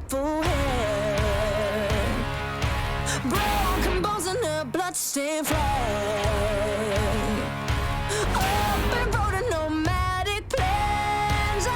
beautiful hair. Broken bones and a bloodstained flag. Open road and nomadic plans.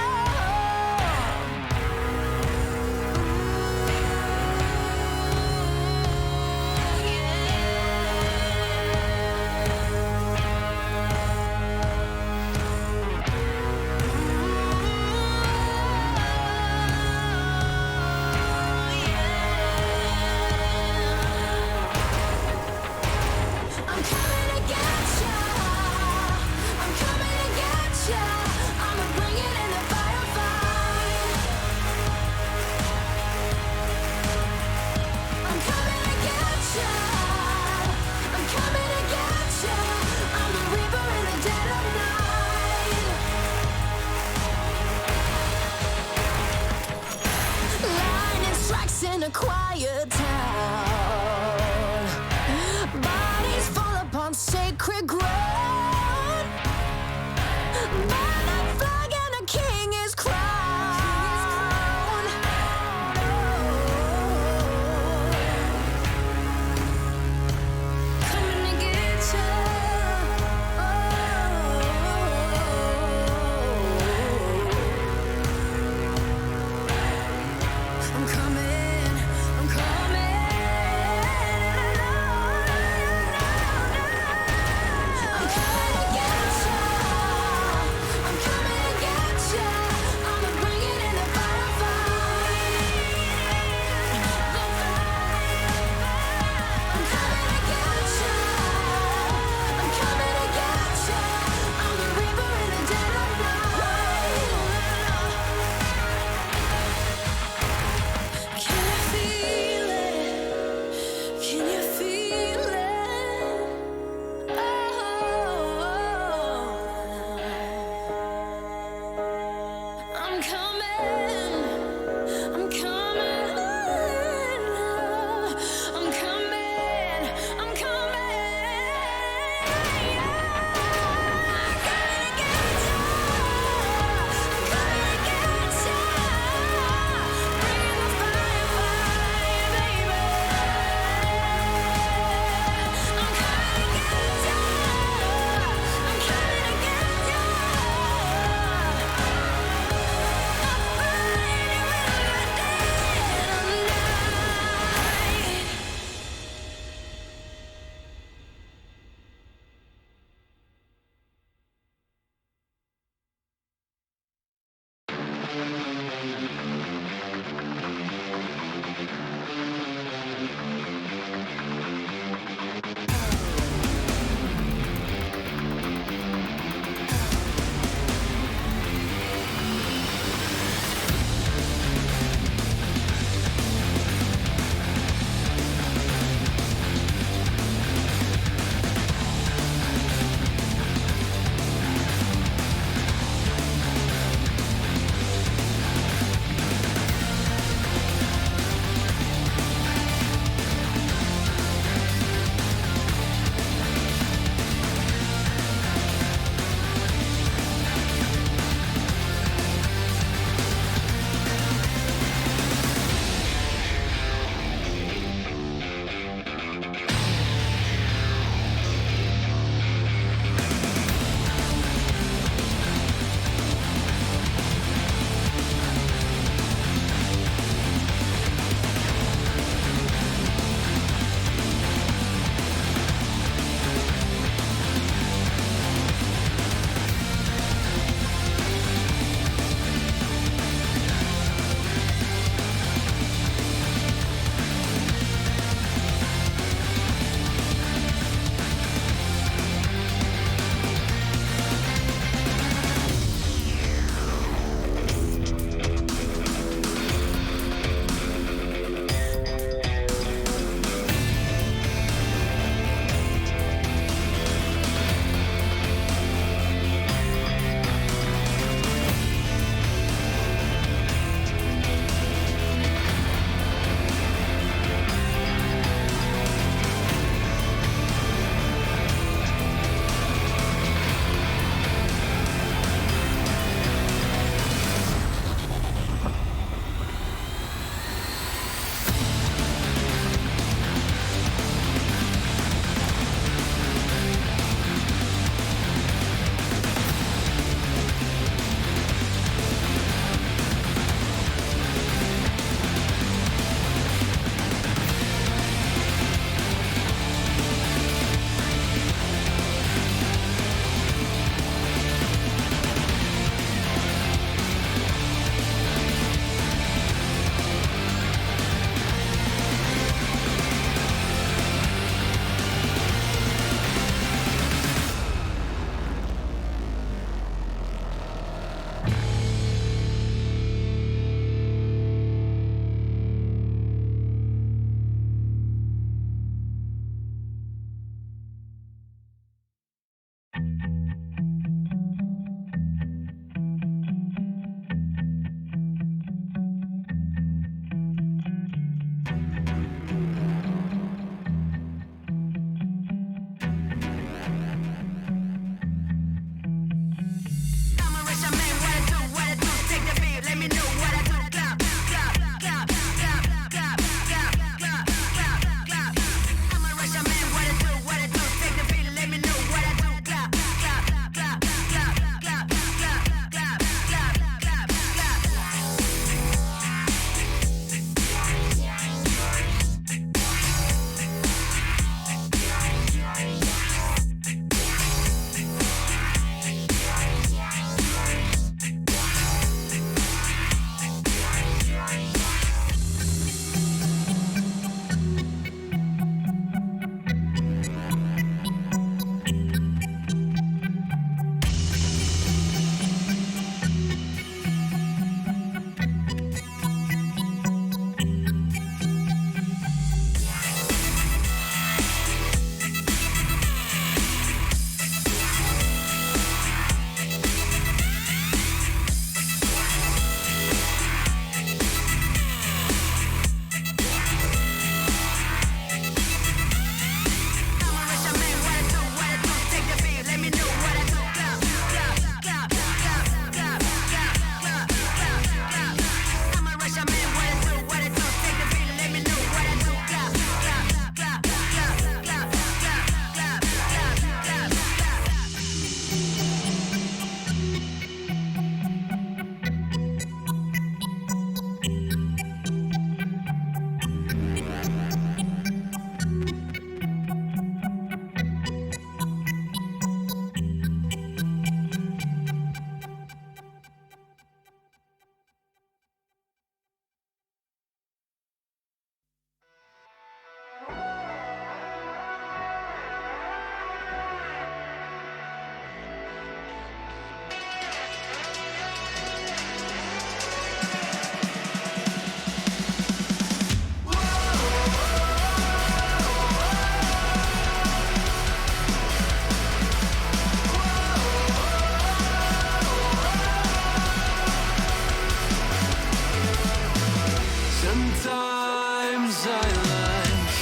I like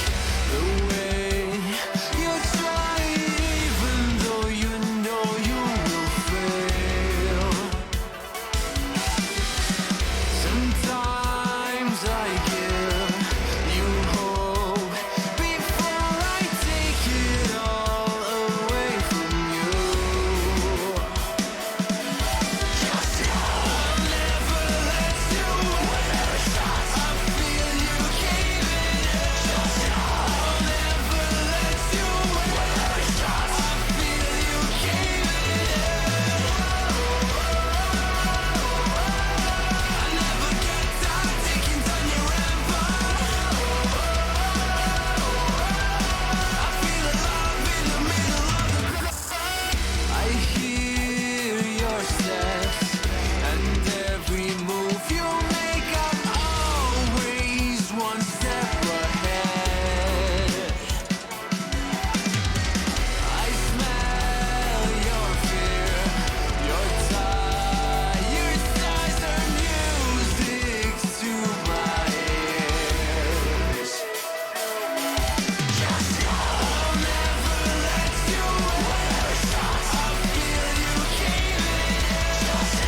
the way you try, even though you know you will fail. Sometimes I give you hope before I take it all away from you. I'll never let you I feel you caving in. I'll never let you I feel you caving in. I never get tired taking down your empire. I feel alive in the middle of the crowd. I hear your steps and every move you make. I'm always one step ahead. I smell your fear, your tired sighs are music to my ears. I'll never let you I feel you caving in.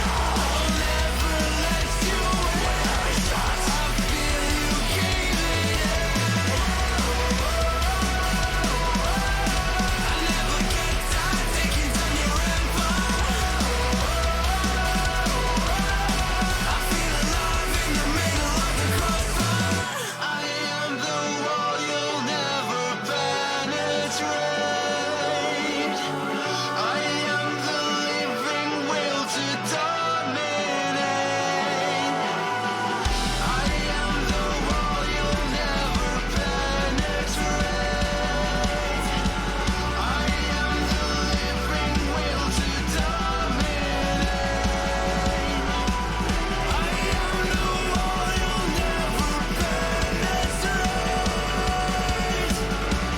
I'll never let you I feel you caving in. I never get tired taking down your empire. I feel alive in the middle of the crossfire. I am the wall you'll never penetrate. I am the living will to dominate. I am the wall you'll never penetrate. I am the living will to dominate. I am the wall you'll never penetrate.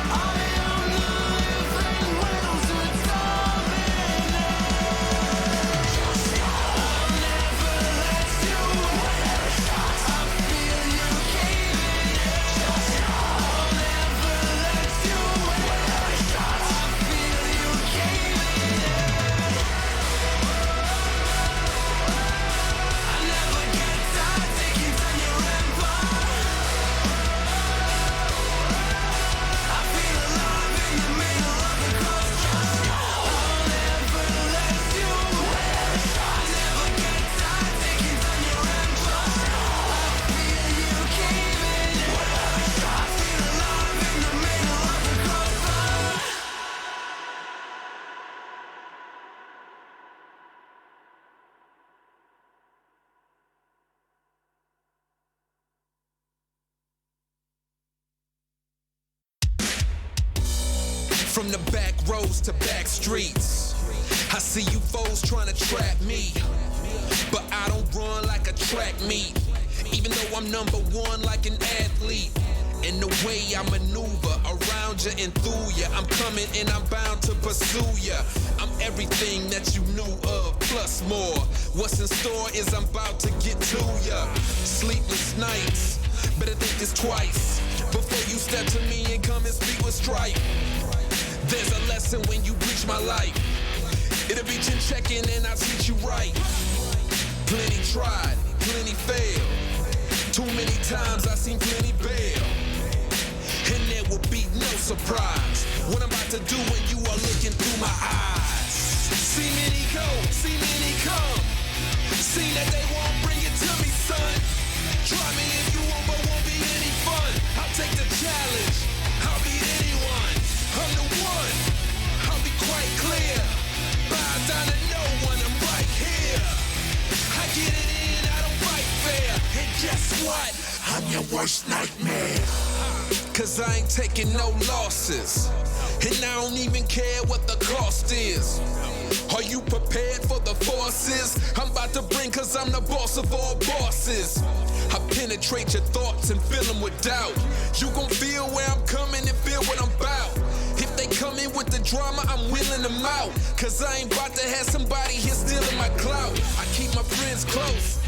I am the living will to dominate. I'll never let you I feel you caving in. I'll never let you I feel you caving in. I never get tired taking down your empire. I feel alive in the middle of the crossfire. I'll never let you I never get tired taking down your empire. I feel you caving in. I feel alive in the middle of the crossfire. From the back roads to back streets, I see you foes trying to trap me, but I don't run like a track meet, even though I'm number one like an athlete. And the way I maneuver around you and through you, I'm coming and I'm bound to pursue you. I'm everything that you knew of, plus more. What's in store is I'm about to get to ya. Sleepless nights, better think this twice before you step to me and come and speak with strife. There's a lesson when you breach my life. It'll be chin checking and I'll teach you right. Plenty tried, plenty failed. Too many times I've seen plenty bail. And there will be no surprise what I'm about to do when you are looking through my eyes. See many go, see many come. See that they won't bring it to me, son. Try me if you want, but won't be any fun. I'll take the challenge, I'll beat anyone. I'm the one, I'll be quite clear. Bow down to no one, I'm right here. I get it in, I don't fight fair. And guess what? I'm your worst nightmare. Cause I ain't taking no losses, and I don't even care what the cost is. Are you prepared for the forces I'm about to bring? Cause I'm the boss of all bosses. I penetrate your thoughts and fill them with doubt. You gon' feel where I'm coming and feel what I'm about. If they come in with the drama, I'm wheeling them out. Cause I ain't about to have somebody here stealing my clout. I keep my friends close,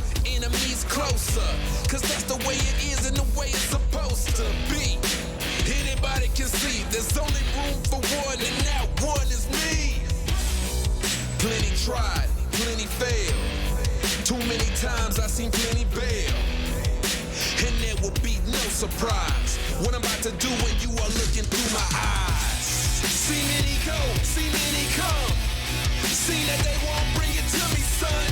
enemies closer. Cause that's the way it is and the way it's supposed to be. Anybody can see there's only room for one, and that one is me. Plenty tried, plenty failed. Too many times I seen plenty bail. And there will be no surprise what I'm about to do when you are looking through my eyes. See many go, see many come. See that they won't bring it to me, son.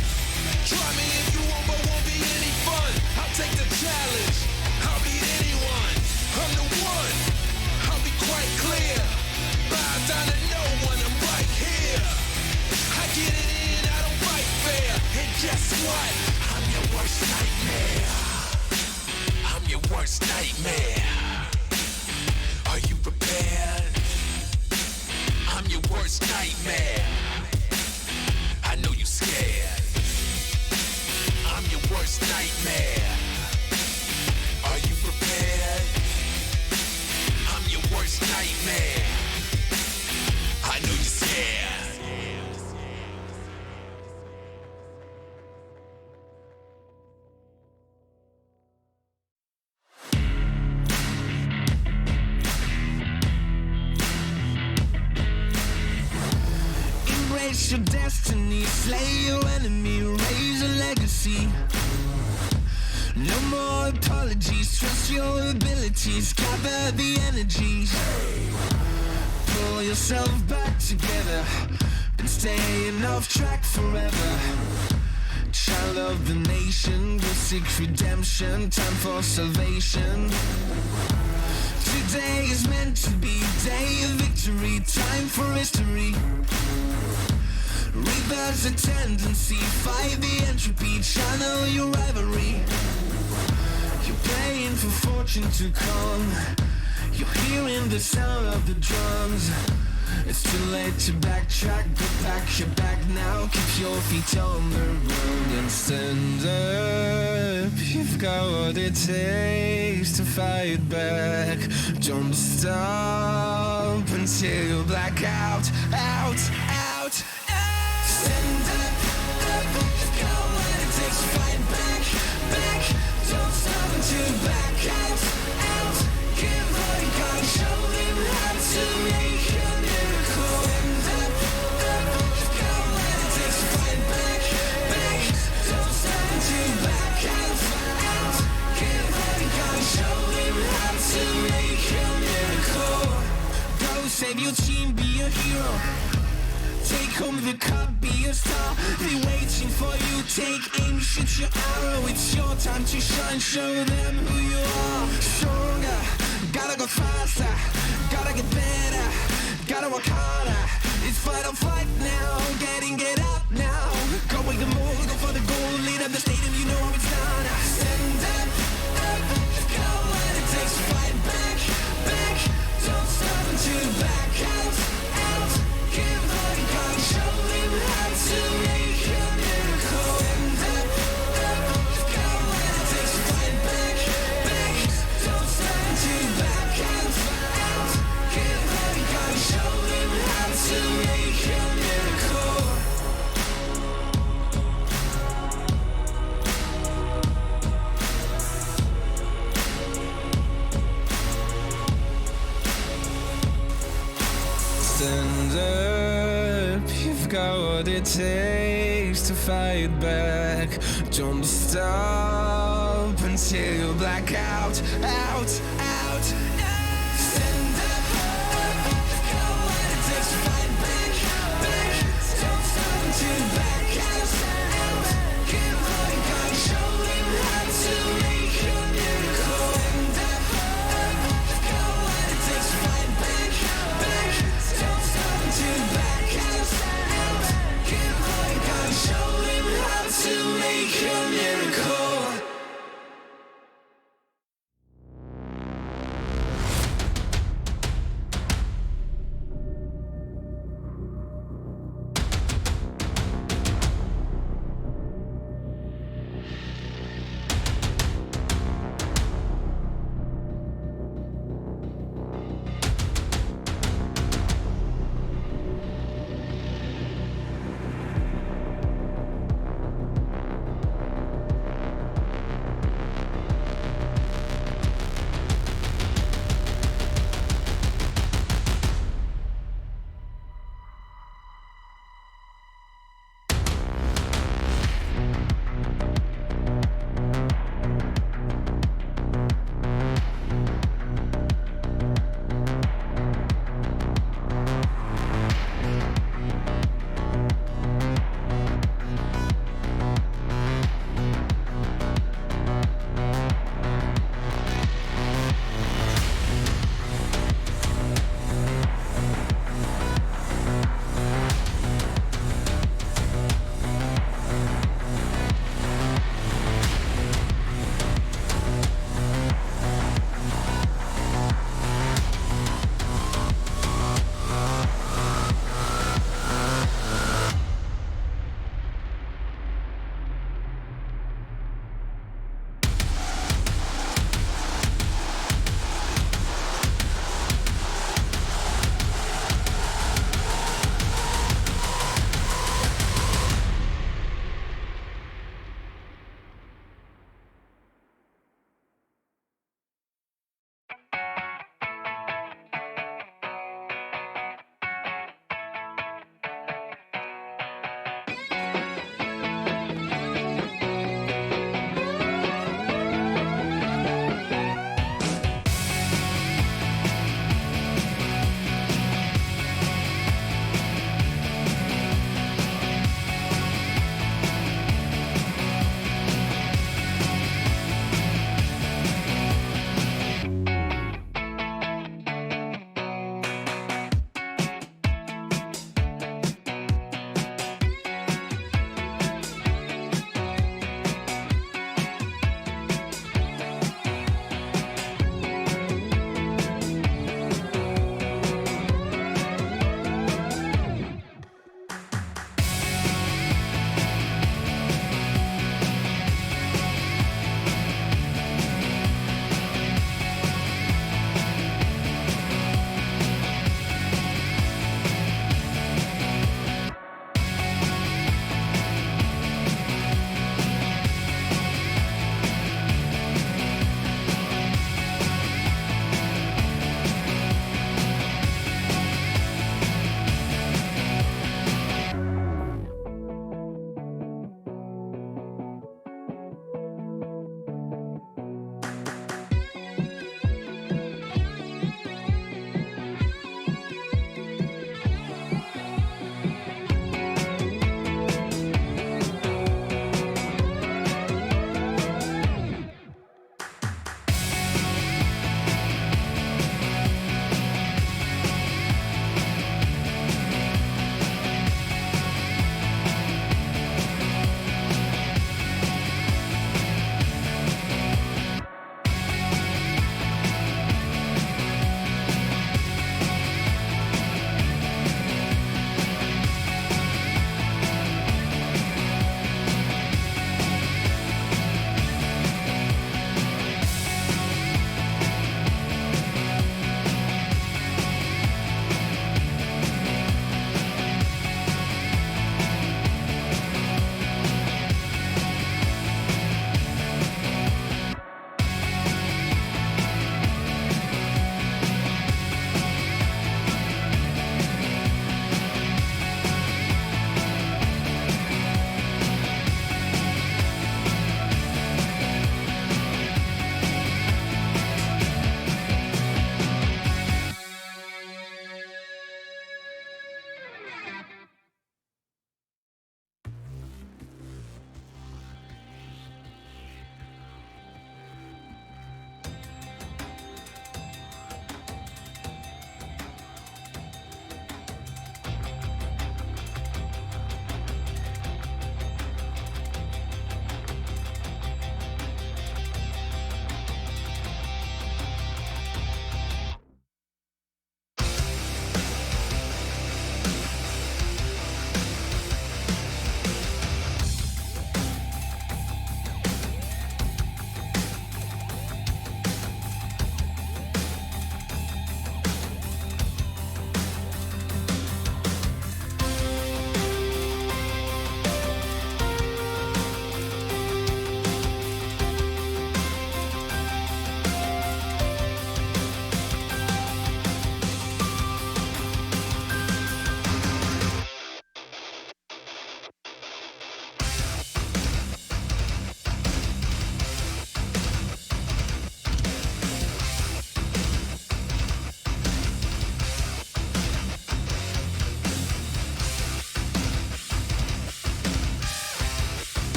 Try me if you want, but won't be any fun. I'll take the challenge, I'll beat anyone. I'm the one, I'll be quite clear. Bow down to no one, I'm right here. I get it in, I don't fight fair. And guess what? I'm your worst nightmare. I'm your worst nightmare. Are you prepared? I'm your worst nightmare. I know you scared. I'm your worst nightmare. Are you prepared? I'm your worst nightmare. I know you're scared. Embrace your destiny, slay your enemy, raise a legacy. No more apologies, trust your abilities, gather the energies. Pull yourself back together, been staying off track forever. Child of the nation, go seek redemption, time for salvation. Today is meant to be day of victory, time for history. Reverse a tendency, fight the entropy, channel your rivalry. You're praying for fortune to come, you're hearing the sound of the drums. It's too late to backtrack, go back, you're back now. Keep your feet on the road and stand up. You've got what it takes to fight back. Don't stop until you black out, out, out. Stand up, up. You've got what it takes to fight back, back. Don't stop until you back out, out. Give all you got, show them how to make a miracle. Stand up, up. You've got what it takes to fight back, back. Don't stop until you back out, out. Give all you got, show them how to make a miracle. Go save your team, be a hero. Take home the cup, be a star. They waiting for you, take aim, shoot your arrow. It's your time to shine, show them who you are. Stronger, gotta go faster, gotta get better, gotta work harder. It's fight or flight now, get up now. Go wake the mold, go for the goal, lead up the stadium, you know how it's done. Stand up, up, go what it takes to fight back, back. Don't stop until you back out, out. Give all you got, show them how to make a miracle. Stand up, up, go what it takes to fight back, back. Don't stop until you back out, out. Give all you got, show them how to make a miracle. Stand up, you've got what it takes to fight back. Don't stop until you black out, out, out. Stand up, you've got what it takes to fight back, back. Don't stop until you back out, out. Give all you got, show them how to make a miracle. Stand up, you've got what it takes to fight back, back. Don't stop until you back out, out. Give all you got, show them how to make a miracle.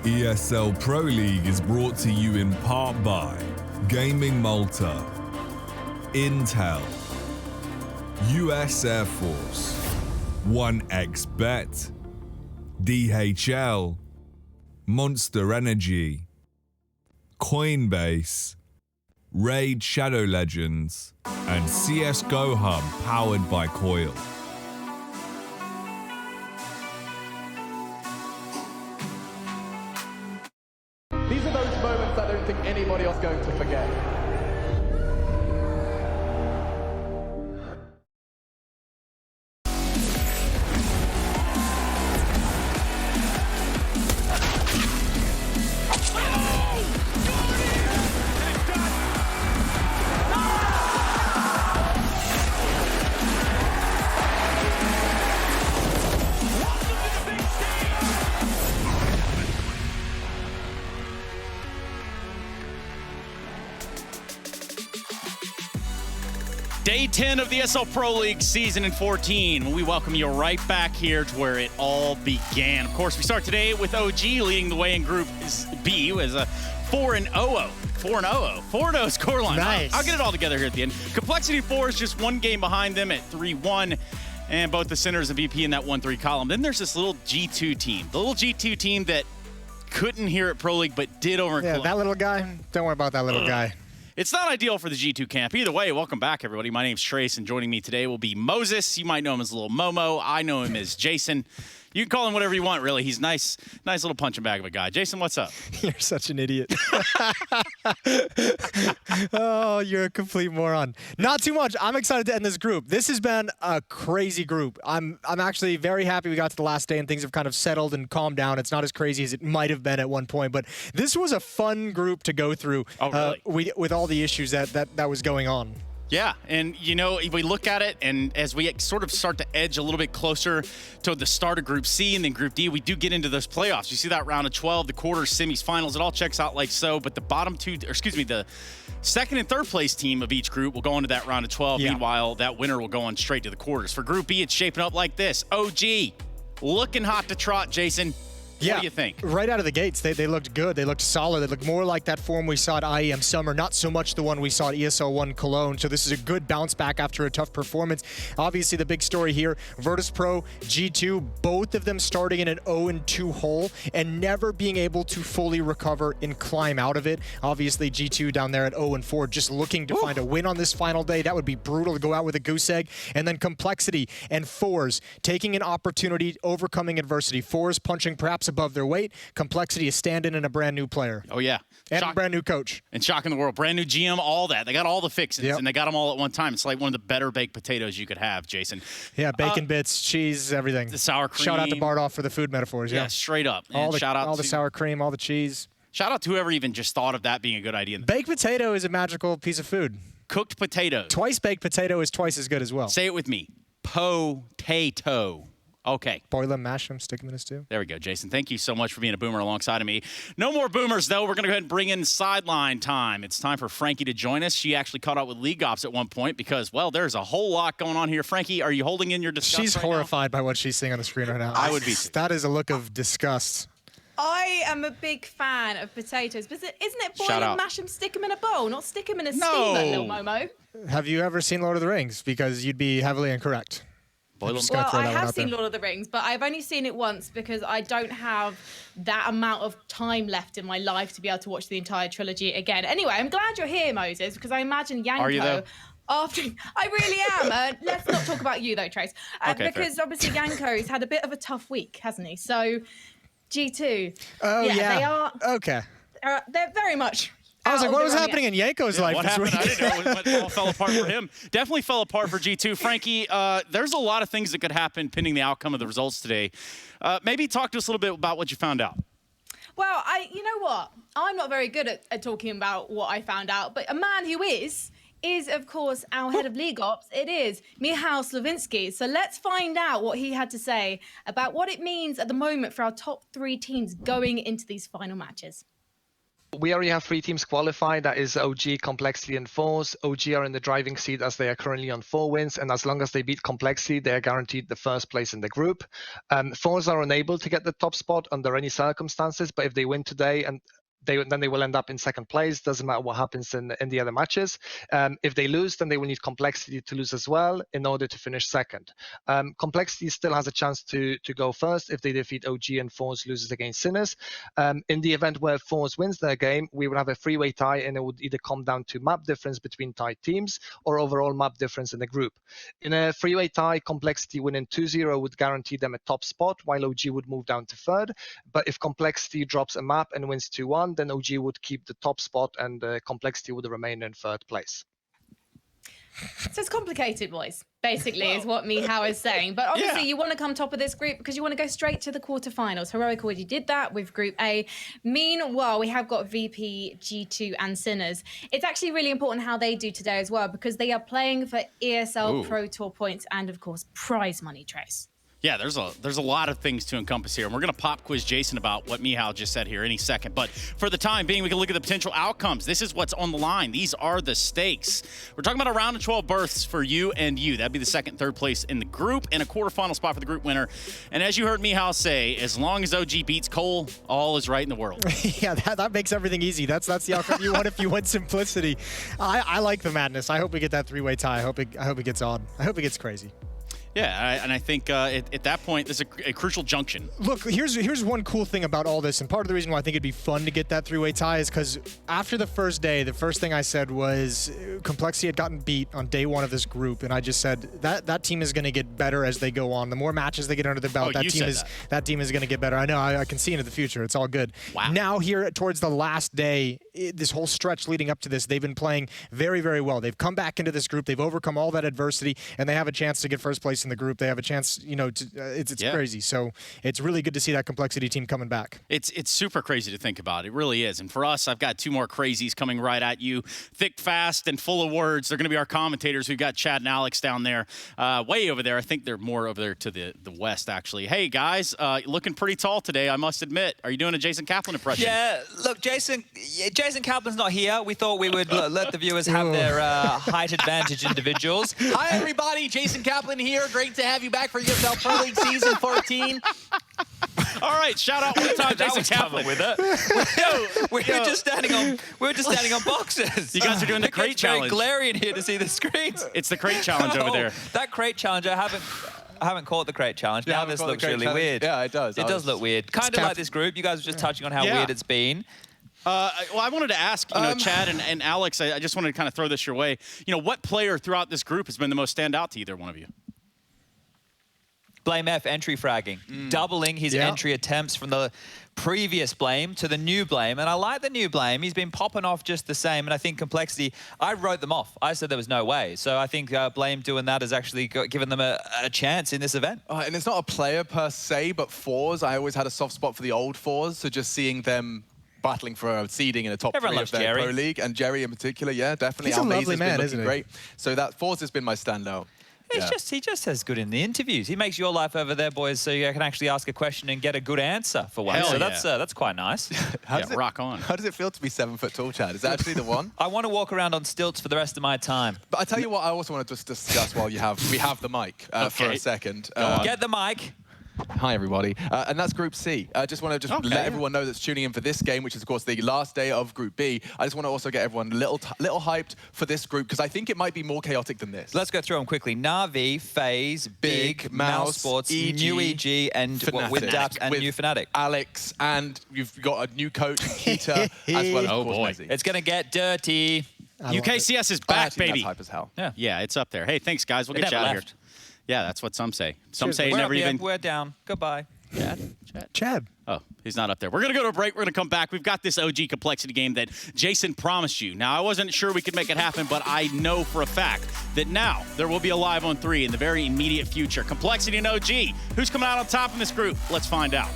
ESL Pro League is brought to you in part by Gaming Malta, Intel, US Air Force, 1xBet, DHL, Monster Energy, Coinbase, Raid Shadow Legends, and CSGO Hub powered by Coil. These are those moments I don't think anybody else is going to forget. Day 10 of the ESL Pro League season in 14. We welcome you right back here to where it all began. Of course, we start today with OG leading the way in Group B as a 4-0 scoreline. Nice. I'll get it all together here at the end. Complexity 4 is just one game behind them at 3-1. And both the centers and VP in that 1-3 column. Then there's this little G2 team. The little G2 team that couldn't hear at Pro League but did over in Yeah, Cologne. that little guy. Don't worry about that little guy. It's not ideal for the G2 camp. Either way, welcome back, everybody. My name's Trace, and joining me today will be Moses. You might know him as Little Momo. I know him as Jason. You can call him whatever you want, really. He's nice little punching bag of a guy. Jason, what's up? You're such an idiot. Oh, you're a complete moron. Not too much. I'm excited to end this group. This has been a crazy group. I'm actually very happy we got to the last day and things have kind of settled and calmed down. It's not as crazy as it might have been at one point, but this was a fun group to go through. Oh, really? With all the issues that was going on. Yeah, and you know, we look at it, and as we sort of start to edge a little bit closer to the start of Group C and then Group D, we do get into those playoffs. You see that round of 12, the quarters, semis, finals, it all checks out like so, but the the second and third place team of each group will go into that round of 12. Yeah. Meanwhile, that winner will go on straight to the quarters. For Group B, it's shaping up like this. OG, looking hot to trot, Jason. Yeah. What do you think? Right out of the gates, they looked good. They looked solid. They looked more like that form we saw at IEM Summer, not so much the one we saw at ESL 1 Cologne. So this is a good bounce back after a tough performance. Obviously, the big story here, Virtus Pro, G2, both of them starting in an 0-2 hole and never being able to fully recover and climb out of it. Obviously, G2 down there at 0-4, just looking to find a win on this final day. That would be brutal to go out with a goose egg. And then Complexity and Fours taking an opportunity, overcoming adversity. Fours punching perhaps above their weight. Complexity is standing in a brand new player. Oh, yeah. And a brand new coach. And shocking the world. Brand new GM, all that. They got all the fixings, Yep. and they got them all at one time. It's like one of the better baked potatoes you could have, Jason. Yeah, bacon bits, cheese, everything. The sour cream. Shout out to Bardoff for the food metaphors. Yeah, Yeah, straight up. all And the shout out all the to sour cream, all the cheese. Shout out to whoever even just thought of that being a good idea. Baked potato is a magical piece of food. Cooked potatoes. Twice baked potato is twice as good as well. Say it with me. Potato. Okay. Boil them, mash them, stick them in a stew. There we go, Jason. Thank you so much for being a boomer alongside of me. No more boomers, though. We're going to go ahead and bring in sideline time. It's time for Frankie to join us. She actually caught up with League Ops at one point because, well, there's a whole lot going on here. Frankie, are you holding in your disgust She's right horrified by what she's seeing on the screen right now. I would be too. That is a look of disgust. I am a big fan of potatoes, but isn't it boil Shout them, out. mash them, stick them in a bowl, not stick them in a No. steamer, little Momo? Have you ever seen Lord of the Rings? Because you'd be heavily incorrect. Boil them. Just gonna Well, throw I that one have out seen there. Lord of the Rings, but I've only seen it once because I don't have that amount of time left in my life to be able to watch the entire trilogy again. Anyway, I'm glad you're here, Moses, because I imagine Yanko... Are you, though? After I really am. Let's not talk about you though, Trace, Okay, because obviously Yanko's had a bit of a tough week, hasn't he? So G2. Oh, yeah. They are. Okay. They're very much. I was out like, of what the was running. happening in Yanko's life What this happened? week? I didn't know. It all fell apart for him. Definitely fell apart for G2. Frankie, there's a lot of things that could happen pending the outcome of the results today. Maybe talk to us a little bit about what you found out. Well, you know what? I'm not very good at talking about what I found out, but a man who is of course our head of League Ops. It is Michał Slavinsky. So let's find out what he had to say about what it means at the moment for our top 3 teams going into these final matches. We already have 3 teams qualified. That is OG, Complexity, and Force. OG are in the driving seat as they are currently on 4 wins, and as long as they beat Complexity, they are guaranteed the first place in the group. Force are unable to get the top spot under any circumstances, but if they win today, and then they will end up in second place. Doesn't matter what happens in the other matches. If they lose, then they will need Complexity to lose as well in order to finish second. Complexity still has a chance to go first if they defeat OG and Force loses against Sinners. In the event where Force wins their game, we would have a 3-way tie, and it would either come down to map difference between tied teams or overall map difference in the group. In a 3-way tie, Complexity winning 2-0 would guarantee them a top spot, while OG would move down to third. But if Complexity drops a map and wins 2-1, then OG would keep the top spot and Complexity would remain in third place. So it's complicated, boys, basically, is what Mihao is saying. But obviously, you want to come top of this group because you want to go straight to the quarterfinals. Heroic already did that with Group A. Meanwhile, we have got VP, G2, and Sinners. It's actually really important how they do today as well, because they are playing for ESL Pro Tour points and, of course, prize money, Trace. Yeah, there's a lot of things to encompass here, and we're going to pop quiz Jason about what Mihao just said here any second. But for the time being, we can look at the potential outcomes. This is what's on the line. These are the stakes. We're talking about a round of 12 berths for you and you. That'd be the second, third place in the group, and a quarterfinal spot for the group winner. And as you heard Mihao say, as long as OG beats Cole, all is right in the world. Yeah, that makes everything easy. That's the outcome you want if you want simplicity. I like the madness. I hope we get that 3-way tie. I hope it gets odd. I hope it gets crazy. Yeah, and I think at that point, there's a crucial junction. Look, here's one cool thing about all this, and part of the reason why I think it'd be fun to get that 3-way tie is because after the first day, the first thing I said was Complexity had gotten beat on day 1 of this group, and I just said that team is going to get better as they go on. The more matches they get under the belt, that team is going to get better. I know, I can see into the future. It's all good. Wow. Now here towards the last day, this whole stretch leading up to this, they've been playing very, very well. They've come back into this group. They've overcome all that adversity, and they have a chance to get first place in the group. They have a chance, it's crazy. So it's really good to see that Complexity team coming back. It's super crazy to think about. It really is. And for us, I've got 2 more crazies coming right at you. Thick, fast, and full of words. They're going to be our commentators. We've got Chad and Alex down there, way over there. I think they're more over there to the west, actually. Hey, guys, looking pretty tall today, I must admit. Are you doing a Jason Kaplan impression? Yeah, look, Jason Kaplan's not here. We thought we would let the viewers have their height advantage individuals. Hi, everybody. Jason Kaplan here. Great to have you back for ESL Pro League Season 14. All right, shout out one time, Jason Kaplan. With it. We were just standing on boxes. You guys are doing the crate challenge. It's very glary in here to see the screens. It's the crate challenge over there. That crate challenge, I haven't caught the crate challenge. Now this looks really weird. Yeah, it does. It does look weird. Kind of like this group. You guys were just touching on how weird it's been. Well, I wanted to ask, Chad and Alex, I just wanted to kind of throw this your way. What player throughout this group has been the most standout to either one of you? Blame F entry fragging, doubling his entry attempts from the previous Blame to the new Blame. And I like the new Blame. He's been popping off just the same. And I think Complexity, I wrote them off. I said there was no way. So I think Blame doing that has actually given them a chance in this event. And it's not a player per se, but fours. I always had a soft spot for the old fours. So just seeing them battling for a seeding in the top 3 of their Pro League. And Jerry in particular, yeah, definitely. He's a lovely man, isn't he? Great. So that fours has been my standout. He just has good in the interviews. He makes your life over there, boys, so you can actually ask a question and get a good answer for once. So that's quite nice. Rock on. How does it feel to be 7 foot tall, Chad? Is that actually the one? I want to walk around on stilts for the rest of my time. But I tell you what, I also want to just discuss while we have the mic for a second. Get the mic. Hi, everybody. And that's Group C. I just want to let everyone know that's tuning in for this game, which is, of course, the last day of Group B. I just want to also get everyone a little hyped for this group, because I think it might be more chaotic than this. Let's go through them quickly. Na'Vi, FaZe, Big, Mouse Sports, New EG, and with Daps and New Fnatic. Alex, and you've got a new coach, Kita, as well as, of course, Mezzy. It's going to get dirty. UKCS is back, baby. That's hype as hell. Yeah, it's up there. Hey, thanks, guys. We'll get you out of here. Yeah, that's what some say. Some say never even... We're down. Goodbye. Chad. Oh, he's not up there. We're going to go to a break. We're going to come back. We've got this OG Complexity game that Jason promised you. Now, I wasn't sure we could make it happen, but I know for a fact that now there will be a live on 3 in the very immediate future. Complexity and OG. Who's coming out on top in this group? Let's find out.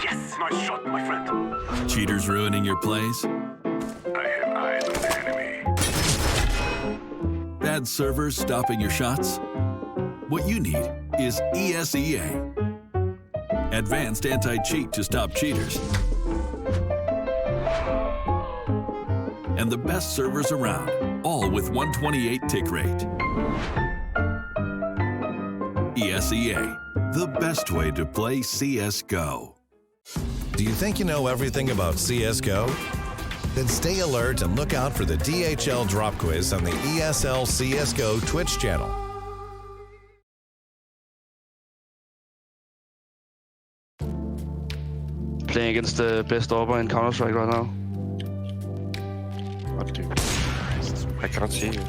Yes, nice shot, my friend. Cheaters ruining your plays? I have eyes on the enemy. Bad servers stopping your shots? What you need is ESEA. Advanced anti-cheat to stop cheaters. And the best servers around, all with 128 tick rate. ESEA, the best way to play CSGO. Do you think you know everything about CSGO? Then stay alert and look out for the DHL drop quiz on the ESL CSGO Twitch channel. Playing against the best AWPer in Counter-Strike right now. What do you... I cannot see you.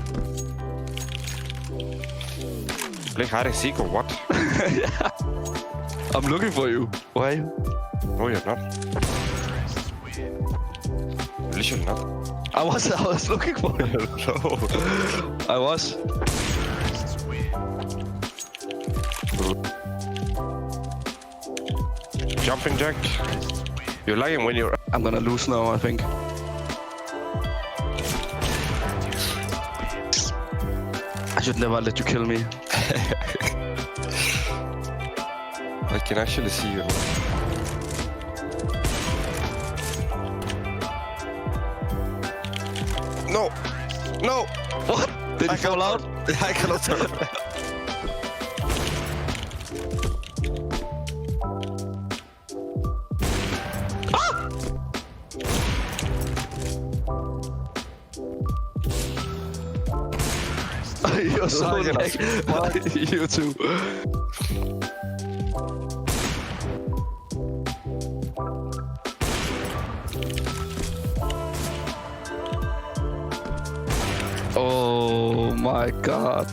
Play hide and seek or what? Yeah. I'm looking for you. Why? No, you're not. Literally not. I was looking for you. No. I was. Jumping jack. You're lagging when you're... I'm gonna lose now, I think. I should never let you kill me. I can actually see you. No! No! What? Did you fall out? I cannot turn. You're so like, you too. Oh my god.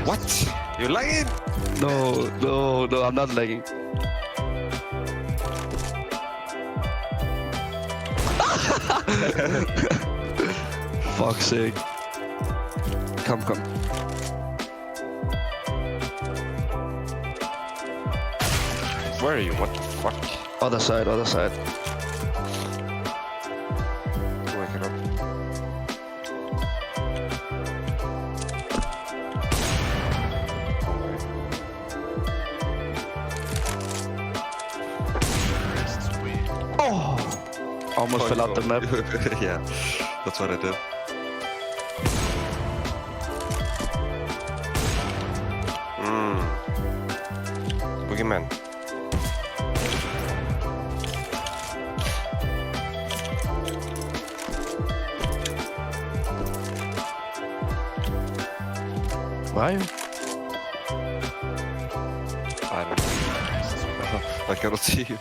What? You're lagging? No, I'm not lagging. Fuck's sake. Come. Where are you? What the fuck? Other side. Oh, I cannot. Oh! Almost fell out the map. Yeah, that's what I did. Boogeyman. Why? I don't know. I cannot see you.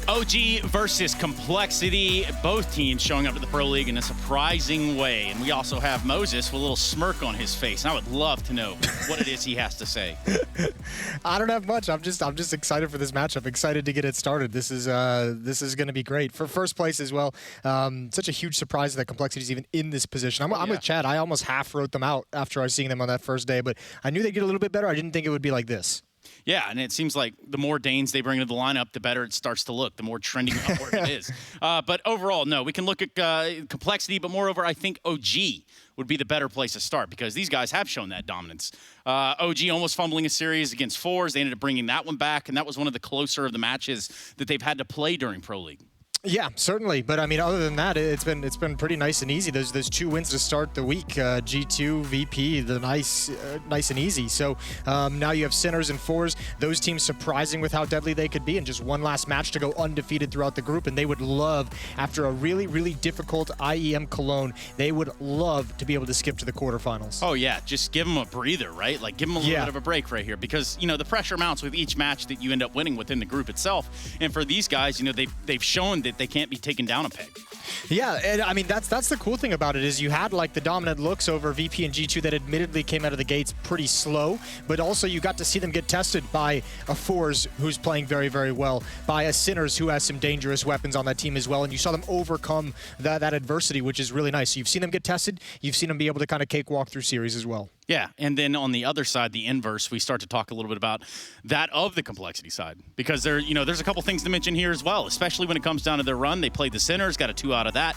OG versus Complexity, both teams showing up to the Pro League in a surprising way. And we also have Moses with a little smirk on his face. And I would love to know what it is he has to say. I don't have much. I'm just excited for this matchup. Excited to get it started. This is going to be great for first place as well. Such a huge surprise that Complexity is even in this position. I'm with Chad. I almost half wrote them out after I was seeing them on that first day, but I knew they'd get a little bit better. I didn't think it would be like this. Yeah, and it seems like the more Danes they bring into the lineup, the better it starts to look, the more trending upward it is. But overall, no, we can look at Complexity, but moreover, I think OG would be the better place to start because these guys have shown that dominance. OG almost fumbling a series against Fours. They ended up bringing that one back, and that was one of the closer of the matches that they've had to play during Pro League. Yeah, certainly. But I mean, other than that, it's been pretty nice and easy. Those 2 wins to start the week, G2, VP, the nice and easy. So now you have Sinners and Fours. Those teams surprising with how deadly they could be, and just one last match to go undefeated throughout the group. And they would love, after a really, really difficult IEM Cologne, they would love to be able to skip to the quarterfinals. Oh yeah, just give them a breather, right? Like give them a little bit of a break right here, because the pressure mounts with each match that you end up winning within the group itself. And for these guys, they've shown that they can't be taken down a peg. Yeah, and I mean that's the cool thing about it is you had like the dominant looks over VP and G2 that admittedly came out of the gates pretty slow, but also you got to see them get tested by a Fours who's playing very, very well, by a Sinners who has some dangerous weapons on that team as well, and you saw them overcome that adversity, which is really nice. So you've seen them get tested, you've seen them be able to kind of cakewalk through series as well. Yeah, and then on the other side, the inverse, we start to talk a little bit about that of the complexity side, because there's a couple things to mention here as well, especially when it comes down to their run. They played the Sinners, got a 2 out of that.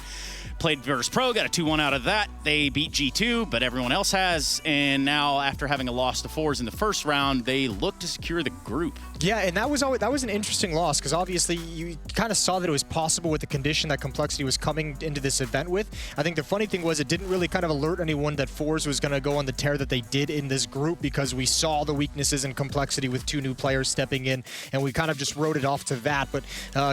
Played Virtus Pro, got a 2-1 out of that. They beat G2, but everyone else has. And now, after having a loss to Fours in the first round, they look to secure the group. Yeah, and that was an interesting loss, because obviously you kind of saw that it was possible with the condition that Complexity was coming into this event with. I think the funny thing was it didn't really kind of alert anyone that Fours was going to go on the tear that they did in this group, because we saw the weaknesses in Complexity with 2 new players stepping in, and we kind of just wrote it off to that. But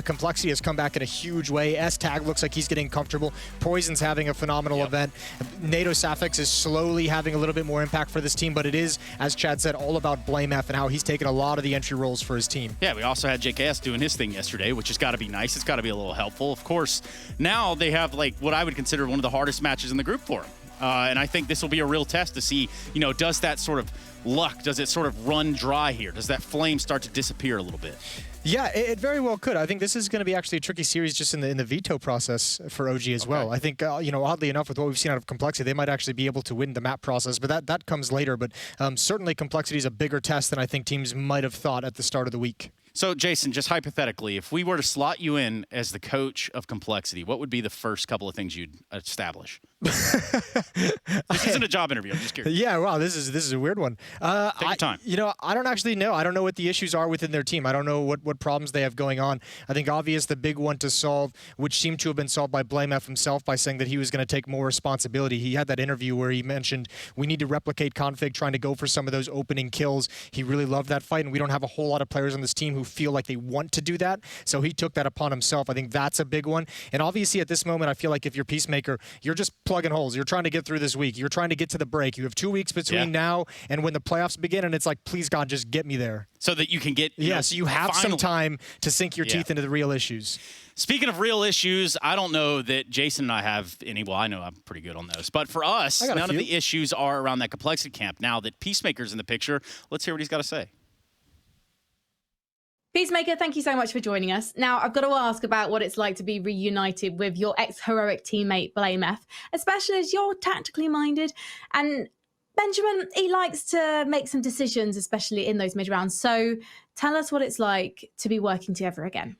Complexity has come back in a huge way. S-Tag looks like he's getting comfortable. Poison's having a phenomenal event. NATO Safex is slowly having a little bit more impact for this team, but it is, as Chad said, all about Blame F and how he's taken a lot of the entry roles for his team. Yeah, we also had JKS doing his thing yesterday, which has got to be nice. It's got to be a little helpful. Of course, now they have like what I would consider one of the hardest matches in the group for him. And I think this will be a real test to see, does that sort of luck, does it sort of run dry here? Does that flame start to disappear a little bit? Yeah, it very well could. I think this is going to be actually a tricky series just in the veto process for OG as well. I think, oddly enough, with what we've seen out of Complexity, they might actually be able to win the map process, but that comes later. But certainly Complexity is a bigger test than I think teams might have thought at the start of the week. So, Jason, just hypothetically, if we were to slot you in as the coach of Complexity, what would be the first couple of things you'd establish? This isn't a job interview. I'm just curious. Yeah, wow, this is a weird one. Take your time. I don't actually know. I don't know what the issues are within their team. I don't know what problems they have going on. I think obvious the big one to solve, which seemed to have been solved by Blame F himself by saying that he was going to take more responsibility. He had that interview where he mentioned we need to replicate Config, trying to go for some of those opening kills. He really loved that fight, and we don't have a whole lot of players on this team who feel like they want to do that. So he took that upon himself. I think that's a big one. And obviously at this moment, I feel like if you're Peacemaker, you're just plugging holes. You're trying to get through this week. You're trying to get to the break. You have 2 weeks between now and when the playoffs begin, and it's like, please God, just get me there. So that you can get, so you have some time to sink your teeth into the real issues. Speaking of real issues, I don't know that Jason and I have any. Well, I know I'm pretty good on those. But for us, none of the issues are around that Complexity camp. Now that Peacemaker's in the picture, let's hear what he's got to say. Peacemaker, thank you so much for joining us. Now, I've got to ask about what it's like to be reunited with your ex-heroic teammate, Blame F, especially as you're tactically minded. And Benjamin, he likes to make some decisions, especially in those mid-rounds. So tell us what it's like to be working together again.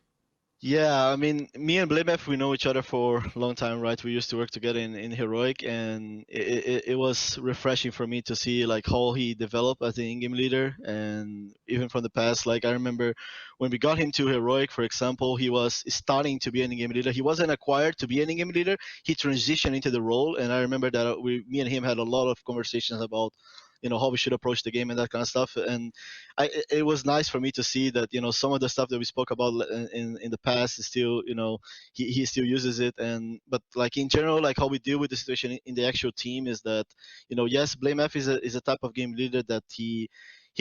Yeah, I mean, me and Blamef, we know each other for a long time, right? We used to work together in Heroic, and it was refreshing for me to see like how he developed as an in-game leader, and even from the past, like I remember when we got him to Heroic, for example, he was starting to be an in-game leader. He wasn't acquired to be an in-game leader. He transitioned into the role, and I remember that me and him had a lot of conversations about how we should approach the game and that kind of stuff. And it was nice for me to see that, some of the stuff that we spoke about in the past is still, he still uses it. But like in general, like how we deal with the situation in the actual team is that, yes, Blame F is a type of game leader that he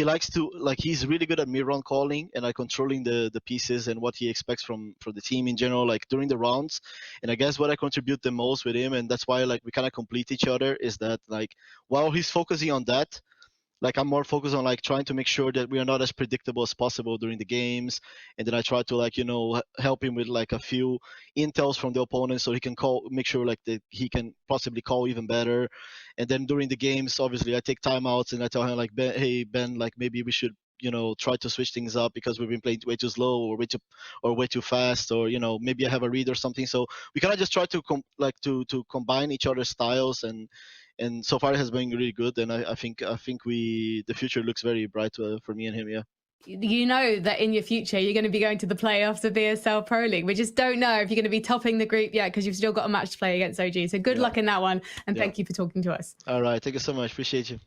likes to, like, he's really good at mid-round calling and like controlling the pieces and what he expects from the team in general, like during the rounds. And I guess what I contribute the most with him, and that's why like we kind of complete each other, is that like while he's focusing on that, like I'm more focused on like trying to make sure that we are not as predictable as possible during the games, and then I try to like help him with like a few intels from the opponent so he can make sure like that he can possibly call even better. And then during the games, obviously I take timeouts and I tell him like, hey Ben, like maybe we should try to switch things up because we've been playing way too slow or way too fast, or maybe I have a read or something. So we kind of just try to to combine each other's styles, and so far it has been really good, and I think the future looks very bright for me and him. Yeah. you know that in your future you're going to be going to the playoffs of the ESL Pro League. We just don't know if you're going to be topping the group yet because you've still got a match to play against OG. So good luck in that one, and thank you for talking to us. All right, thank you so much. Appreciate you.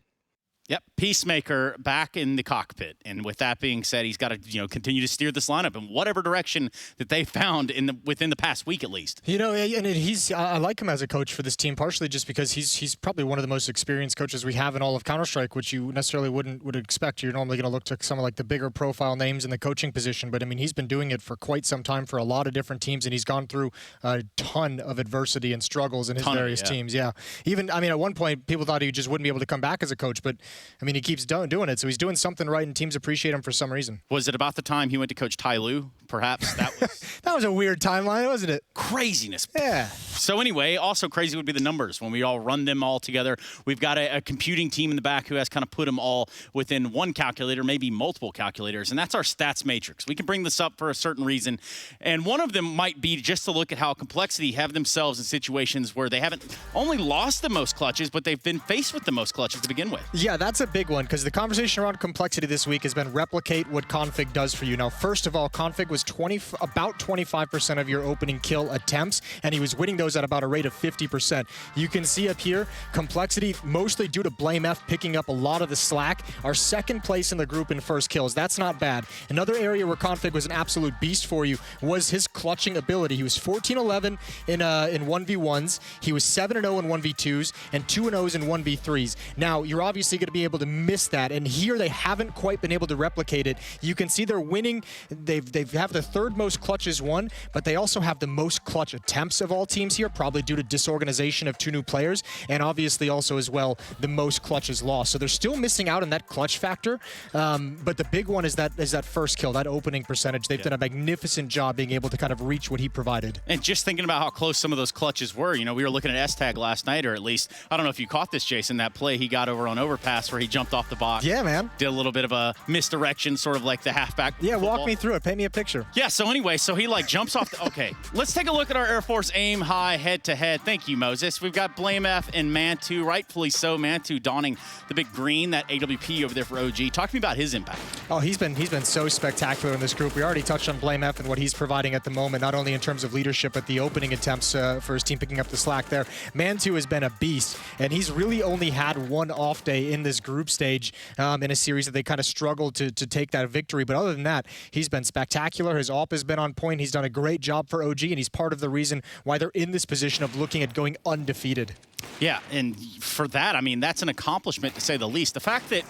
Yep, Peacemaker back in the cockpit, and with that being said, he's got to continue to steer this lineup in whatever direction that they found within the past week at least. And I like him as a coach for this team, partially just because he's probably one of the most experienced coaches we have in all of Counter-Strike, which you necessarily would expect. You're normally going to look to some of like the bigger profile names in the coaching position, but I mean he's been doing it for quite some time for a lot of different teams, and he's gone through a ton of adversity and struggles in his various teams. Yeah, even at one point people thought he just wouldn't be able to come back as a coach, but I mean, he keeps doing it, so he's doing something right, and teams appreciate him for some reason. Was it about the time he went to coach Ty Lue? Perhaps that was... That was a weird timeline, wasn't it? Craziness. Yeah. So anyway, also crazy would be the numbers when we all run them all together. We've got a computing team in the back who has kind of put them all within one calculator, maybe multiple calculators, and that's our stats matrix. We can bring this up for a certain reason, and one of them might be just to look at how Complexity have themselves in situations where they haven't only lost the most clutches, but they've been faced with the most clutches to begin with. Yeah, that's a big one, because the conversation around Complexity this week has been replicate what Config does for you. Now, first of all, Config was about 25% of your opening kill attempts, and he was winning those at about a rate of 50%. You can see up here, Complexity, mostly due to Blame F picking up a lot of the slack, are second place in the group in first kills. That's not bad. Another area where Config was an absolute beast for you was his clutching ability. He was 14-11 in 1v1s. He was 7-0 in 1v2s, and 2-0s in 1v3s. Now, you're obviously going to be able to miss that, and here they haven't quite been able to replicate it. You can see they're winning. They have the third most clutches won, but they also have the most clutch attempts of all teams here, probably due to disorganization of two new players, and obviously also as well the most clutches lost. So they're still missing out on that clutch factor, but the big one is that first kill, that opening percentage. They've done a magnificent job being able to kind of reach what he provided. And just thinking about how close some of those clutches were, we were looking at S-Tag last night, or at least, I don't know if you caught this, Jason, that play he got over on Overpass where he jumped off the box. Yeah, man. Did a little bit of a misdirection, sort of like the halfback. Yeah, football. walk me through it. Paint me a picture. Yeah, so anyway, so he jumps off the... Okay, let's take a look at our Air Force aim high head-to-head. Thank you, Moses. We've got Blame F and Mantu, rightfully so. Mantu donning the big green, that AWP over there for OG. Talk to me about his impact. Oh, he's been so spectacular in this group. We already touched on Blame F and what he's providing at the moment, not only in terms of leadership, but the opening attempts for his team picking up the slack there. Mantu has been a beast, and he's really only had one off day in this group stage in a series that they kind of struggled to take that victory. But other than that, he's been spectacular. His AWP has been on point. He's done a great job for OG, and he's part of the reason why they're in this position of looking at going undefeated. Yeah, and for that, I mean, that's an accomplishment to say the least. The fact that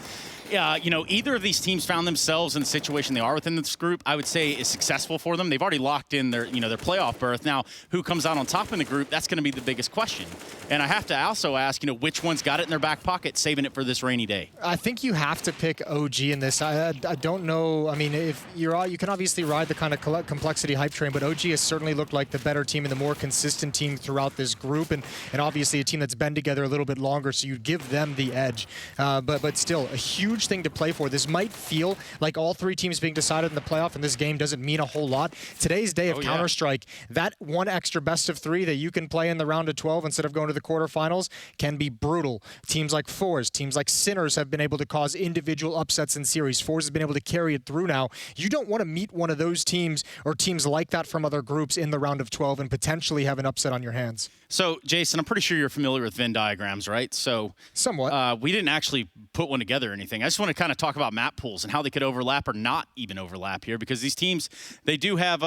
either of these teams found themselves in the situation they are within this group, I would say is successful for them. They've already locked in their playoff berth. Now, who comes out on top in the group, that's going to be the biggest question. And I have to also ask, which one's got it in their back pocket, saving it for this rainy day? I think you have to pick OG in this. I don't know. I mean, if you can obviously ride the kind of Complexity hype train, but OG has certainly looked like the better team and the more consistent team throughout this group, and obviously a team that's been together a little bit longer, so you give them the edge. But still, a huge thing to play for. This might feel like all three teams being decided in the playoff, and this game doesn't mean a whole lot. Today's day of Counter-Strike, that one extra best of 3 that you can play in the round of 12 instead of going to the quarterfinals can be brutal. Teams like Force, teams like Sinners have been able to cause individual upsets in series. Force has been able to carry it through now. You don't want to meet one of those teams or teams like that from other groups in the round of 12 and potentially have an upset on your hands. So, Jason, I'm pretty sure you're familiar with Venn diagrams, right? So, somewhat. We didn't actually put one together or anything. I just want to kind of talk about map pools and how they could overlap or not even overlap here, because these teams, they do have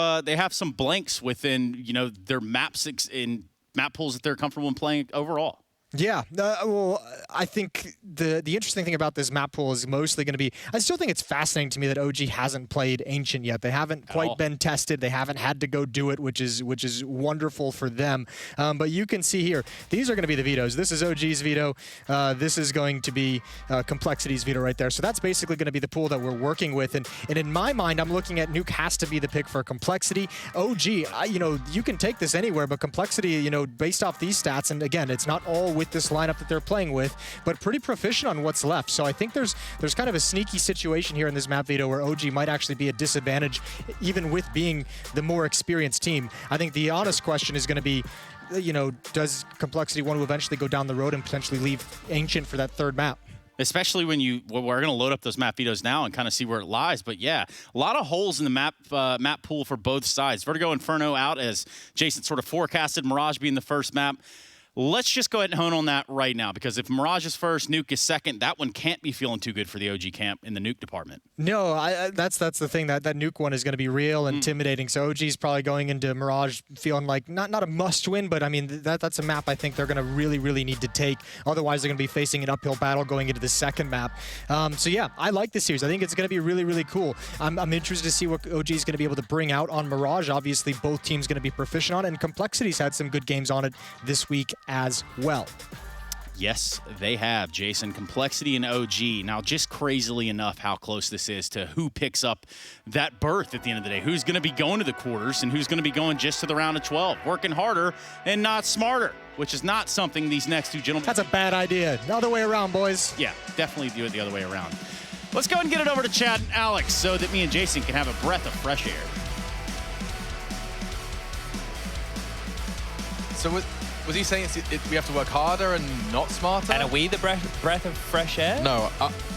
some blanks within their maps in map pools that they're comfortable in playing overall. Yeah, well, I think the interesting thing about this map pool is mostly going to be, I still think it's fascinating to me that OG hasn't played Ancient yet. They haven't quite been tested. They haven't had to go do it, which is wonderful for them. But you can see here, these are going to be the vetoes. This is OG's veto. This is going to be Complexity's veto right there. So that's basically going to be the pool that we're working with. And in my mind, I'm looking at Nuke has to be the pick for Complexity. OG, you can take this anywhere, but Complexity, based off these stats, and again, it's not all with this lineup that they're playing with, but pretty proficient on what's left. So I think there's kind of a sneaky situation here in this map veto where OG might actually be a disadvantage, even with being the more experienced team. I think the honest question is going to be, does Complexity want to eventually go down the road and potentially leave Ancient for that third map? Especially when we're going to load up those map vetoes now and kind of see where it lies. But yeah, a lot of holes in the map pool for both sides. Vertigo Inferno out, as Jason sort of forecasted, Mirage being the first map. Let's just go ahead and hone on that right now, because if Mirage is first, Nuke is second, that one can't be feeling too good for the OG camp in the Nuke department. No, that's the thing. That Nuke one is going to be real intimidating. So OG's probably going into Mirage feeling like not a must-win, but I mean that's a map I think they're going to really need to take. Otherwise, they're going to be facing an uphill battle going into the second map. So yeah, I like this series. I think it's going to be really cool. I'm interested to see what OG is going to be able to bring out on Mirage. Obviously, both teams going to be proficient on it, and Complexity's had some good games on it this week as well. Yes, they have, Jason. Complexity and OG. Now, just crazily enough how close this is to who picks up that berth at the end of the day. Who's going to be going to the quarters and who's going to be going just to the round of 12. Working harder and not smarter, which is not something these next two gentlemen... That's a bad idea. The other way around, boys. Yeah, definitely do it the other way around. Let's go ahead and get it over to Chad and Alex so that me and Jason can have a breath of fresh air. So was he saying we have to work harder and not smarter? And are we the breath of fresh air? No.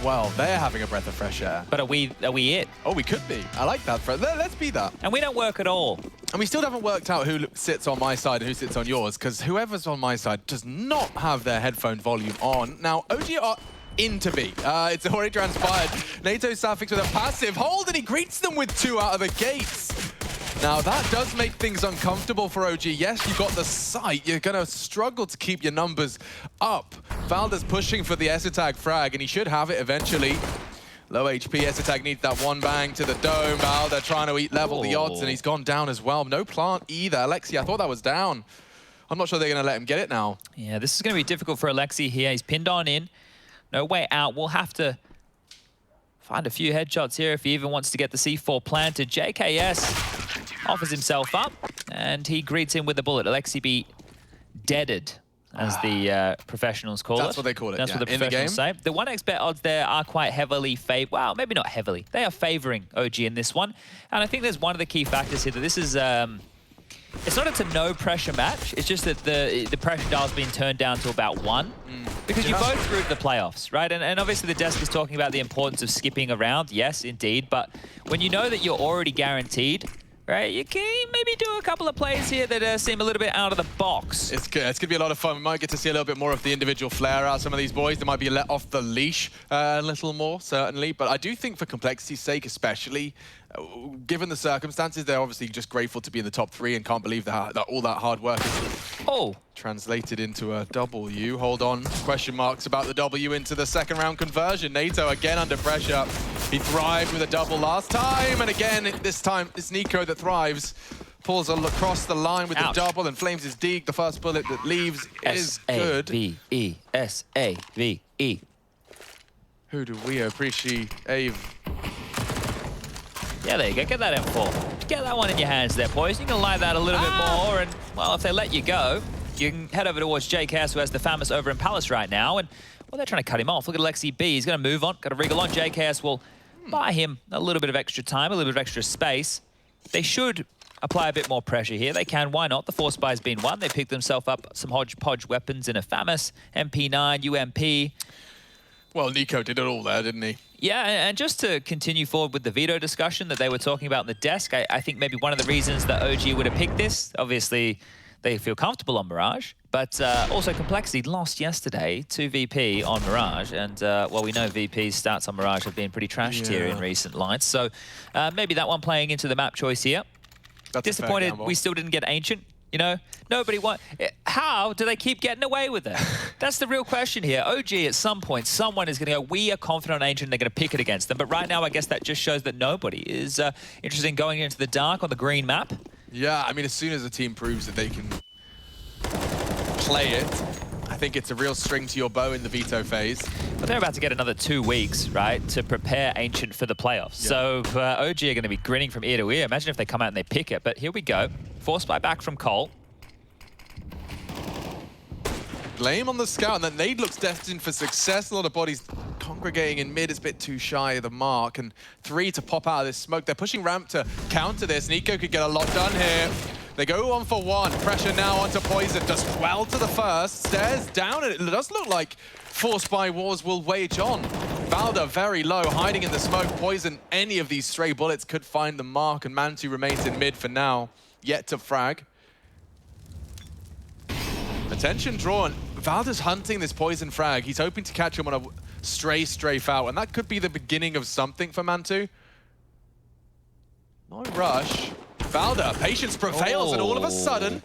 Well, they're having a breath of fresh air. But are we it? Oh, we could be. I like that. Let's be that. And we don't work at all. And we still haven't worked out who sits on my side and who sits on yours, because whoever's on my side does not have their headphone volume on. Now, OG are into B. It's already transpired. NATO Sapphics with a passive hold, and he greets them with 2 out of the gates. Now, that does make things uncomfortable for OG. Yes, you got the sight. You're going to struggle to keep your numbers up. Valda's pushing for the S-Attack frag, and he should have it eventually. Low HP, S-Attack needs that one bang to the dome. Valda trying to level the odds, and he's gone down as well. No plant either. Alexi, I thought that was down. I'm not sure they're going to let him get it now. Yeah, this is going to be difficult for Alexi here. He's pinned on in. No way out. We'll have to find a few headshots here if he even wants to get the C4 planted. JKS offers himself up, and he greets him with a bullet. Alexi be deaded, as the professionals call it. That's what they call it. That's what the professionals say. The 1x bet odds there are quite heavily favored. Well, maybe not heavily. They are favoring OG in this one. And I think there's one of the key factors here that this is... it's not a no-pressure match. It's just that the pressure dial's been turned down to about 1. Because you both through to the playoffs, right? And obviously the desk is talking about the importance of skipping around. Yes, indeed. But when you know that you're already guaranteed, right, you can maybe do a couple of plays here that seem a little bit out of the box. It's good. It's going to be a lot of fun. We might get to see a little bit more of the individual flair out. Some of these boys, they might be let off the leash a little more, certainly. But I do think for complexity's sake, especially, given the circumstances, they're obviously just grateful to be in the top 3 and can't believe that all that hard work is translated into a W. Hold on. Question marks about the W into the second round conversion. NATO again under pressure. He thrived with a double last time, and again, this time, it's Nico that thrives. Pulls across the line with the double and flames his Deeg. The first bullet that leaves is good. S-A-V-E, S-A-V-E. Who do we appreciate? Yeah, there you go. Get that M4. Get that one in your hands there, boys. You can like that a little bit more, and, well, if they let you go, you can head over towards JKS, who has the Famous over in Palace right now, and, well, they're trying to cut him off. Look at Alexi B. He's going to move on. Got to wriggle on. JKS will buy him a little bit of extra time, a little bit of extra space. They should apply a bit more pressure here. They can. Why not? The Force Buy's been won. They picked themselves up some hodgepodge weapons in a Famous, MP9, UMP. Well, Nico did it all there, didn't he? Yeah, and just to continue forward with the veto discussion that they were talking about in the desk, I think maybe one of the reasons that OG would have picked this, obviously they feel comfortable on Mirage, but also Complexity lost yesterday to VP on Mirage, and well, we know VP's stats on Mirage have been pretty trashed here in recent lights, so maybe that one playing into the map choice here. That's disappointed we still didn't get Ancient. You know, nobody wants... How do they keep getting away with it? That's the real question here. OG, at some point, someone is going to go, we are confident on Ancient, and they're going to pick it against them. But right now, I guess that just shows that nobody is interested in going into the dark on the green map. Yeah, I mean, as soon as a team proves that they can play it, I think it's a real string to your bow in the veto phase. But they're about to get another 2 weeks, right, to prepare Ancient for the playoffs. Yeah. So OG are going to be grinning from ear to ear. Imagine if they come out and they pick it. But here we go. Force buy back from Cole. Blame on the scout, and that nade looks destined for success. A lot of bodies congregating in mid is a bit too shy of the mark, and 3 to pop out of this smoke. They're pushing ramp to counter this. Nico could get a lot done here. They go 1 for 1. Pressure now onto Poison. Does well to the first. Stares down, and it does look like Forced by Wars will wage on. Valda very low, hiding in the smoke. Poison, any of these stray bullets could find the mark, and Mantu remains in mid for now, yet to frag. Attention drawn. Valda's hunting this poison frag. He's hoping to catch him on a stray foul, and that could be the beginning of something for Mantu. No rush. Valda, patience prevails, and all of a sudden,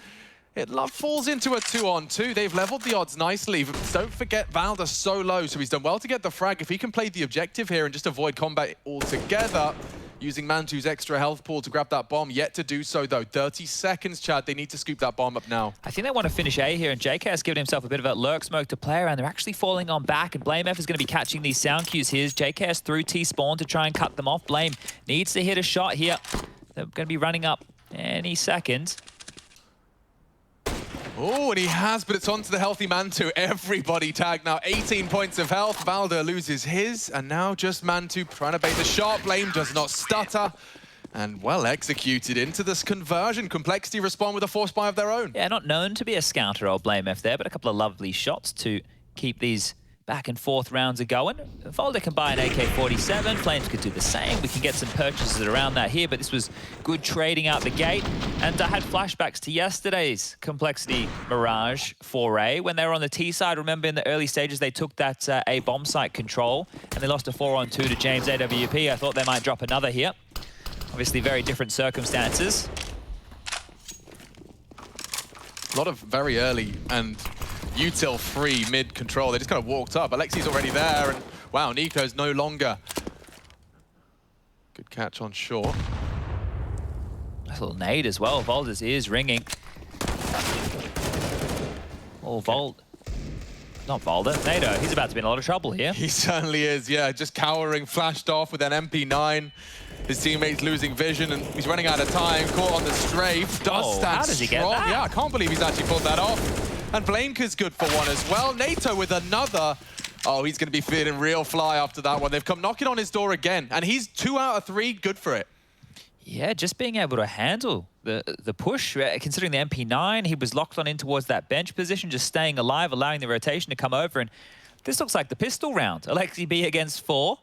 it falls into a 2-on-2. They've leveled the odds nicely. Don't forget, Valda's so low, so he's done well to get the frag. If he can play the objective here and just avoid combat altogether, using Mantu's extra health pool to grab that bomb, yet to do so though. 30 seconds, Chad. They need to scoop that bomb up now. I think they want to finish A here, and JK has given himself a bit of a lurk smoke to play around. They're actually falling on back, and Blame F is going to be catching these sound cues here. JKS through T-spawn to try and cut them off. Blame needs to hit a shot here. They're going to be running up any second. Oh, and he has, but it's onto the healthy Mantu. Everybody tagged now. 18 points of health. Valda loses his, and now just Mantu trying to bait the shot. Blame does not stutter. And well executed into this conversion. Complexity respond with a force buy of their own. Yeah, not known to be a scouter or Blame F there, but a couple of lovely shots to keep these back and forth rounds are going. Volder can buy an AK-47. Flames could do the same. We can get some purchases around that here, but this was good trading out the gate. And I had flashbacks to yesterday's Complexity Mirage foray when they were on the T side. Remember in the early stages, they took that A bomb site control and they lost a 4-on-2 to James AWP. I thought they might drop another here. Obviously very different circumstances. A lot of very early and util free mid control. They just kind of walked up. Alexi's already there, and wow, Nico's no longer. Good catch on short. A little nade as well. Volder's ears ringing. Oh, not Volder. Nado, he's about to be in a lot of trouble here. He certainly is, yeah. Just cowering, flashed off with an MP9. His teammate's losing vision, and he's running out of time. Caught on the strafe. Does stand how does he get strong. that? Yeah, I can't believe he's actually pulled that off. And Blanker's good for one as well. NATO with another. Oh, he's going to be feeling real fly after that one. They've come knocking on his door again, and he's 2 out of 3. Good for it. Yeah, just being able to handle the push. Considering the MP9, he was locked on in towards that bench position, just staying alive, allowing the rotation to come over. And this looks like the pistol round. Alexi B against 4.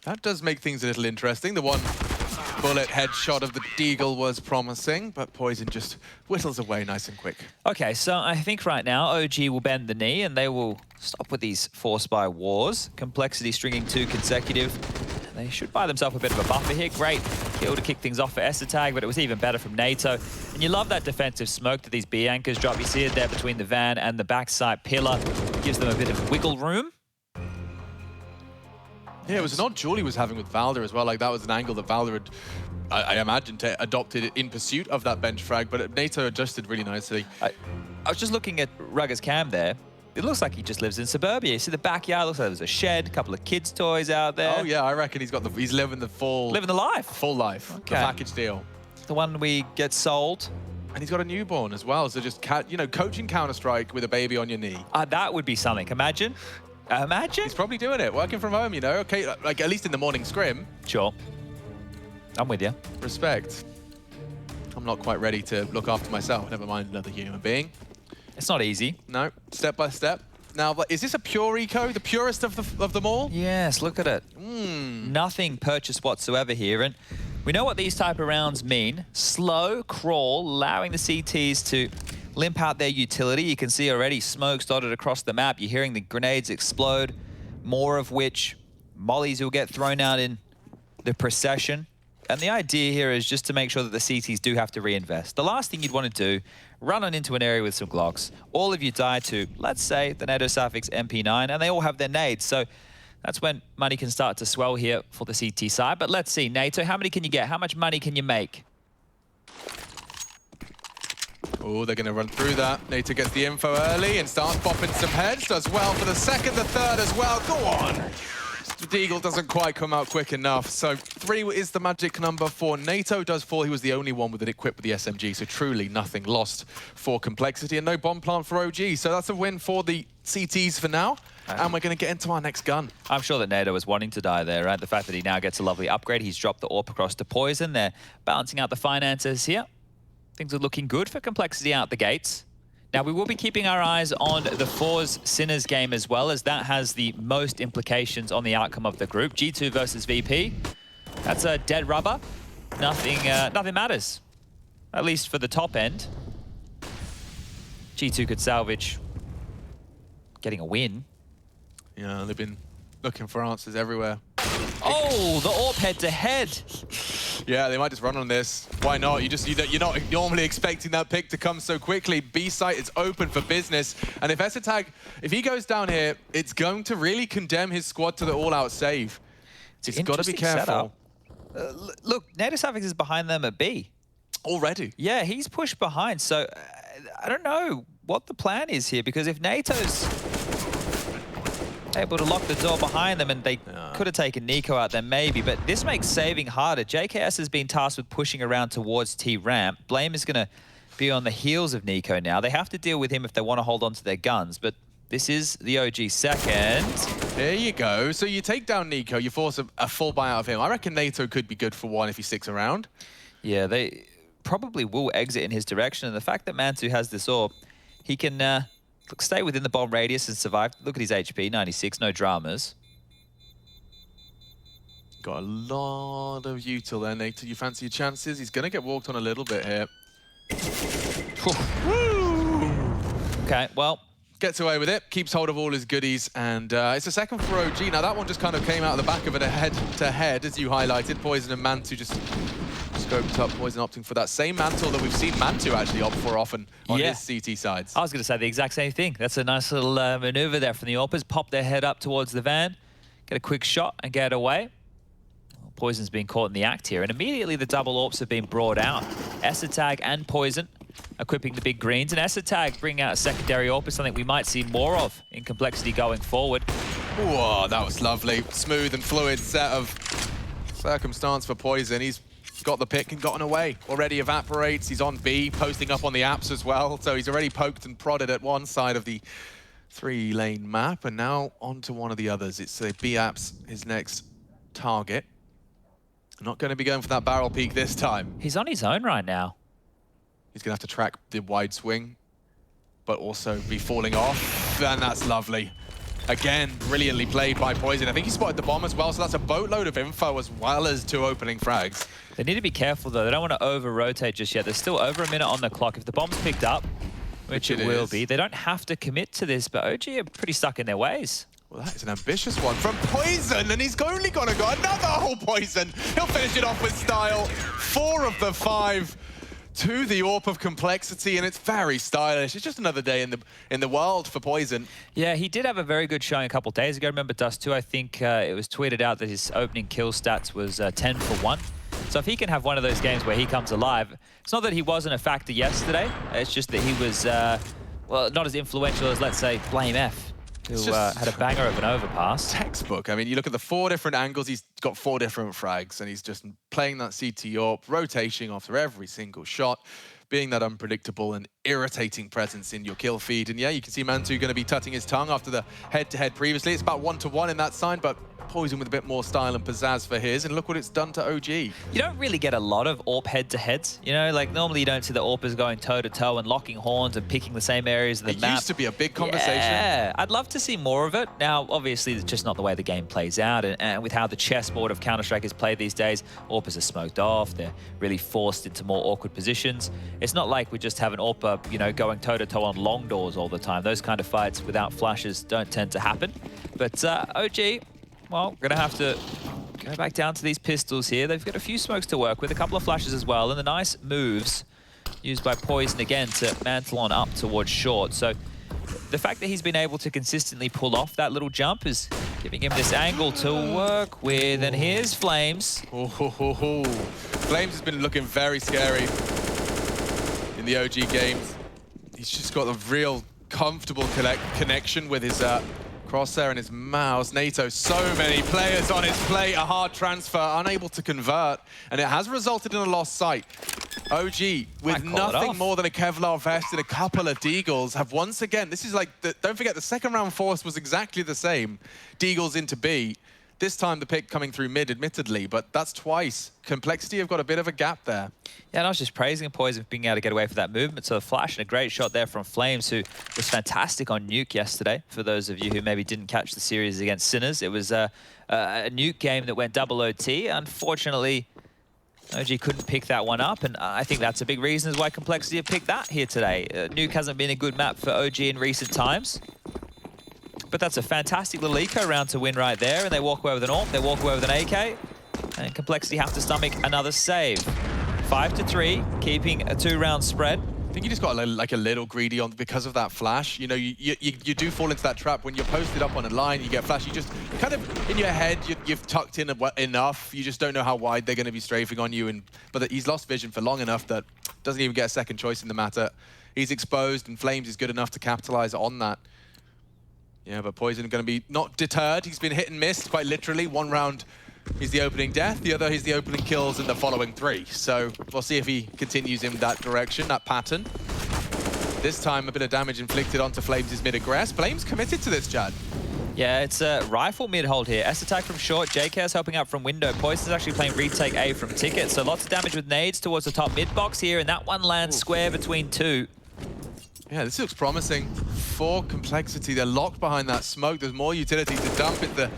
That does make things a little interesting. The one bullet headshot of the Deagle was promising, but Poison just whittles away nice and quick. Okay, so I think right now OG will bend the knee and they will stop with these force by wars. Complexity stringing 2 consecutive. They should buy themselves a bit of a buffer here. Great kill to kick things off for Esatag, but it was even better from NATO. And you love that defensive smoke that these B anchors drop. You see it there between the van and the backside pillar. Gives them a bit of wiggle room. Yeah, it was an odd duel he was having with Valda as well. Like, that was an angle that Valda had, I imagine, adopted in pursuit of that bench frag, but NATO adjusted really nicely. I was just looking at Rugger's cam there. It looks like he just lives in suburbia. You see the backyard, looks like there's a shed, a couple of kids' toys out there. Oh yeah, I reckon he's living the full... Living the life. Full life. Okay. The package deal. The one we get sold. And he's got a newborn as well, so just, coaching Counter-Strike with a baby on your knee. That would be something. Imagine. Imagine. He's probably doing it, working from home, Okay, like at least in the morning scrim. Sure. I'm with you. Respect. I'm not quite ready to look after myself, never mind another human being. It's not easy. No, step by step. Now, is this a pure eco, the purest of them all? Yes, look at it. Nothing purchased whatsoever here, and we know what these type of rounds mean. Slow crawl, allowing the CTs to limp out their utility. You can see already smokes dotted across the map. You're hearing the grenades explode, more of which mollies will get thrown out in the procession. And the idea here is just to make sure that the CTs do have to reinvest. The last thing you'd want to do, run on into an area with some Glocks. All of you die to, let's say, the NATO Suffix MP9, and they all have their nades. So that's when money can start to swell here for the CT side. But let's see, NATO, how many can you get? How much money can you make? Oh, they're going to run through that. NATO gets the info early and starts popping some heads. Does well for the second, the third as well. Go on! Deagle doesn't quite come out quick enough. So 3 is the magic number for NATO. Does fall. He was the only one with it equipped with the SMG. So truly nothing lost for Complexity and no bomb plant for OG. So that's a win for the CTs for now. And we're going to get into our next gun. I'm sure that NATO was wanting to die there, right? The fact that he now gets a lovely upgrade. He's dropped the AWP across to Poison. They're balancing out the finances here. Things are looking good for Complexity out the gates. Now, we will be keeping our eyes on the Fours Sinners game as well, as that has the most implications on the outcome of the group. G2 versus VP. That's a dead rubber. Nothing matters, at least for the top end. G2 could salvage getting a win. Yeah, they've been looking for answers everywhere. Oh, the AWP head-to-head. Yeah, they might just run on this. Why not? You're not normally expecting that pick to come so quickly. B site is open for business, and if ESL, if he goes down here, it's going to really condemn his squad to the all-out save. He's got to be careful. Look, Native is behind them at B. Already? Yeah, he's pushed behind, so I don't know what the plan is here, because if NATO's able to lock the door behind them, and they could have taken Nico out there maybe, but this makes saving harder. JKS has been tasked with pushing around towards T-Ramp. Blame is going to be on the heels of Nico now. They have to deal with him if they want to hold on to their guns, but this is the OG second. There you go. So you take down Nico, you force a full buy out of him. I reckon NATO could be good for one if he sticks around. Yeah, they probably will exit in his direction, and the fact that Mantu has this AWP, he can stay within the bomb radius and survive. Look at his HP, 96, no dramas. Got a lot of util there, Nate. You fancy your chances? He's going to get walked on a little bit here. Okay, well. Gets away with it, keeps hold of all his goodies, and it's a second for OG. Now that one just kind of came out of the back of it, a head-to-head, as you highlighted. Poison and Mantu just scoped up. Poison opting for that same mantle that we've seen Mantu actually opt for often on his CT sides. I was going to say the exact same thing. That's a nice little maneuver there from the AWPers. Pop their head up towards the van, get a quick shot and get away. Poison's been caught in the act here, and immediately the double AWPs have been brought out. ESL and Poison equipping the big greens, and ESL bringing out a secondary AWP is something we might see more of in Complexity going forward. Whoa, that was lovely. Smooth and fluid set of circumstance for Poison. He's got the pick and gotten away. Already evaporates. He's on B, posting up on the apps as well. So he's already poked and prodded at one side of the 3-lane map, and now onto one of the others. It's B apps, his next target. Not going to be going for that barrel peak this time. He's on his own right now. He's going to have to track the wide swing, but also be falling off, and that's lovely. Again, brilliantly played by Poison. I think he spotted the bomb as well, so that's a boatload of info as well as 2 opening frags. They need to be careful, though. They don't want to over-rotate just yet. There's still over a minute on the clock. If the bomb's picked up, which it will be, they don't have to commit to this, but OG are pretty stuck in their ways. Well, that is an ambitious one from Poison, and he's only going to go another whole Poison. He'll finish it off with style. 4 of the 5 to the AWP of Complexity, and it's very stylish. It's just another day in the world for Poison. Yeah, he did have a very good showing a couple of days ago. Remember Dust 2, I think it was tweeted out that his opening kill stats was 10 for 1. So if he can have one of those games where he comes alive, it's not that he wasn't a factor yesterday. It's just that he was, well, not as influential as, let's say, Blame F, who had a banger of an overpass. Textbook. I mean, you look at the 4 different angles, he's got 4 different frags, and he's just playing that CT AWP, rotating after every single shot, being that unpredictable and irritating presence in your kill feed. And yeah, you can see Mantu going to be tutting his tongue after the head-to-head previously. It's about 1-to-1 in that sign, but Poison with a bit more style and pizzazz for his, and look what it's done to OG. You don't really get a lot of AWP head-to-heads. You know, like normally you don't see the AWPers going toe-to-toe and locking horns and picking the same areas of the map. It used to be a big conversation. Yeah, I'd love to see more of it. Now, obviously, it's just not the way the game plays out, and with how the chessboard of Counter-Strike is played these days, AWPers are smoked off. They're really forced into more awkward positions. It's not like we just have an AWPer, you know, going toe-to-toe on long doors all the time. Those kind of fights without flashes don't tend to happen. But OG, well, we're going to have to go back down to these pistols here. They've got a few smokes to work with, a couple of flashes as well, and the nice moves used by Poison again to mantle on up towards short. So the fact that he's been able to consistently pull off that little jump is giving him this angle to work with. And here's Flames. Flames has been looking very scary in the OG games. He's just got a real comfortable connection with his crosshair and his mouse. NATO, so many players on his plate, a hard transfer, unable to convert, and it has resulted in a lost sight. OG, with nothing more than a Kevlar vest and a couple of Deagles, have once again, this is like, don't forget, the second round force was exactly the same. Deagles into B. This time the pick coming through mid, admittedly, but that's twice. Complexity have got a bit of a gap there. Yeah, and I was just praising Poison for being able to get away from that movement. So a flash and a great shot there from Flames, who was fantastic on Nuke yesterday. For those of you who maybe didn't catch the series against Sinners, it was a Nuke game that went double OT. Unfortunately, OG couldn't pick that one up, and I think that's a big reason why Complexity have picked that here today. Nuke hasn't been a good map for OG in recent times. But that's a fantastic little eco round to win right there, and they walk away with an AWP, they walk away with an AK, and Complexity have to stomach another save. 5-3, keeping a 2-round spread. I think you just got like a little greedy on because of that flash. You know, you do fall into that trap when you're posted up on a line, you get flash, you just kind of, in your head, you've tucked in enough, you just don't know how wide they're going to be strafing on you, but he's lost vision for long enough that doesn't even get a second choice in the matter. He's exposed, and Flames is good enough to capitalize on that. Yeah, but Poison going to be not deterred. He's been hit and missed, quite literally. One round, he's the opening death. The other, he's the opening kills in the following 3. So we'll see if he continues in that direction, that pattern. This time, a bit of damage inflicted onto Flames' mid-aggress. Flames committed to this, Chad. Yeah, it's a rifle mid-hold here. S-Attack from short, JK's helping out from window. Poison's actually playing retake A from ticket, so lots of damage with nades towards the top mid-box here, and that one lands square between 2. Yeah, this looks promising for Complexity. They're locked behind that smoke. There's more utility to dump it. The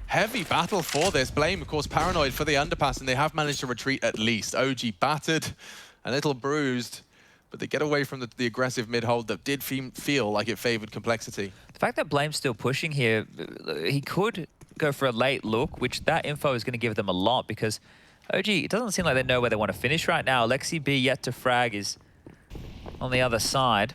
heavy battle for this. Blame, of course, paranoid for the underpass, and they have managed to retreat at least. OG battered, a little bruised, but they get away from the aggressive mid-hold that did feel like it favored Complexity. The fact that Blame's still pushing here, he could go for a late look, which that info is going to give them a lot, because OG, it doesn't seem like they know where they want to finish right now. Alexi B yet to frag is on the other side.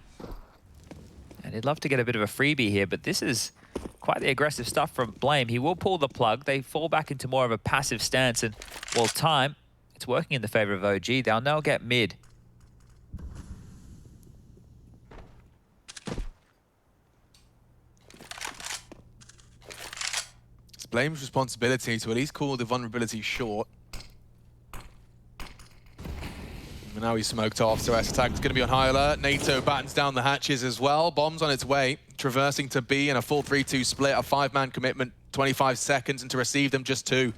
And he'd love to get a bit of a freebie here, but this is quite the aggressive stuff from Blame. He will pull the plug. They fall back into more of a passive stance, and well, time, it's working in the favor of OG. They'll now get mid. It's Blame's responsibility to at least call the vulnerability short. And now he's smoked off, so S-Attack is going to be on high alert. NATO battens down the hatches as well. Bomb's on its way, traversing to B in a full 3-2 split, a 5-man commitment, 25 seconds, and to receive them, just 2.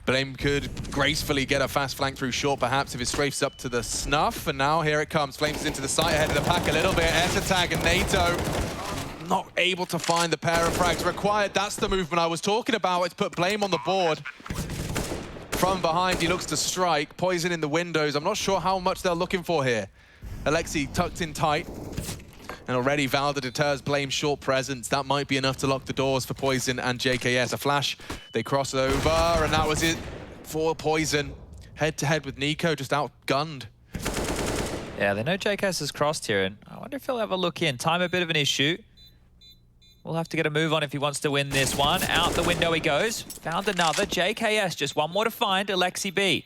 Blame could gracefully get a fast flank through short, perhaps, if it strafes up to the snuff. And now here it comes. Flames is into the site ahead of the pack a little bit. S-Attack and NATO not able to find the pair of frags required. That's the movement I was talking about. It's put Blame on the board. From behind, he looks to strike. Poison in the windows. I'm not sure how much they're looking for here. Alexi tucked in tight. And already Valda deters Blame's short presence. That might be enough to lock the doors for Poison and JKS. A flash, they cross over, and that was it for Poison. Head-to-head with Nico, just outgunned. Yeah, they know JKS has crossed here, and I wonder if he'll have a look in. Time a bit of an issue. We'll have to get a move on if he wants to win this one. Out the window he goes. Found another. JKS, just one more to find. Alexi B.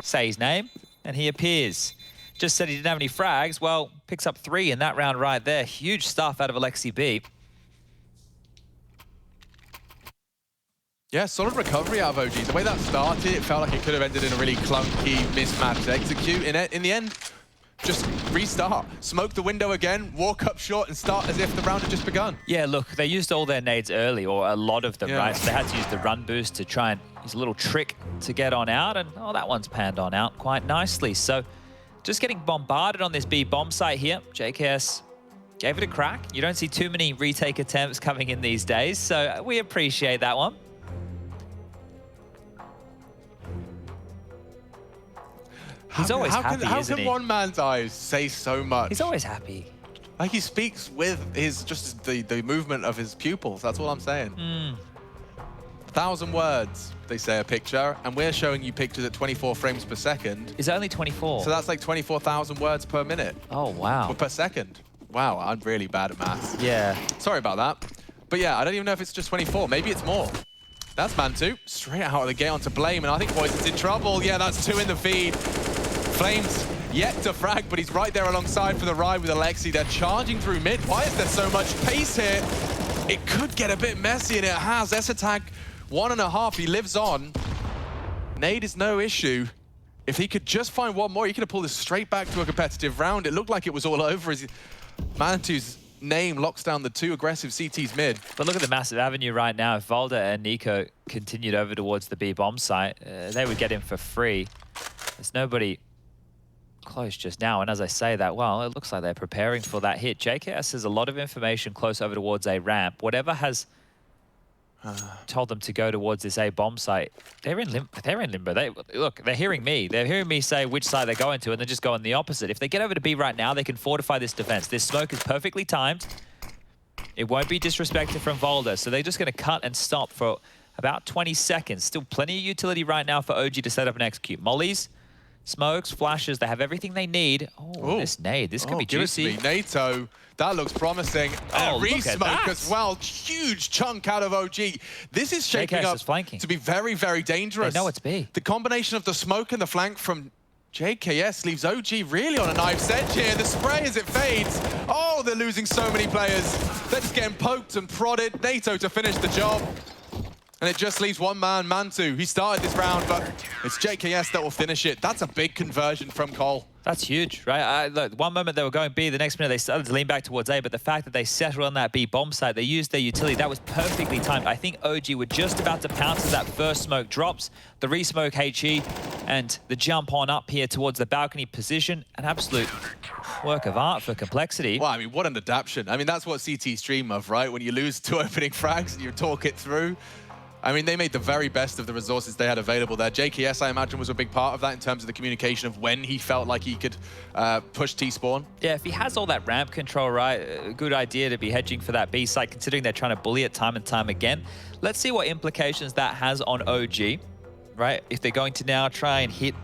Say his name, and he appears. Just said he didn't have any frags. Well, picks up 3 in that round right there. Huge stuff out of Alexi B. Yeah, solid recovery out of OG. The way that started, it felt like it could have ended in a really clunky, mismatched execute. In the end, just restart, smoke the window again, walk up short and start as if the round had just begun. Yeah, look, they used all their nades early, or a lot of them, right? So they had to use the run boost to try and use a little trick to get on out, and oh, that one's panned on out quite nicely. So just getting bombarded on this B bomb site here. JKS gave it a crack. You don't see too many retake attempts coming in these days, so we appreciate that one. He's always happy, how isn't can he? one man's eyes say so much? He's always happy. Like, he speaks with his just the movement of his pupils. That's all I'm saying. 1,000 words, they say a picture, and we're showing you pictures at 24 frames per second. Is it only 24? So that's like 24,000 words per minute. Oh, wow. Or per second. Wow, I'm really bad at maths. Yeah. Sorry about that. But yeah, I don't even know if it's just 24. Maybe it's more. That's man 2. Straight out of the gate onto Blame, and I think Poison's in trouble. Yeah, that's 2 in the feed. Flames yet to frag, but he's right there alongside for the ride with Alexi. They're charging through mid. Why is there so much pace here? It could get a bit messy, and it has. S-Attack 1.5. He lives on. Nade is no issue. If he could just find one more, he could have pulled this straight back to a competitive round. It looked like it was all over as Manitu's name locks down the 2 aggressive CTs mid. But look at the massive avenue right now. If Valda and Nico continued over towards the B bomb site, they would get him for free. There's nobody close just now. And as I say that, well, it looks like they're preparing for that hit. JKS has a lot of information close over towards A ramp. Whatever has told them to go towards this A bomb site, they're in limbo. Look, they're hearing me. They're hearing me say which side they're going to, and they're just going the opposite. If they get over to B right now, they can fortify this defense. This smoke is perfectly timed. It won't be disrespected from Valda, so they're just going to cut and stop for about 20 seconds. Still plenty of utility right now for OG to set up and execute. Mollies, smokes, flashes, they have everything they need. Oh, this nade, this could be juicy. NATO, that looks promising. Re-smoke as well, huge chunk out of OG. This is shaping up to be very, very dangerous. They know it's B. The combination of the smoke and the flank from JKS leaves OG really on a knife's edge here. The spray as it fades. Oh, they're losing so many players. They're just getting poked and prodded. NATO to finish the job. And it just leaves one man, Mantu. He started this round, but it's JKS that will finish it. That's a big conversion from Cole. That's huge, right? Look, one moment they were going B, the next minute they started to lean back towards A, but the fact that they settled on that B bomb site, they used their utility, that was perfectly timed. I think OG were just about to pounce as that first smoke drops, the re-smoke HE, and the jump on up here towards the balcony position. An absolute work of art for Complexity. Well, I mean, what an adaptation. I mean, that's what CT's dream of, right? When you lose 2 opening frags, you talk it through. I mean, they made the very best of the resources they had available there. JKS, I imagine, was a big part of that in terms of the communication of when he felt like he could push T-spawn. Yeah, if he has all that ramp control, right, a good idea to be hedging for that B site, considering they're trying to bully it time and time again. Let's see what implications that has on OG, right? If they're going to now try and hit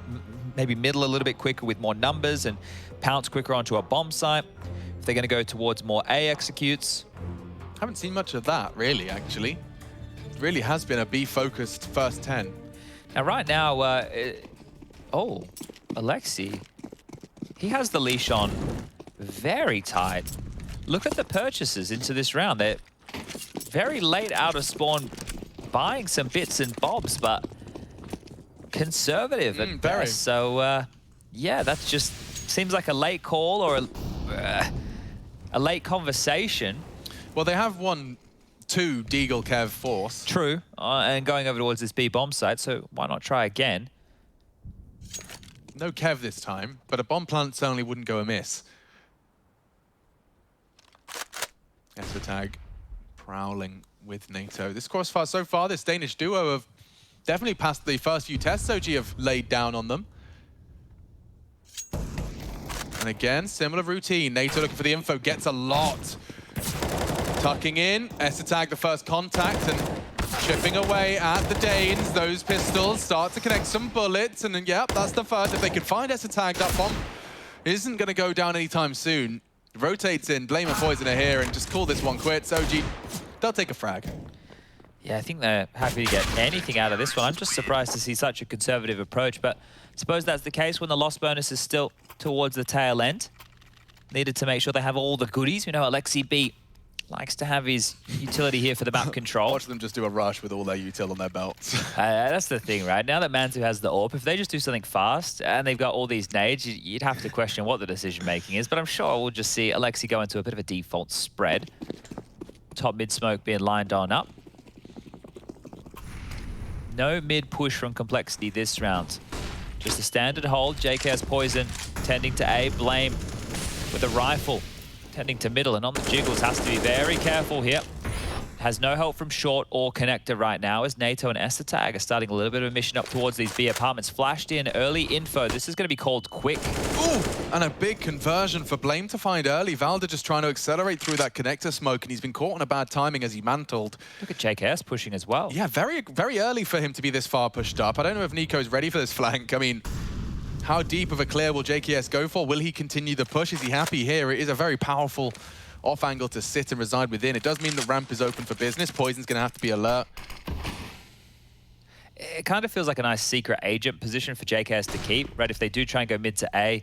maybe middle a little bit quicker with more numbers and pounce quicker onto a bomb site. If they're going to go towards more A executes. Haven't seen much of that, really, actually. Really has been a B-focused first 10. Now, right now, Alexi, he has the leash on very tight. Look at the purchases into this round. They're very late out of spawn, buying some bits and bobs, but conservative at best. So, yeah, that just seems like a late call or a late conversation. Well, they have won 2 Deagle Kev force. True, and going over towards this B bomb site, so why not try again? No Kev this time, but a bomb plant certainly wouldn't go amiss. Tag prowling with NATO. This crossfire so far, this Danish duo have definitely passed the first few tests OG have laid down on them. And again, similar routine. NATO looking for the info, gets a lot. Tucking in, Tag the first contact and chipping away at the Danes. Those pistols start to connect some bullets, and then, yep, that's the first. If they could find Tag, that bomb isn't going to go down anytime soon. Rotates in, Blame and Poison are here, and just call this one quits. OG, they'll take a frag. Yeah, I think they're happy to get anything out of this one. I'm just surprised to see such a conservative approach, but I suppose that's the case when the loss bonus is still towards the tail end. Needed to make sure they have all the goodies. We know Alexi B likes to have his utility here for the map control. Watch them just do a rush with all their util on their belts. That's the thing, right? Now that Mantu has the AWP, if they just do something fast and they've got all these nades, you'd have to question what the decision-making is. But I'm sure we'll just see Alexi go into a bit of a default spread. Top mid smoke being lined on up. No mid push from Complexity this round. Just a standard hold. JKS Poison tending to A. Blame with a rifle. Tending to middle, and on the jiggles has to be very careful here. Has no help from short or connector right now as NATO and Tag are starting a little bit of a mission up towards these B apartments. Flashed in early info. This is going to be called quick. Ooh, and a big conversion for Blame to find early. Valda just trying to accelerate through that connector smoke, and he's been caught on a bad timing as he mantled. Look at JKS pushing as well. Yeah, very, very early for him to be this far pushed up. I don't know if Nico's ready for this flank. I mean, how deep of a clear will JKS go for? Will he continue the push? Is he happy here? It is a very powerful off angle to sit and reside within. It does mean the ramp is open for business. Poison's going to have to be alert. It kind of feels like a nice secret agent position for JKS to keep, right? If they do try and go mid to A,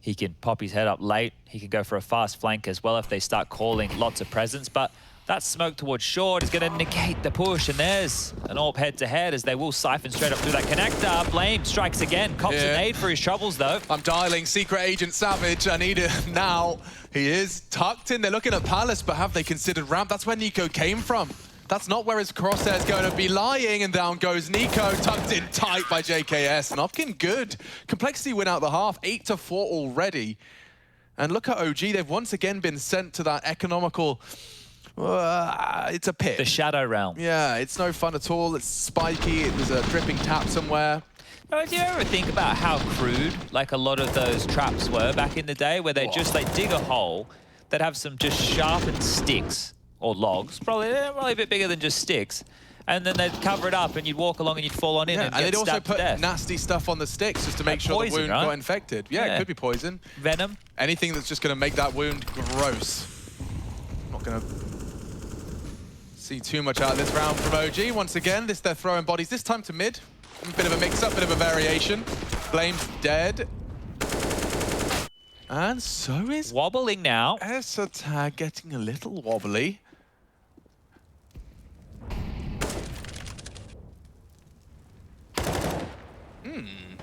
he can pop his head up late. He can go for a fast flank as well if they start calling lots of presence. But That smoke towards short is going to negate the push, and there's an AWP head-to-head as they will siphon straight up through that connector. Blame strikes again. Cops a nade for his troubles, though. I'm dialing Secret Agent Savage. I need it now. He is tucked in. They're looking at Palace, but have they considered ramp? That's where Nico came from. That's not where his crosshair's going to be lying, and down goes Nico, tucked in tight by JKS. And Opkin good. Complexity win out the half, 8-4 already. And look at OG, they've once again been sent to that economical... it's a pit. The Shadow Realm. Yeah, it's no fun at all. It's spiky. There's a dripping tap somewhere. Do you ever think about how crude like a lot of those traps were back in the day, where they just like dig a hole, they'd have some just sharpened sticks or logs, probably a bit bigger than just sticks, and then they'd cover it up and you'd walk along and you'd fall on in and get they'd also stabbed to put death. nasty stuff on the sticks just to make sure poison, the wound right? got infected. Yeah, it could be poison. Venom. Anything that's just going to make that wound gross. Not going to see too much out of this round from OG. Once again, they're throwing bodies, this time to mid. Bit of a mix-up, bit of a variation. Blame's dead. And so is... Wobbling now. ESL getting a little wobbly.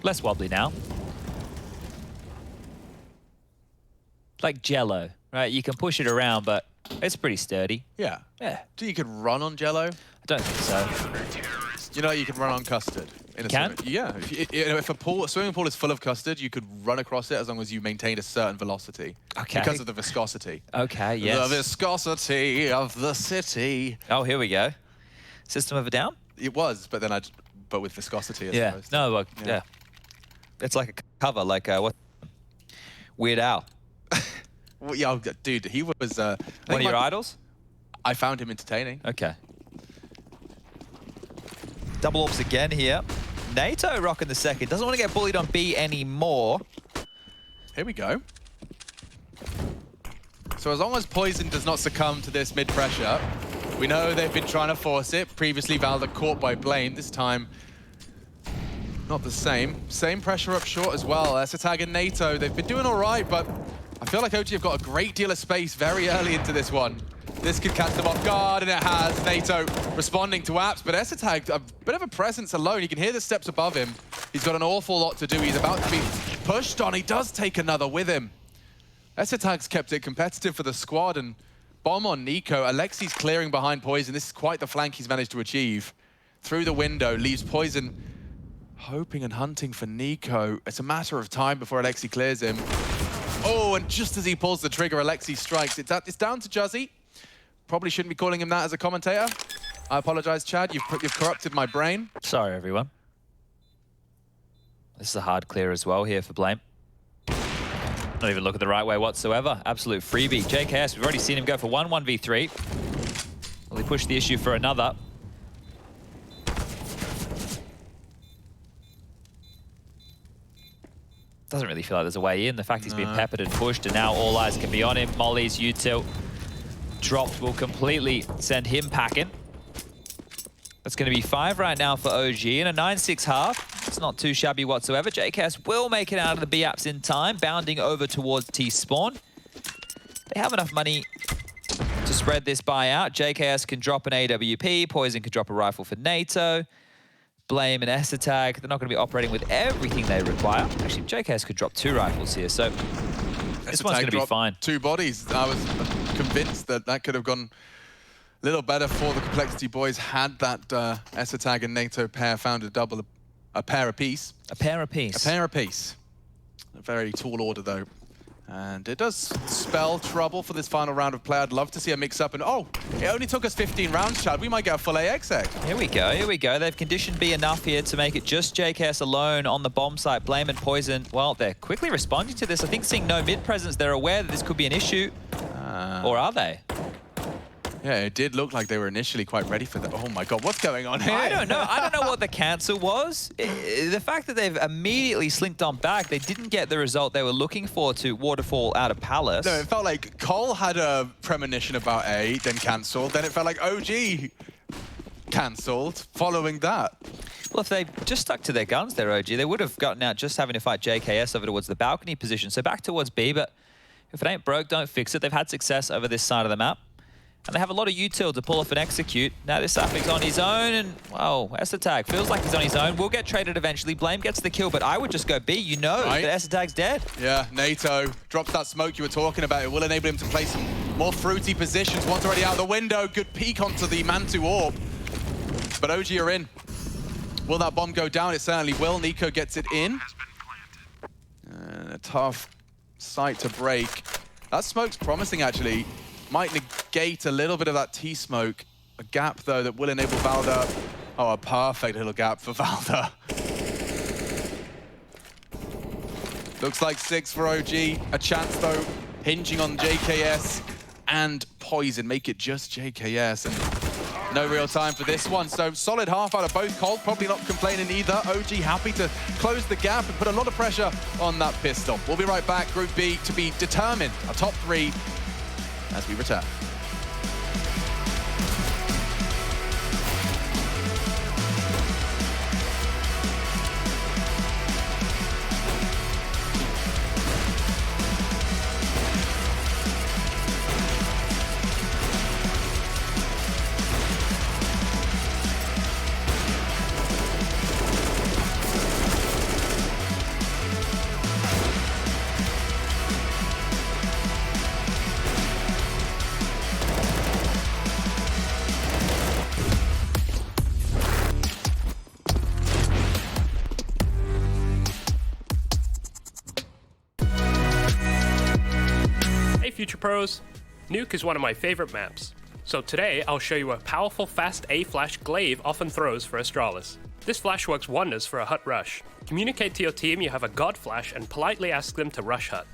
Less wobbly now. Like Jello, right? You can push it around, but it's pretty sturdy. Yeah. Yeah. Do you could run on Jello? I don't think so. You know, you can run on custard. In a yeah. If a swimming pool is full of custard, you could run across it as long as you maintained a certain velocity. Okay. Because of the viscosity. Okay, yes. The viscosity of the city. Oh, here we go. System of a Down? It was, but then but with viscosity as yeah. opposed to. No, like, yeah. It's like a cover, like what? Weird Al. Well, yeah, dude, he was... one of your idols? I found him entertaining. Okay. Double AWPs again here. NATO rocking the second. Doesn't want to get bullied on B anymore. Here we go. So as long as Poison does not succumb to this mid-pressure, we know they've been trying to force it. Previously, Valda caught by Blame. This time, not the same. Same pressure up short as well. ESL and NATO, they've been doing all right, but I feel like OG have got a great deal of space very early into this one. This could catch them off guard, and it has. NATO responding to apps, but ESL, a bit of a presence alone. You can hear the steps above him. He's got an awful lot to do. He's about to be pushed on. He does take another with him. ESL kept it competitive for the squad, and bomb on Nico. Alexi's clearing behind Poison. This is quite the flank he's managed to achieve. Through the window, leaves Poison hoping and hunting for Nico. It's a matter of time before Alexi clears him. Oh, and just as he pulls the trigger, Alexi strikes. It's down to Juzzy. Probably shouldn't be calling him that as a commentator. I apologize, Chad. You've corrupted my brain. Sorry, everyone. This is a hard clear as well here for Blame. Not even looking the right way whatsoever. Absolute freebie. JKS, we've already seen him go for 1-1v3. Will he push the issue for another? Doesn't really feel like there's a way in. The fact he's been peppered and pushed, and now all eyes can be on him. Molly's util dropped will completely send him packing. That's going to be 5 right now for OG and a 9-6 half. It's not too shabby whatsoever. JKS will make it out of the B-apps in time, bounding over towards T-spawn. They have enough money to spread this buy out. JKS can drop an AWP. Poison can drop a rifle for NATO. Blame and ESL, they're not going to be operating with everything they require. Actually, JKS could drop 2 rifles here, so this one's going to be fine. 2 bodies. I was convinced that that could have gone a little better for the Complexity boys had that ESL and NATO pair found a pair apiece. A pair apiece. A pair apiece. A very tall order, though. And it does spell trouble for this final round of play. I'd love to see a mix-up. And oh, it only took us 15 rounds, Chad. We might get a full AX egg. Here we go, here we go. They've conditioned B enough here to make it just JKS alone on the bomb site. Blame and Poison, well, they're quickly responding to this. I think seeing no mid presence, they're aware that this could be an issue. Or are they? Yeah, it did look like they were initially quite ready for that. Oh my God, what's going on here? I don't know. I don't know what the cancel was. The fact that they've immediately slinked on back, they didn't get the result they were looking for to waterfall out of Palace. No, it felt like Cole had a premonition about A, then cancelled. Then it felt like OG cancelled following that. Well, if they just stuck to their guns there, OG, they would have gotten out just having to fight JKS over towards the balcony position. So back towards B, but if it ain't broke, don't fix it. They've had success over this side of the map. And they have a lot of util to pull off and execute. Now this Saffic's on his own, and, well, Esatag feels like he's on his own. Will get traded eventually. Blame gets the kill, but I would just go B. You know that Esatag's dead. Yeah, NATO drops that smoke you were talking about. It will enable him to play some more fruity positions. One's already out the window. Good peek onto the Mantu orb. But OG are in. Will that bomb go down? It certainly will. Nico gets it in. A tough site to break. That smoke's promising, actually. Might negate a little bit of that T-smoke. A gap, though, that will enable Valda. Oh, a perfect little gap for Valda. Looks like 6 for OG. A chance, though, hinging on JKS and Poison. Make it just JKS. And no real time for this one. So solid half out of both. Cold probably not complaining either. OG happy to close the gap and put a lot of pressure on that pistol. We'll be right back. Group B to be determined. Our top 3 as we return. Future Pros, Nuke is one of my favorite maps. So today I'll show you a powerful fast A flash Glaive often throws for Astralis. This flash works wonders for a hut rush. Communicate to your team you have a god flash and politely ask them to rush hut.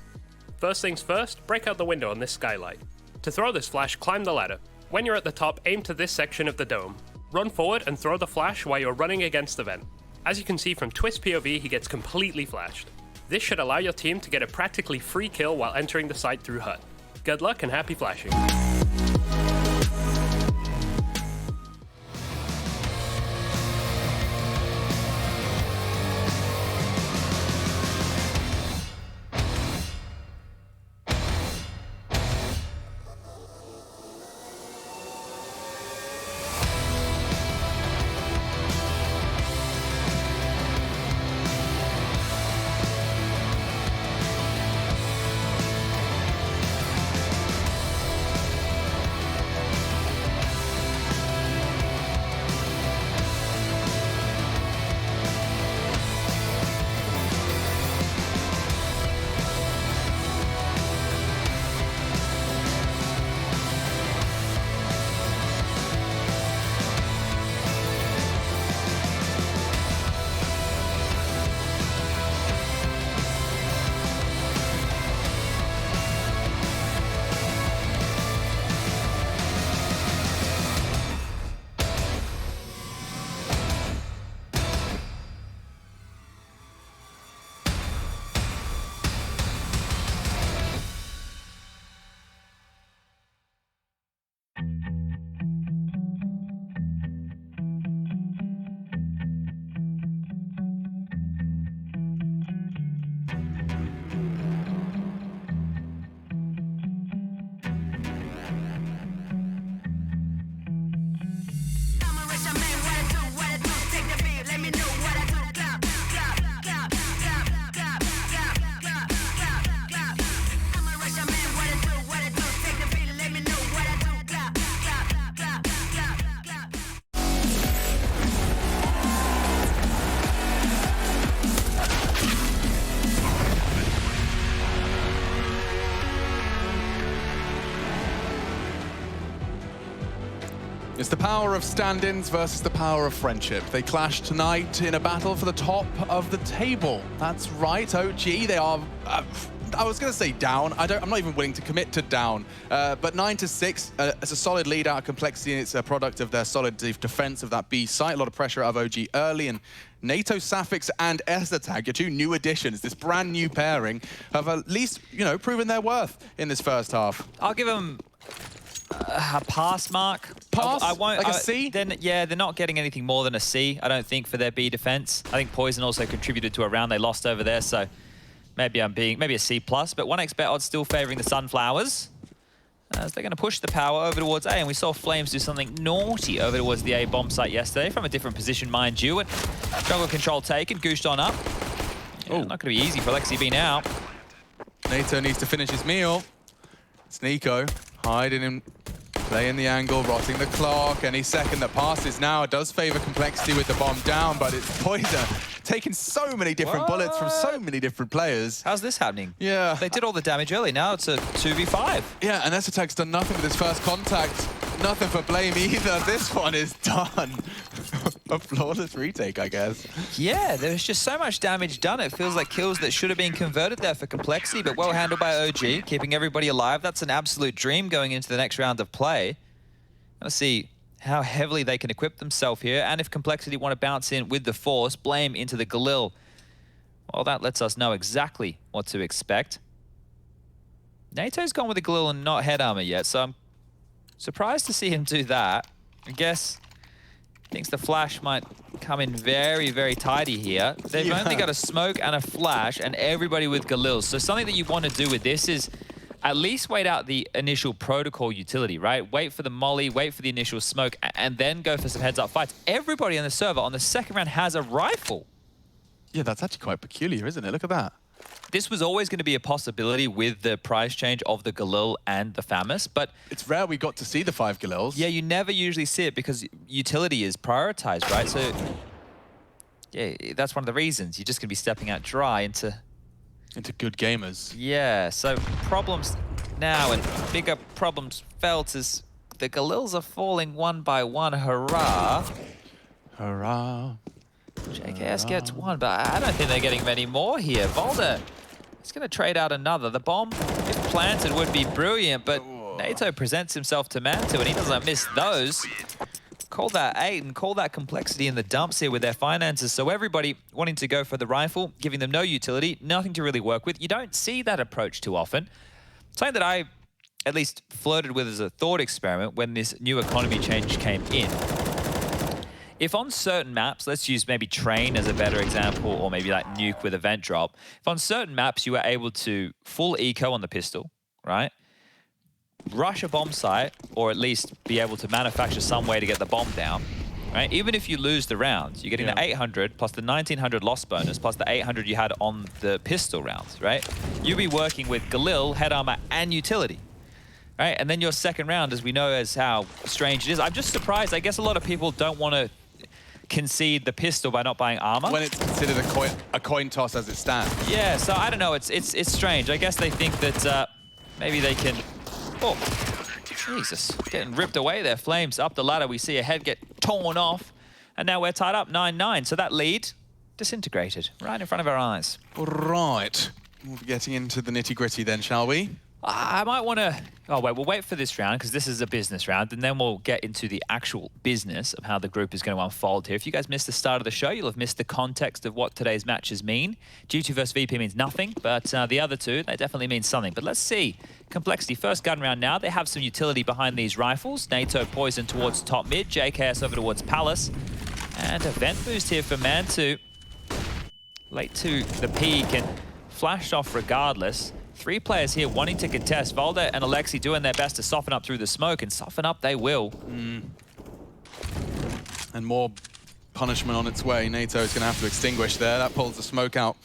First things first, break out the window on this skylight. To throw this flash, climb the ladder. When you're at the top, aim to this section of the dome. Run forward and throw the flash while you're running against the vent. As you can see from Twist POV, he gets completely flashed. This should allow your team to get a practically free kill while entering the site through hut. Good luck and happy flashing. It's the power of stand-ins versus the power of friendship. They clash tonight in a battle for the top of the table. That's right, OG, they are, I was going to say down. I'm not even willing to commit to down. But 9-6, it's a solid lead out of Complexity, and it's a product of their solid defense of that B site. A lot of pressure out of OG early, and NATO Safix and Esatag, your two new additions, this brand new pairing, have at least, you know, proven their worth in this first half. I'll give them a pass mark. Pass? I won't, like a C? Yeah, they're not getting anything more than a C, I don't think, for their B defense. I think Poison also contributed to a round they lost over there, so maybe a C+, but 1xBet odds still favoring the Sunflowers. as they're going to push the power over towards A, and we saw Flames do something naughty over towards the A bomb site yesterday from a different position, mind you, and jungle control taken, gooshed on up. Yeah, not going to be easy for Alexi B now. NATO needs to finish his meal. It's Nico hiding him, playing the angle, rotting the clock. Any second that passes now does favor Complexity with the bomb down, but it's Poison taking so many different bullets from so many different players. How's this happening? Yeah. They did all the damage early. Now it's a 2v5. Yeah, and Attack's done nothing with his first contact. Nothing for Blame either. This one is done. A flawless retake, I guess. Yeah, there's just so much damage done. It feels like kills that should have been converted there for Complexity, but well handled by OG, keeping everybody alive. That's an absolute dream going into the next round of play. Let's see how heavily they can equip themselves here, and if Complexity want to bounce in with the Force, Blame into the Galil. Well, that lets us know exactly what to expect. NATO's gone with the Galil and not head armor yet, so I'm surprised to see him do that. I guess thinks the flash might come in very, very tidy here. They've only got a smoke and a flash, and everybody with Galils. So something that you want to do with this is at least wait out the initial protocol utility, right? Wait for the molly, wait for the initial smoke, and then go for some heads-up fights. Everybody on the server on the second round has a rifle. Yeah, that's actually quite peculiar, isn't it? Look at that. This was always going to be a possibility with the price change of the Galil and the FAMAS, but it's rare we got to see the 5 Galils. Yeah, you never usually see it because utility is prioritized, right? So, yeah, that's one of the reasons. You're just going to be stepping out dry into good gamers. Yeah, so problems now and bigger problems felt as the Galils are falling one by one. Hurrah. Hurrah. JKS gets one, but I don't think they're getting many more here. Volder is going to trade out another. The bomb, if planted, would be brilliant, but NATO presents himself to Mantu, and he doesn't miss those. Call that 8 and call that Complexity in the dumps here with their finances. So everybody wanting to go for the rifle, giving them no utility, nothing to really work with. You don't see that approach too often. Something that I at least flirted with as a thought experiment when this new economy change came in. If on certain maps, let's use maybe Train as a better example, or maybe like Nuke with Event Drop. If on certain maps you were able to full eco on the pistol, right? Rush a bomb site, or at least be able to manufacture some way to get the bomb down, right? Even if you lose the rounds, you're getting the 800 plus the 1900 loss bonus plus the 800 you had on the pistol rounds, right? You'll be working with Galil, head armor, and utility. Right? And then your second round, as we know as how strange it is. I'm just surprised. I guess a lot of people don't want to concede the pistol by not buying armor. When it's considered a coin toss as it stands. Yeah, so I don't know. It's strange. I guess they think that maybe they can... Oh, Jesus. Getting ripped away there. Flames up the ladder. We see a head get torn off. And now we're tied up 9-9. So that lead disintegrated right in front of our eyes. Right. We'll be getting into the nitty-gritty then, shall we? I might want to... Oh, wait, we'll wait for this round because this is a business round, and then we'll get into the actual business of how the group is going to unfold here. If you guys missed the start of the show, you'll have missed the context of what today's matches mean. G2 versus VP means nothing, but the other two, they definitely mean something. But let's see. Complexity, first gun round now. They have some utility behind these rifles. NATO Poison towards top mid, JKS over towards Palace. And event boost here for Mantu. Late to the peak and flashed off regardless. 3 players here wanting to contest. Volder and Alexi doing their best to soften up through the smoke, and soften up they will. And more punishment on its way. NATO is going to have to extinguish there. That pulls the smoke out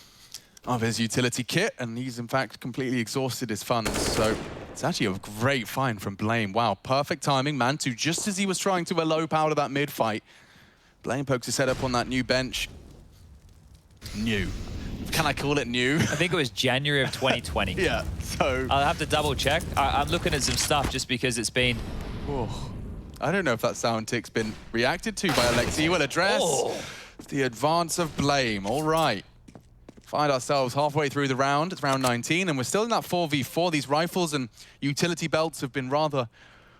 of his utility kit, and he's in fact completely exhausted his funds. So it's actually a great find from Blame. Wow, perfect timing. Mantu, just as he was trying to elope out of that mid-fight, Blame pokes his head up on that new bench. New. Can I call it new? I think it was January of 2020. Yeah, so... I'll have to double check. I'm looking at some stuff just because it's been... Oh, I don't know if that sound tick's been reacted to by Alexi. He will address the advance of Blame. All right. Find ourselves halfway through the round. It's round 19, and we're still in that 4v4. These rifles and utility belts have been rather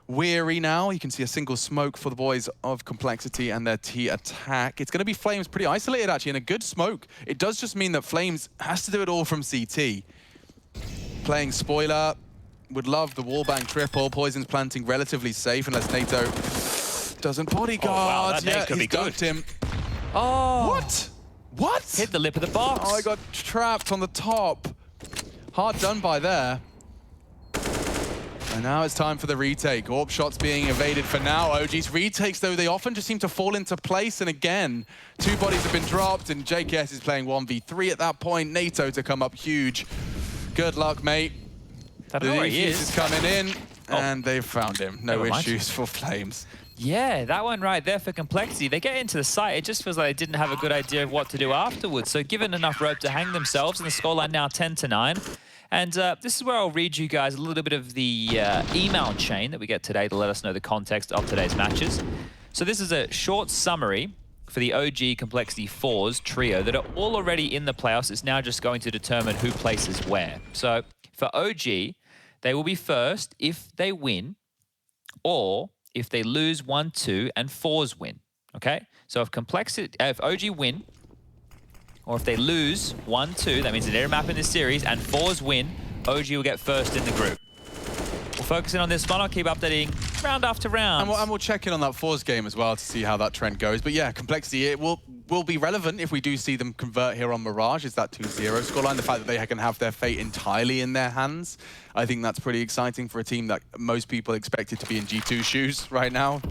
weary now. You can see a single smoke for the boys of Complexity and their T-Attack. It's going to be Flames pretty isolated, actually, and a good smoke. It does just mean that Flames has to do it all from CT. Playing spoiler, would love the wallbang triple. Poison's planting relatively safe unless NATO doesn't bodyguard. Oh, wow, that yeah, could be good. Him. Oh. What? What? Hit the lip of the box. Oh, I got trapped on the top. Hard done by there. And now it's time for the retake. AWP shots being evaded for now. OG's retakes, though, they often just seem to fall into place. And again, 2 bodies have been dropped, and JKS is playing 1v3 at that point. NATO to come up huge. Good luck, mate. I don't know where he is coming in, and they've found him. No issues for Flames. Yeah, that one right there for Complexity. They get into the site, it just feels like they didn't have a good idea of what to do afterwards. So given enough rope to hang themselves, and the scoreline now 10-9. And this is where I'll read you guys a little bit of the email chain that we get today to let us know the context of today's matches. So this is a short summary for the OG Complexity 4s trio that are all already in the playoffs. It's now just going to determine who places where. So for OG, they will be first if they win, or if they lose 1-2 and 4s win. Okay? So if OG win, or if they lose 1-2, that means they're a map in this series, and 4s win, OG will get first in the group. We'll focus in on this one. I'll keep updating round after round. And we'll check in on that 4s game as well to see how that trend goes. But yeah, Complexity, it will be relevant if we do see them convert here on Mirage. Is that 2-0 scoreline? The fact that they can have their fate entirely in their hands, I think that's pretty exciting for a team that most people expected to be in G2 shoes right now.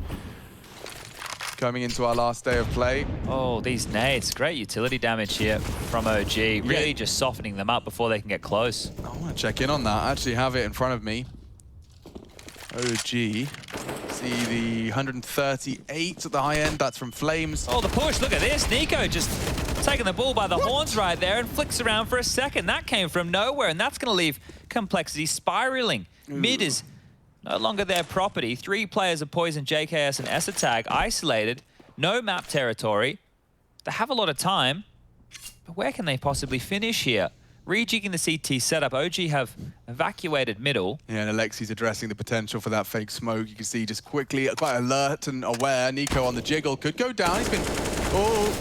Coming into our last day of play. Oh, these nades. Great utility damage here from OG. Really just softening them up before they can get close. I want to check in on that. I actually have it in front of me. OG. See the 138 at the high end. That's from Flames. Oh, the push. Look at this. Nico just taking the ball by the horns right there and flicks around for a second. That came from nowhere, and that's going to leave Complexity spiraling. Mid is no longer their property. 3 players of Poison, JKS, and Esatag isolated. No map territory. They have a lot of time. But where can they possibly finish here? Rejigging the CT setup, OG have evacuated middle. Yeah, and Alexi's addressing the potential for that fake smoke. You can see just quickly, quite alert and aware. Nico on the jiggle could go down. He's been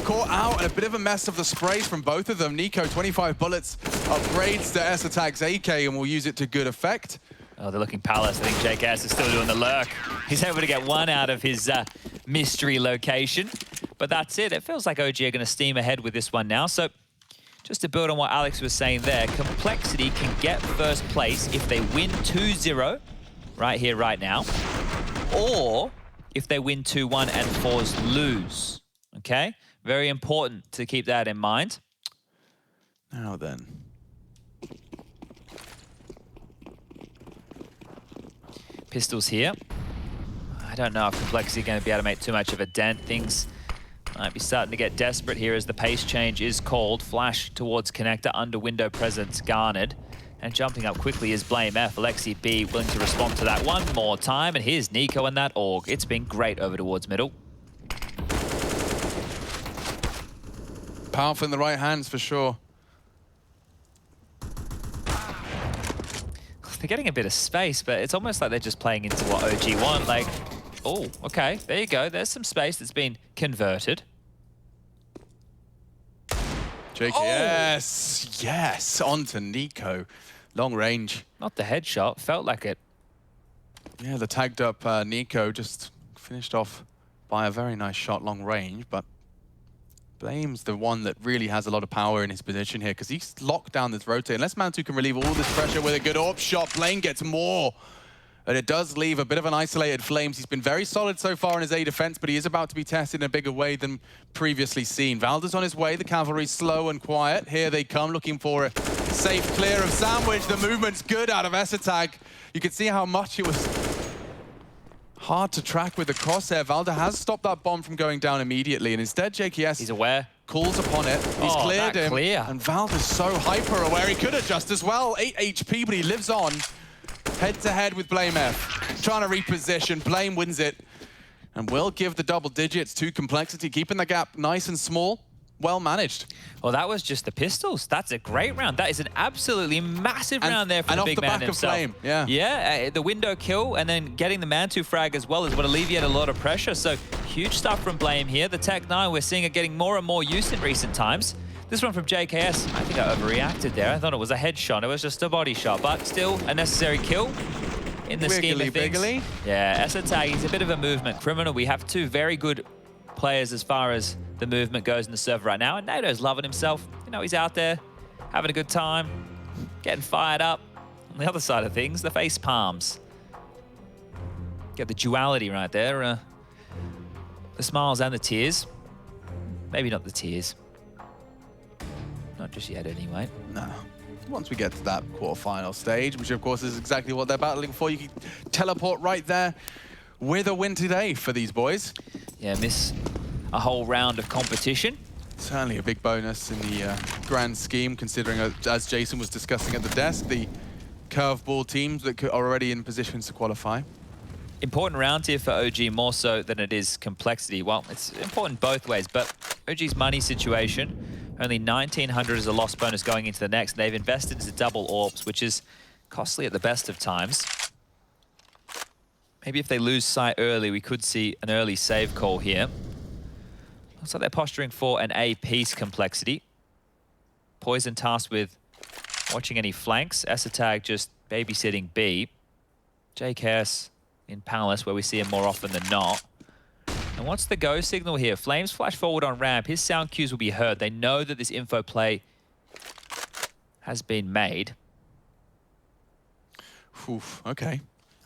caught out, and a bit of a mess of the sprays from both of them. Nico, 25 bullets, upgrades to Esatag's AK, and will use it to good effect. Oh, they're looking Palace. I think JKS is still doing the lurk. He's able to get one out of his mystery location. But that's it. It feels like OG are going to steam ahead with this one now. So just to build on what Alex was saying there, Complexity can get first place if they win 2-0 right here, right now. Or if they win 2-1 and 4s lose. Okay? Very important to keep that in mind. Now then. Pistols here. I don't know if Complexity are going to be able to make too much of a dent. Things might be starting to get desperate here as the pace change is called. Flash towards connector, under window presence garnered. And jumping up quickly is Blame F. Alexi B willing to respond to that one more time. And here's Nico and that AUG. It's been great over towards middle. Powerful in the right hands for sure. They're getting a bit of space, but it's almost like they're just playing into what OG want. Like, oh, okay, there you go. There's some space that's been converted. JKS, yes, onto Nico. Long range. Not the headshot, felt like it. Yeah, the tagged up Nico just finished off by a very nice shot, long range, but Blame's the one that really has a lot of power in his position here because he's locked down this rotate. Unless Mantu can relieve all this pressure with a good AWP shot, Blame gets more. And it does leave a bit of an isolated Flames. He's been very solid so far in his A defense, but he is about to be tested in a bigger way than previously seen. Valda's on his way. The cavalry's slow and quiet. Here they come, looking for a safe clear of Sandwich. The movement's good out of Esatag. You can see how much it was hard to track with the crosshair. Valda has stopped that bomb from going down immediately, and instead JKS he's aware, calls upon it. He's cleared him, and Valda's so hyper aware. He could adjust as well. 8 HP, but he lives on. Head to head with Blame F. Trying to reposition. Blame wins it, and will give the double digits to Complexity, keeping the gap nice and small. Well managed. Well, that was just the pistols. That's a great round. That is an absolutely massive round there for the big man himself. Flame. Yeah. Yeah, the window kill and then getting the Mantu frag as well is what alleviated a lot of pressure. So huge stuff from Blame here. The Tech 9, we're seeing it getting more and more use in recent times. This one from JKS, I think I overreacted there. I thought it was a headshot. It was just a body shot, but still a necessary kill in the scheme of things. Wiggly. Yeah, Esatag, he's a bit of a movement criminal. We have 2 very good players as far as the movement goes in the server right now, and NATO's loving himself. You know, he's out there having a good time, getting fired up. On the other side of things, the face palms. Get the duality right there. The smiles and the tears. Maybe not the tears. Not just yet, anyway. No. Once we get to that quarterfinal stage, which of course is exactly what they're battling for, you can teleport right there with a win today for these boys. Yeah, miss a whole round of competition. Certainly a big bonus in the grand scheme, considering, as Jason was discussing at the desk, the curveball teams that are already in positions to qualify. Important round here for OG, more so than it is complexity. Well, it's important both ways, but OG's money situation, only 1,900 as a loss bonus going into the next. They've invested into double orbs, which is costly at the best of times. Maybe if they lose sight early, we could see an early save call here. Looks like they're posturing for an A piece complexity. Poison tasked with watching any flanks. Esatag just babysitting B. JKS in Palace, where we see him more often than not. And what's the go signal here? Flames flash forward on ramp. His sound cues will be heard. They know that this info play has been made. Oof, okay.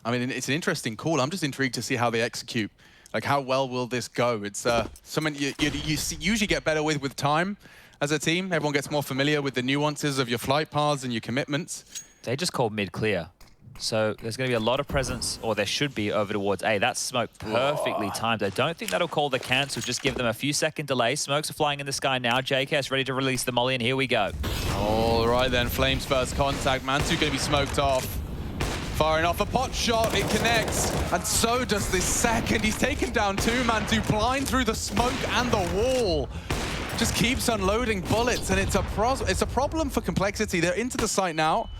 I mean, it's an interesting call. I'm just intrigued to see how they execute. Like, how well will this go? It's something you usually get better with time as a team. Everyone gets more familiar with the nuances of your flight paths and your commitments. They just called mid-clear. So there's going to be a lot of presence, or there should be, over towards A. That's smoke perfectly timed. I don't think that'll call the cancel. Just give them a few second delay. Smokes are flying in the sky now. JKS ready to release the molly, and here we go. All right then, Flames first contact. Mantu going to be smoked off. Firing off a pot shot, it connects, and so does this second. He's taken down two. Mantu blind through the smoke and the wall. Just keeps unloading bullets, and it's a problem for complexity. They're into the site now.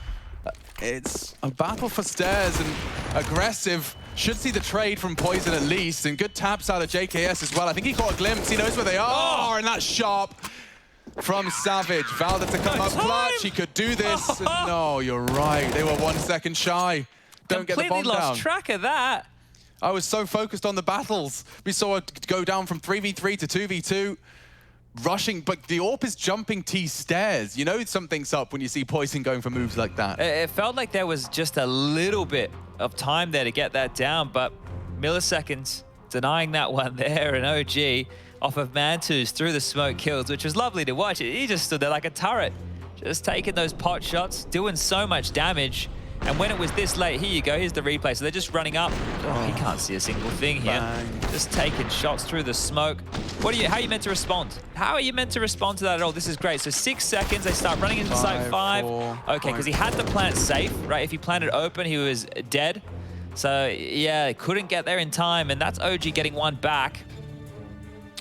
It's a battle for stairs and aggressive. Should see the trade from Poison at least, and good taps out of JKS as well. I think he caught a glimpse. He knows where they are, and that's sharp from Savage. Valda to come up clutch. He could do this. No, you're right. They were 1 second shy. Don't get the bomb down. Completely lost track of that. I was so focused on the battles. We saw it go down from 3v3 to 2v2. Rushing, but the AWP is jumping T stairs. You know something's up when you see Poison going for moves like that. It felt like there was just a little bit of time there to get that down, but milliseconds denying that one there, and OG off of Mantu's through the smoke kills, which was lovely to watch. He just stood there like a turret, just taking those pot shots, doing so much damage. And when it was this late, here you go, here's the replay. So they're just running up. Oh, he can't see a single thing here. Bang. Just taking shots through the smoke. How are you meant to respond? How are you meant to respond to that at all? This is great. So 6 seconds, they start running into site 5. Okay, because he had to plant safe, right? If he planted open, he was dead. So yeah, couldn't get there in time, and that's OG getting one back.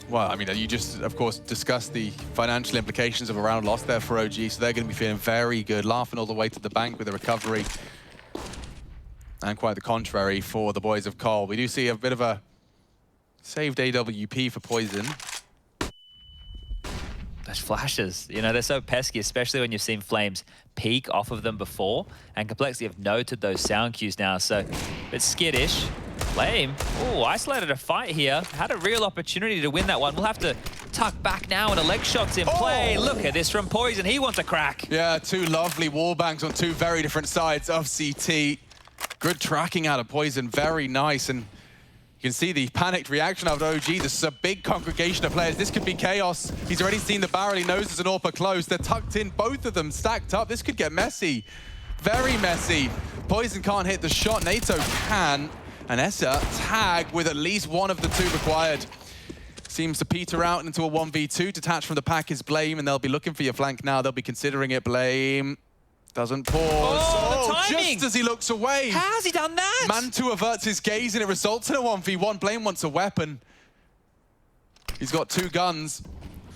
Well, I mean, you just, of course, discussed the financial implications of a round lost there for OG, so they're going to be feeling very good, laughing all the way to the bank with the recovery. And quite the contrary for the boys of Cole. We do see a bit of a saved AWP for Poison. Those flashes, you know, they're so pesky, especially when you've seen Flames peek off of them before. And Complexity have noted those sound cues now, so a bit skittish. Flame, oh, isolated a fight here. Had a real opportunity to win that one. We'll have to tuck back now, and a leg shot's in play. Look at this from Poison. He wants a crack. Yeah, two lovely wall bangs on two very different sides of CT. Good tracking out of Poison, very nice. And you can see the panicked reaction of OG. This is a big congregation of players. This could be chaos. He's already seen the barrel. He knows there's an AWP close. They're tucked in, both of them stacked up. This could get messy, very messy. Poison can't hit the shot. NATO can. And Essa tag with at least one of the two required. Seems to peter out into a 1v2. Detached from the pack is Blame, and they'll be looking for your flank now. They'll be considering it. Blame doesn't pause. Oh, the timing! Just as he looks away. How has he done that? Mantu averts his gaze, and it results in a 1v1. Blame wants a weapon. He's got two guns,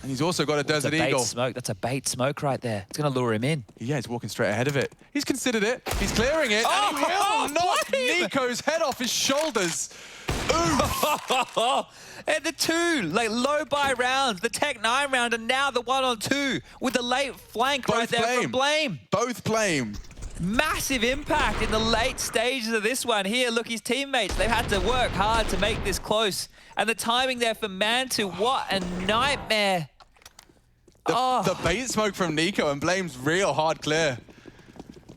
and he's also got a Desert Eagle. Smoke. That's a bait smoke right there. It's going to lure him in. Yeah, he's walking straight ahead of it. He's considered it. He's clearing it, and he will knock Nico's head off his shoulders. And the two, like, low buy rounds, the Tech 9 round, and now the 1-on-2 with the late flank right there from Blame. Both Blame. Massive impact in the late stages of this one. Here, look, his teammates, they've had to work hard to make this close. And the timing there for Mantu, what a nightmare. The bait smoke from Nico, and Blame's real hard clear.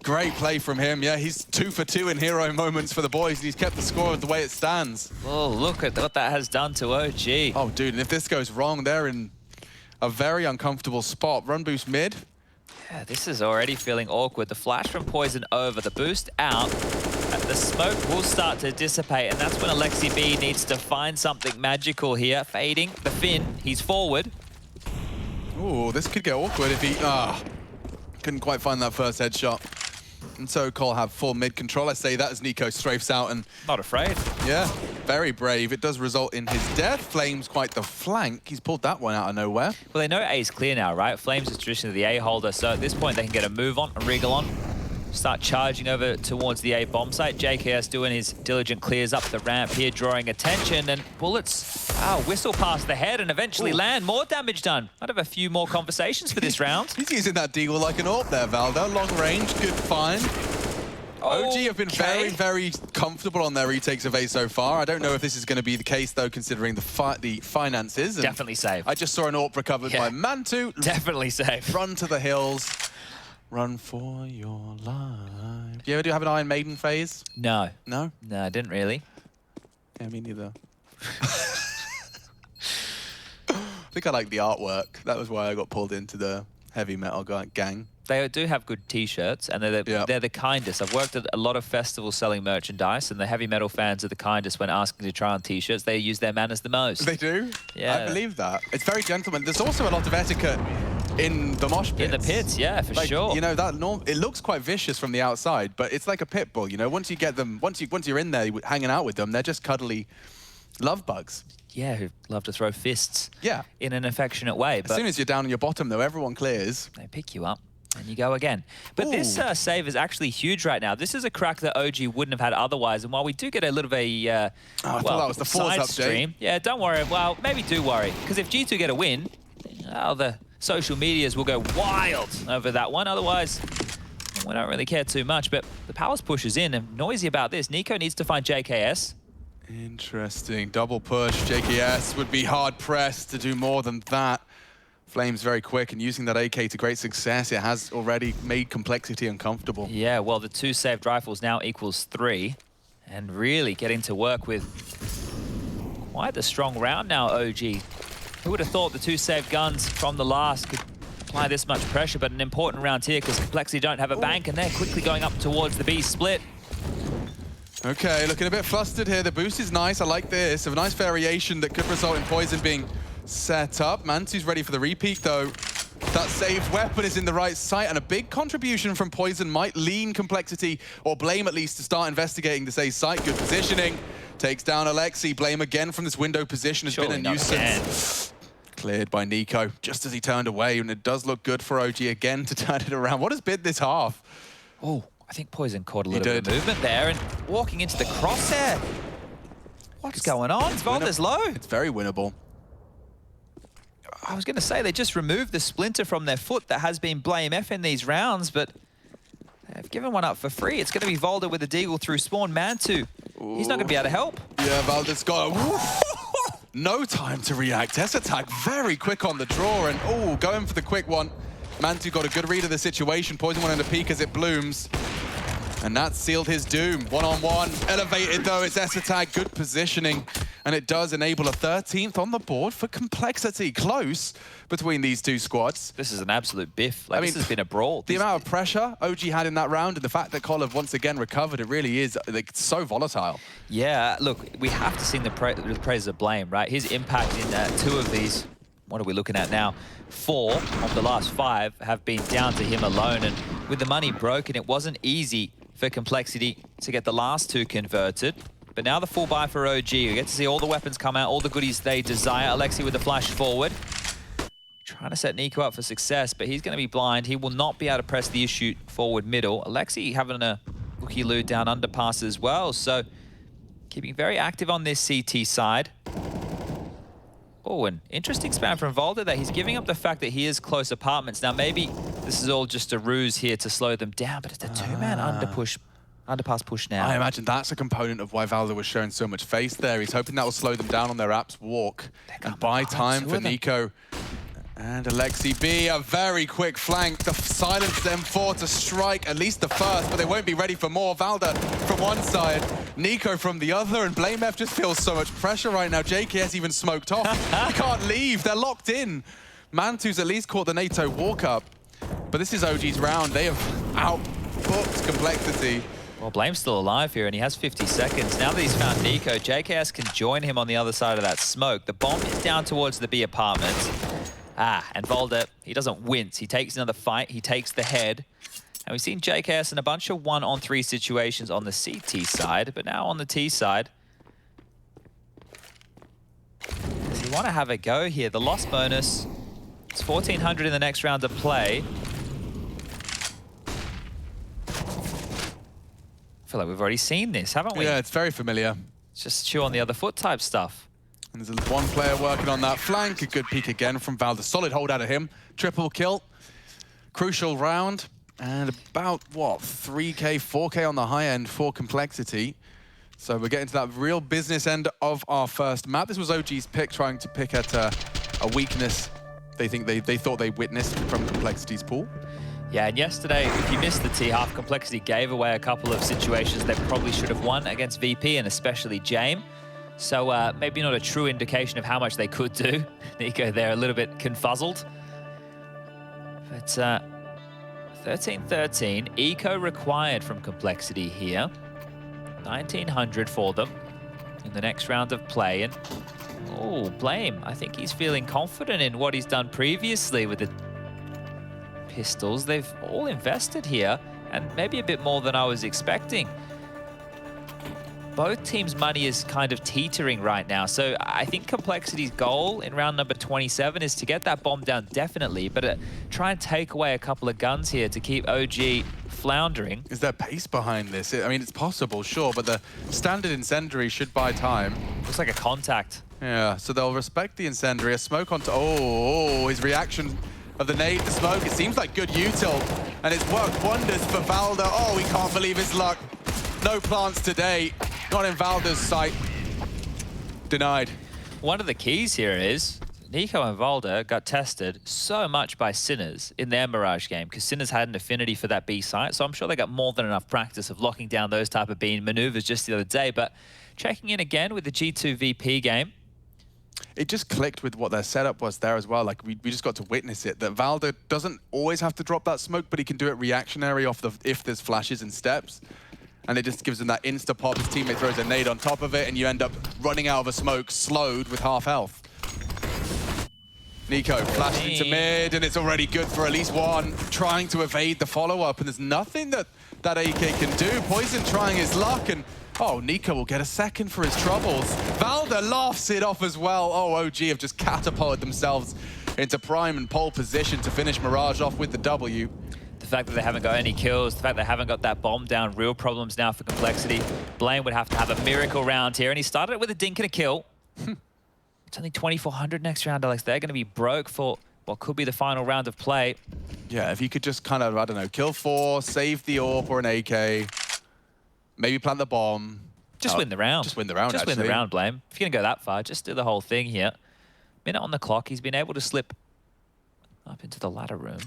Great play from him. Yeah, he's 2 for 2 in hero moments for the boys, and he's kept the score the way it stands. Oh, look at what that has done to OG. Oh, dude, and if this goes wrong, they're in a very uncomfortable spot. Run boost mid. Yeah, this is already feeling awkward. The flash from Poison over, the boost out, and the smoke will start to dissipate, and that's when Alexi B needs to find something magical here. Fading the Finn, he's forward. Ooh, this could get awkward if he... couldn't quite find that first headshot. And so Cole have full mid control. I say that as Nico strafes out and... Not afraid. Yeah, very brave. It does result in his death. Flames quite the flank. He's pulled that one out of nowhere. Well, they know A is clear now, right? Flames is traditionally the A holder, so at this point they can get a move on, a wriggle on, start charging over towards the A bomb site. JKS doing his diligent clears up the ramp here, drawing attention, and bullets whistle past the head and eventually land. More damage done. Might have a few more conversations for this round. He's using that deagle like an AWP there, Valdo. Long range, good find. OG have been very, very comfortable on their retakes of A so far. I don't know if this is going to be the case, though, considering the finances. And definitely safe. I just saw an AWP recovered by Mantu. Definitely safe. Run to the hills. Run for your life. You ever do have an Iron Maiden phase? No. No? No, I didn't really. Yeah, me neither. I think I like the artwork. That was why I got pulled into the heavy metal gang. They do have good T-shirts, and they're the kindest. I've worked at a lot of festivals selling merchandise, and the heavy metal fans are the kindest when asking to try on T-shirts. They use their manners the most. They do? Yeah. I believe that. It's very gentleman. There's also a lot of etiquette in the mosh pits. In the pits, yeah, for sure. You know, it looks quite vicious from the outside, but it's like a pit bull, you know? Once you get them, once you're in there hanging out with them, they're just cuddly love bugs. Yeah, who love to throw fists. Yeah. In an affectionate way. As soon as you're down on your bottom, though, everyone clears. They pick you up. And you go again. But this save is actually huge right now. This is a crack that OG wouldn't have had otherwise. And while we do get a little bit of a I thought that was the side update. stream, yeah, don't worry. Well, maybe do worry. Because if G2 get a win, the social medias will go wild over that one. Otherwise, we don't really care too much. But the Powers pushes in, and noisy about this. Nico needs to find JKS. Interesting. Double push. JKS would be hard-pressed to do more than that. Flames very quick, and using that AK to great success, it has already made Complexity uncomfortable. Yeah, well, the 2 saved rifles now equals 3. And really getting to work with quite a strong round now, OG. Who would have thought the 2 saved guns from the last could apply this much pressure, but an important round here because Complexity don't have a bank, and they're quickly going up towards the B split. Okay, looking a bit flustered here. The boost is nice. I like this. A nice variation that could result in Poison being set up. Mantu's ready for the repeat, though. That saved weapon is in the right site, and a big contribution from Poison might lean Complexity, or Blame at least, to start investigating this A site. Good positioning. Takes down Alexi. Blame again from this window position has been a nuisance. Cleared by Nico, just as he turned away, and it does look good for OG again to turn it around. What has been this half? Oh, I think Poison caught a little bit of movement there, and walking into the crosshair. What's going on? Valde's low. It's very winnable. I was going to say, they just removed the splinter from their foot that has been Blame F in these rounds, but they've given one up for free. It's going to be Valde with a deagle through spawn. Mantu, he's not going to be able to help. Yeah, Valde's got no time to react. S-Attack very quick on the draw, and going for the quick one. Mantu got a good read of the situation. Poison wanted to peek as it blooms. And that sealed his doom. One-on-one. Elevated, though. It's S-Attack. Good positioning. And it does enable a 13th on the board for Complexity. Close between these two squads. This is an absolute biff. Like, this has been a brawl. The amount of pressure OG had in that round, and the fact that Koliv once again recovered, it really is so volatile. Yeah, look, we have to sing the praises of Blame, right? His impact in 2 of these, what are we looking at now? 4 of the last 5 have been down to him alone. And with the money broken, it wasn't easy for Complexity to get the last 2 converted. But now the full buy for OG. We get to see all the weapons come out, all the goodies they desire. Alexi with the flash forward. Trying to set Nico up for success, but he's going to be blind. He will not be able to press the issue forward middle. Alexi having a looky-loo down underpass as well. So keeping very active on this CT side. Oh, an interesting spam from Valde there. He's giving up the fact that he is close apartments. Now, maybe this is all just a ruse here to slow them down, but it's a 2-man underpass push now. I imagine that's a component of why Valde was showing so much face there. He's hoping that will slow them down on their apps walk and buy time for Nico And Alexi B, a very quick flank to silence them four to strike at least the first, but they won't be ready for more. Valda from one side, Nico from the other, and BlameF just feels so much pressure right now. JKS even smoked off. He can't leave, they're locked in. Mantu's at least caught the NATO walk-up, but this is OG's round. They have outbooked Complexity. Well, Blame's still alive here, and he has 50 seconds. Now that he's found Nico, JKS can join him on the other side of that smoke. The bomb is down towards the B apartments. And Volder, he doesn't wince. He takes another fight. He takes the head. And we've seen JKS in a bunch of 1-on-3 situations on the CT side, but now on the T side. Does he want to have a go here? The loss bonus, it's 1,400 in the next round of play. I feel like we've already seen this, haven't we? Yeah, it's very familiar. It's just chew on the other foot type stuff. And there's one player working on that flank. A good peek again from Valda. Solid hold out of him. Triple kill. Crucial round. And about, what, 3K, 4K on the high end for Complexity. So we're getting to that real business end of our first map. This was OG's pick, trying to pick at a weakness they thought they witnessed from Complexity's pool. Yeah, and yesterday, if you missed the T-half, Complexity gave away a couple of situations they probably should have won against VP and especially Jame. So maybe not a true indication of how much they could do. Nico there a little bit confuzzled. But 13-13, eco required from Complexity here. 1,900 for them in the next round of play. And oh, Blame, I think he's feeling confident in what he's done previously with the pistols. They've all invested here, and maybe a bit more than I was expecting. Both teams' money is kind of teetering right now, so I think Complexity's goal in round number 27 is to get that bomb down, definitely, but try and take away a couple of guns here to keep OG floundering. Is there pace behind this? I mean, it's possible, sure, but the standard incendiary should buy time. Looks like a contact. Yeah, so they'll respect the incendiary. A smoke onto... Oh, his reaction of the nade, the smoke. It seems like good util, and it's worked wonders for Valda. Oh, he can't believe his luck. No plants today. Not in Valda's sight. Denied. One of the keys here is Nico and Valda got tested so much by Sinners in their Mirage game because Sinners had an affinity for that B site, so I'm sure they got more than enough practice of locking down those type of B maneuvers just the other day. But checking in again with the G2 VP game, it just clicked with what their setup was there as well. Like, we just got to witness it, that Valda doesn't always have to drop that smoke, but he can do it reactionary off the if there's flashes and steps. And it just gives him that insta-pop. His teammate throws a nade on top of it, and you end up running out of a smoke, slowed with half health. Nico flashed into mid, and it's already good for at least one, trying to evade the follow-up, and there's nothing that AK can do. Poison trying his luck, and oh, Nico will get a second for his troubles. Valda laughs it off as well. Oh, OG have just catapulted themselves into prime and pole position to finish Mirage off with the W. the fact that they haven't got any kills, the fact they haven't got that bomb down, real problems now for Complexity. Blame would have to have a miracle round here, and he started it with a dink and a kill. It's only 2,400 next round, Alex. They're going to be broke for what could be the final round of play. Yeah, if you could just kind of, I don't know, kill 4, save the AWP or an AK, maybe plant the bomb. Just win the round. Just win the round, Just win the round, Blame. If you're going to go that far, just do the whole thing here. Minute on the clock. He's been able to slip up into the ladder room.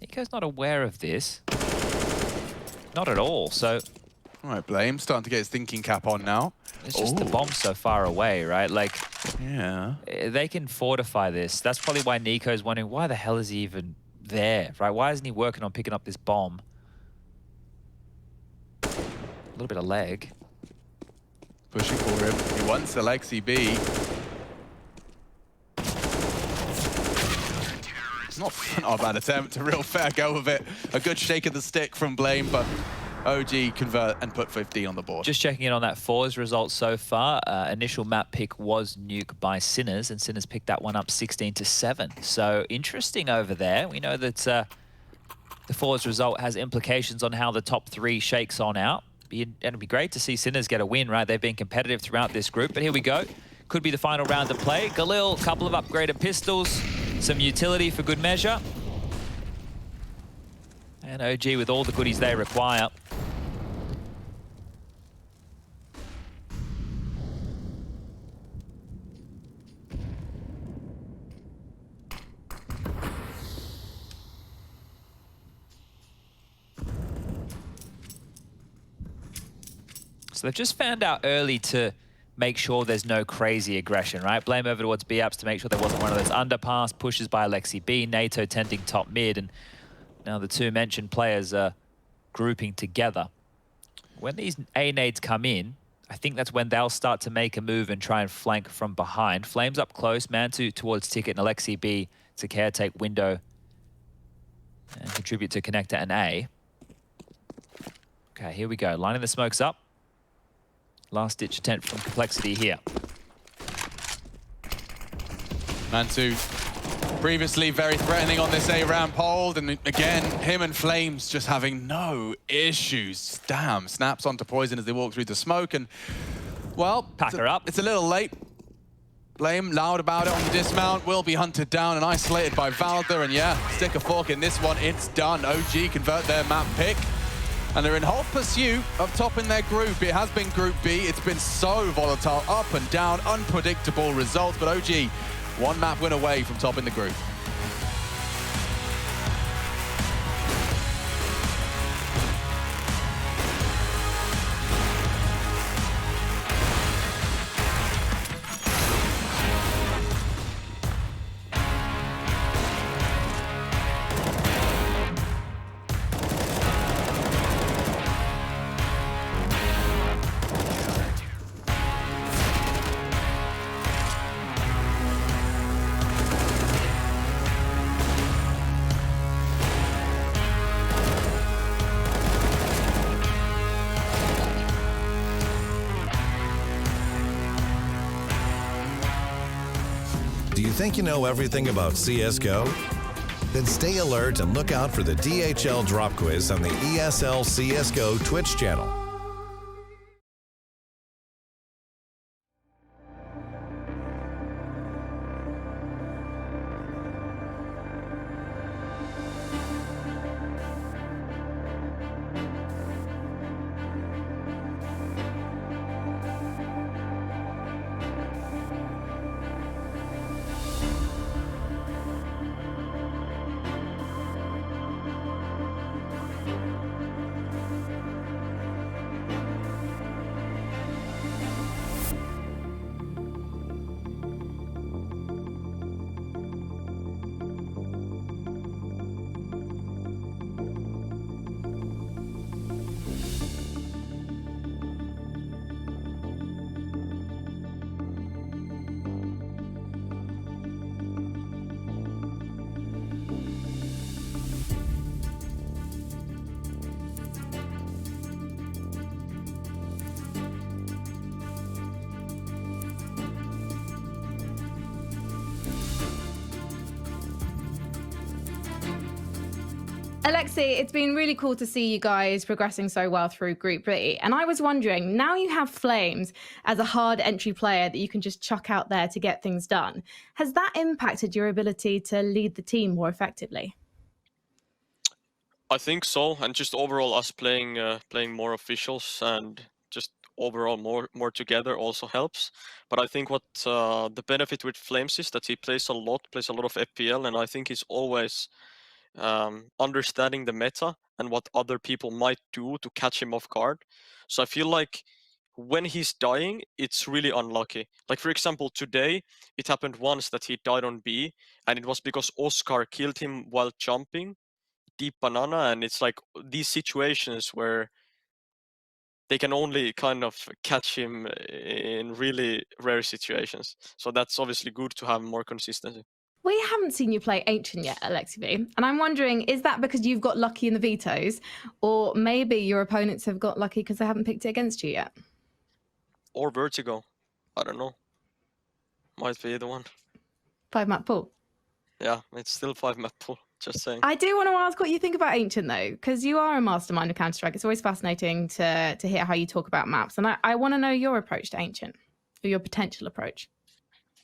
Nico's not aware of this. Not at all, so... All right, Blame, starting to get his thinking cap on now. It's just the bomb's so far away, right? Like, yeah, they can fortify this. That's probably why Nico's wondering, why the hell is he even there, right? Why isn't he working on picking up this bomb? A little bit of leg. Pushing for him. He wants Alexi B. Not a bad attempt, a real fair go of it. A good shake of the stick from Blame, but OG convert and put 50 on the board. Just checking in on that Fours result so far. Initial map pick was Nuke by Sinners, and Sinners picked that one up 16-7. So interesting over there. We know that the Fours result has implications on how the top 3 shakes on out. It'd be great to see Sinners get a win, right? They've been competitive throughout this group, but here we go. Could be the final round of play. Galil, a couple of upgraded pistols, some utility for good measure. And OG with all the goodies they require. So they've just found out early to make sure there's no crazy aggression, right? Blame over towards B-Apps to make sure there wasn't one of those underpass pushes by Alexi B, NATO tending top mid, and now the two mentioned players are grouping together. When these A nades come in, I think that's when they'll start to make a move and try and flank from behind. Flames up close, Mantu towards Ticket, and Alexi B to caretake window and contribute to connector and A. Okay, here we go. Lining the smokes up. Last-ditch attempt from Complexity here. Mantu, previously very threatening on this A-ramp hold, and again, him and Flames just having no issues. Damn, snaps onto Poison as they walk through the smoke, and, well, pack her up. It's a little late. Blame loud about it on the dismount, will be hunted down and isolated by Valda, and yeah, stick a fork in this one, it's done. OG convert their map pick. And they're in hot pursuit of topping their group. It has been Group B. It's been so volatile, up and down, unpredictable results. But OG, one map win away from topping the group. Do you think you know everything about CSGO? Then stay alert and look out for the DHL drop quiz on the ESL CSGO Twitch channel. Alexi, it's been really cool to see you guys progressing so well through Group B. And I was wondering, now you have Flames as a hard entry player that you can just chuck out there to get things done. Has that impacted your ability to lead the team more effectively? I think so, and just overall us playing more officials and just overall more together also helps. But I think what the benefit with Flames is that he plays a lot of FPL, and I think he's always understanding the meta and what other people might do to catch him off guard. So I feel like when he's dying, it's really unlucky. Like, for example, today it happened once that he died on B, and it was because Oscar killed him while jumping deep banana, and it's like these situations where they can only kind of catch him in really rare situations. So that's obviously good to have more consistency. We haven't seen you play Ancient yet, Alexi B. And I'm wondering, is that because you've got lucky in the vetoes, or maybe your opponents have got lucky because they haven't picked it against you yet? Or Vertigo. I don't know. Might be either one. 5-map pool. Yeah, it's still 5-map pool. Just saying. I do want to ask what you think about Ancient, though, because you are a mastermind of Counter-Strike. It's always fascinating to hear how you talk about maps. And I want to know your approach to Ancient, or your potential approach.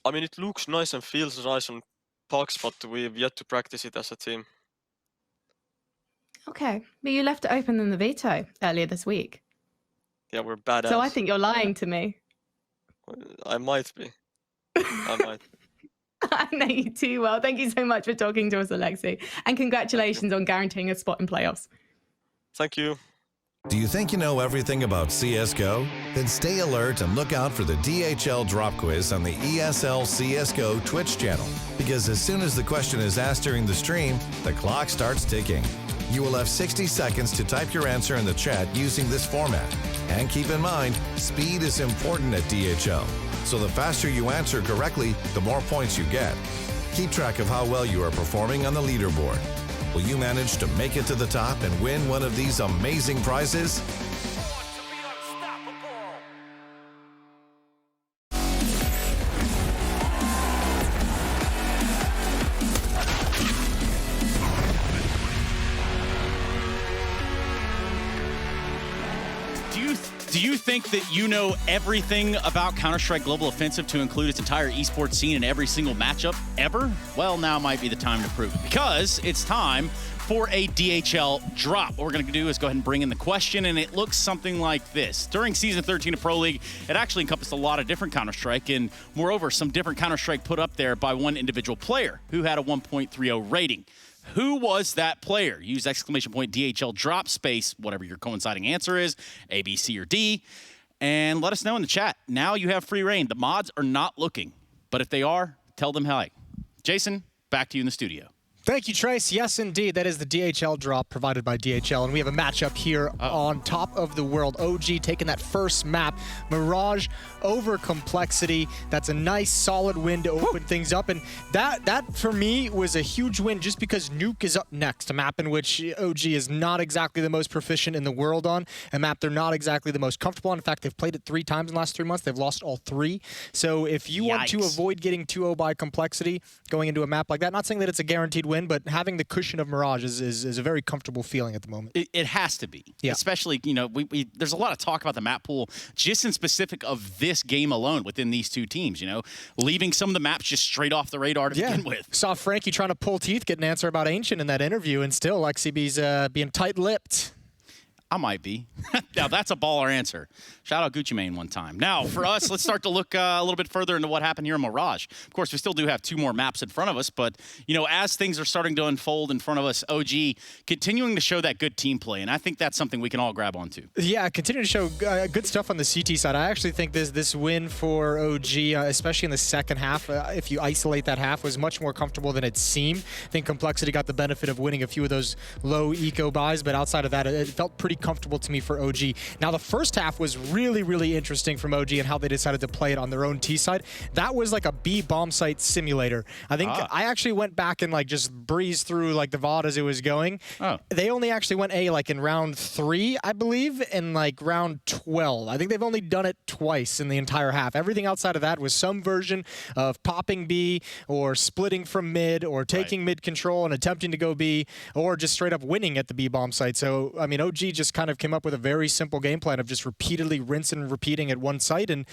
I mean, it looks nice and feels nice on pucks, but we've yet to practice it as a team. Okay, but you left it open in the veto earlier this week. Yeah, we're badass. So I think you're lying to me. I might be. I might. I know you too well. Thank you so much for talking to us, Alexi. And congratulations on guaranteeing a spot in playoffs. Thank you. Do you think you know everything about CSGO? Then stay alert and look out for the DHL drop quiz on the ESL CSGO Twitch channel. Because as soon as the question is asked during the stream, the clock starts ticking. You will have 60 seconds to type your answer in the chat using this format. And keep in mind, speed is important at DHL. So the faster you answer correctly, the more points you get. Keep track of how well you are performing on the leaderboard. Will you manage to make it to the top and win one of these amazing prizes? Do you think that you know everything about Counter-Strike Global Offensive to include its entire esports scene in every single matchup ever? Well, now might be the time to prove it, because it's time for a DHL drop. What we're going to do is go ahead and bring in the question, and it looks something like this. During Season 13 of Pro League, it actually encompassed a lot of different Counter-Strike, and moreover, some different Counter-Strike put up there by one individual player who had a 1.30 rating. Who was that player? Use exclamation point DHL drop space, whatever your coinciding answer is, A, B, C, or D, and let us know in the chat. Now you have free reign. The mods are not looking, but if they are, tell them hi. Jason, back to you in the studio. Thank you, Trace. Yes, indeed. That is the DHL drop provided by DHL. And we have a matchup here on top of the world. OG taking that first map. Mirage over Complexity. That's a nice, solid win to open things up. And that, for me, was a huge win just because Nuke is up next. A map in which OG is not exactly the most proficient in the world on. A map they're not exactly the most comfortable on. In fact, they've played it 3 times in the last 3 months. They've lost all 3. So if you want to avoid getting 2-0 by Complexity going into a map like that, not saying that it's a guaranteed win, but having the cushion of Mirage is a very comfortable feeling at the moment. It has to be. Yeah. Especially, you know, there's a lot of talk about the map pool just in specific of this game alone within these two teams, you know, leaving some of the maps just straight off the radar to begin with. Saw Frankie trying to pull teeth, get an answer about Ancient in that interview, and still LexiB's being tight-lipped. I might be. Now, that's a baller answer. Shout out Gucci Mane one time. Now, for us, let's start to look a little bit further into what happened here in Mirage. Of course, we still do have 2 more maps in front of us, but, you know, as things are starting to unfold in front of us, OG continuing to show that good team play, and I think that's something we can all grab onto. Yeah, continuing to show good stuff on the CT side. I actually think this win for OG, especially in the second half, if you isolate that half, was much more comfortable than it seemed. I think Complexity got the benefit of winning a few of those low eco buys, but outside of that, it felt pretty comfortable to me for OG. Now, the first half was really, really interesting from OG and how they decided to play it on their own T side. That was like a B bomb site simulator. I think I actually went back and like just breezed through like the VOD as it was going. They only actually went A like in round 3, I believe, and like round 12. I think they've only done it twice in the entire half. Everything outside of that was some version of popping B or splitting from mid or taking mid control and attempting to go B or just straight up winning at the B bomb site. So, I mean, OG just kind of came up with a very simple game plan of just repeatedly rinsing and repeating at one site, and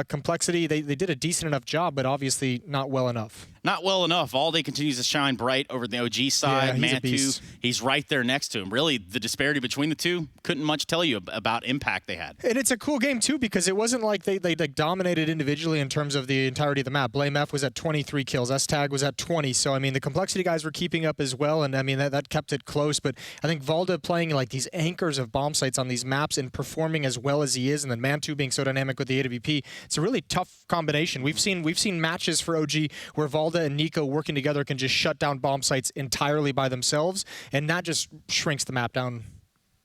Complexity, they did a decent enough job, but obviously not well enough. Not well enough. Alday continues to shine bright over the OG side. Yeah, Mantu, he's right there next to him. Really, the disparity between the two couldn't much tell you about impact they had. And it's a cool game, too, because it wasn't like they like dominated individually in terms of the entirety of the map. Blame F was at 23 kills. S-Tag was at 20. So, I mean, the Complexity guys were keeping up as well, and, I mean, that kept it close. But I think Valda playing, like, these anchors of bomb sites on these maps and performing as well as he is, and then Mantu being so dynamic with the AWP, it's a really tough combination. We've seen matches for OG where Valda and Nico working together can just shut down bomb sites entirely by themselves, and that just shrinks the map down.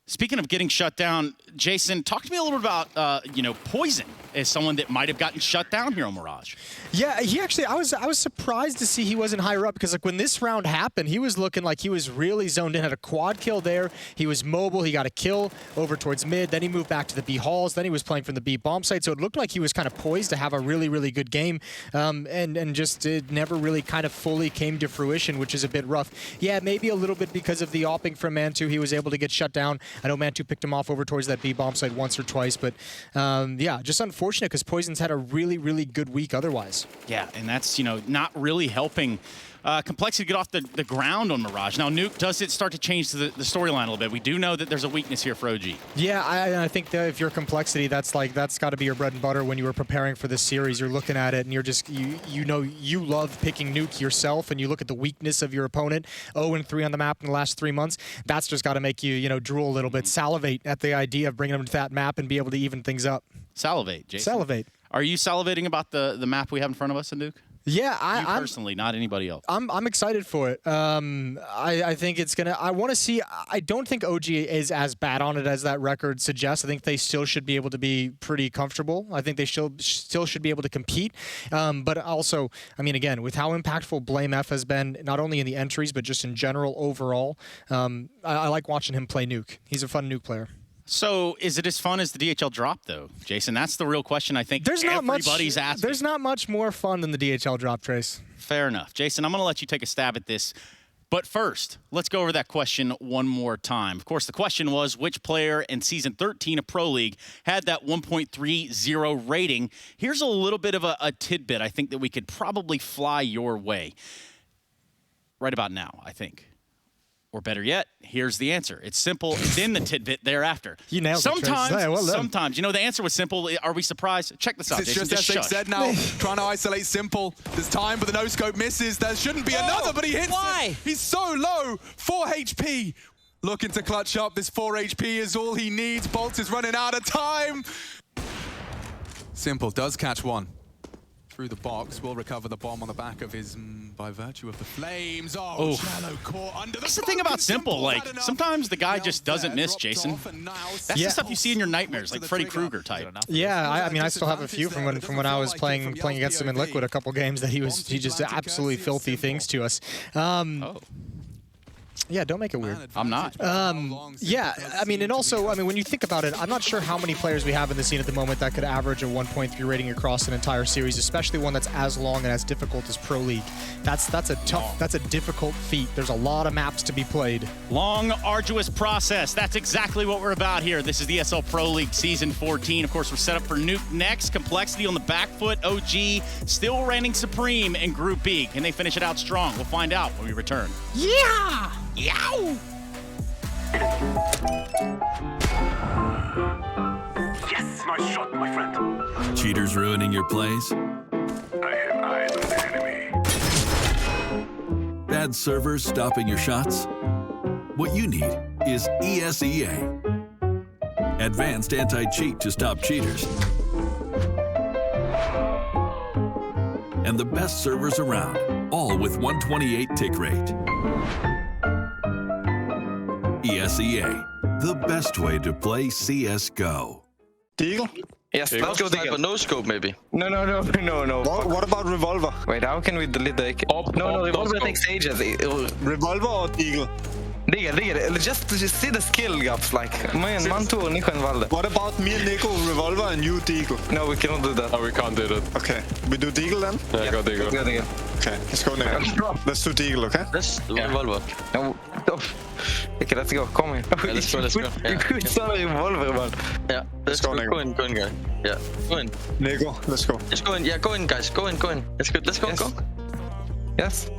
Speaking of getting shut down, Jason, talk to me a little bit about, you know, Poison as someone that might have gotten shut down here on Mirage. Yeah, he actually, I was surprised to see he wasn't higher up, because like when this round happened, he was looking like he was really zoned in. Had a quad kill there. He was mobile. He got a kill over towards mid. Then he moved back to the B halls. Then he was playing from the B bomb site. So it looked like he was kind of poised to have a really, really good game. And just it never really kind of fully came to fruition, which is a bit rough. Yeah, maybe a little bit because of the opping from Mantu. He was able to get shut down. I know Mantu picked him off over towards that B bomb site once or twice, but yeah, just unfortunate unfortunate because Poison's had a really, really good week otherwise. Yeah, and that's, not really helping Complexity to get off the ground on Mirage. Now, Nuke, does it start to change the storyline a little bit? We do know that there's a weakness here for OG. Yeah, I think that if you're Complexity, that's got to be your bread and butter when you were preparing for this series. You're looking at it and you're just, you love picking Nuke yourself, and you look at the weakness of your opponent, 0-3 on the map in the last 3 months. That's just got to make you, drool a little bit, salivate at the idea of bringing them to that map and be able to even things up. Salivate, Jason. Salivate. Are you salivating about the map we have in front of us in Nuke? Yeah, I'm personally, not anybody else. I'm excited for it. I think it's gonna. I want to see. I don't think OG is as bad on it as that record suggests. I think they still should be able to be pretty comfortable. I think they still should be able to compete. But also, I mean, again, with how impactful Blame F has been, not only in the entries but just in general overall, I like watching him play Nuke. He's a fun Nuke player. So, is it as fun as the DHL drop, though, Jason? That's the real question I think everybody's asking. There's not much more fun than the DHL drop, Trace. Fair enough. Jason, I'm going to let you take a stab at this. But first, let's go over that question one more time. Of course, the question was, which player in Season 13 of Pro League had that 1.30 rating? Here's a little bit of a tidbit I think that we could probably fly your way. Right about now, I think. Or better yet, here's the answer. It's simple, then the tidbit thereafter. You nailed it, Sometimes, the answer was simple. Are we surprised? Check this out, It's Jason. just as they said now, trying to isolate Simple. There's time, but the no-scope misses. There shouldn't be another, but he hits it. He's so low. 4 HP. Looking to clutch up. This 4 HP is all he needs. Bolt is running out of time. Simple does catch one. Through the box, will recover the bomb on the back of his, by virtue of the flames. Oh, Shallow caught under the That's the thing about Simple. Like, sometimes the guy just doesn't miss, Jason. That's the stuff you see in your nightmares, like Freddy Krueger type. Yeah, I mean, I still have a few from when I was playing against him in Liquid a couple games that he just absolutely filthy things to us. Yeah, don't make it weird. I'm not. Yeah, I mean, and also, when you think about it, I'm not sure how many players we have in the scene at the moment that could average a 1.3 rating across an entire series, especially one that's as long and as difficult as Pro League. That's a difficult feat. There's a lot of maps to be played. Long, arduous process. That's exactly what we're about here. This is the ESL Pro League Season 14. Of course, we're set up for Nuke next. Complexity on the back foot. OG still reigning supreme in Group B. Can they finish it out strong? We'll find out when we return. Yeah! Yow! Yes, nice shot, my friend. Cheaters ruining your plays? I have eyes on the enemy. Bad servers stopping your shots? What you need is ESEA. Advanced anti-cheat to stop cheaters. And the best servers around, all with 128 tick rate. ESEA, the best way to play CSGO. Deagle? Yes, let's go Deagle. No scope, maybe. No. What about Revolver? Wait, how can we delete the... No, Revolver takes ages. Revolver or Deagle? Deagle. Just see the skill gaps, like. Man, Mantu, Nico and Valde. What about me, Nico, Revolver, and you, Deagle? No, we cannot do that. Oh, we can't do that. Okay. We do Deagle then? Yeah, go Deagle. Go Deagle. Okay, let's go Nico. Let's do Deagle, okay? Let's do Revolver. No. Okay, let's go. Come here. Yeah, let's go. You could start a Revolver, man. Yeah, let's go. Go in, guys. Yeah, go in. Nico, let's go. Let's go in. Yeah, go in, guys. Go in. Let's go. Yes.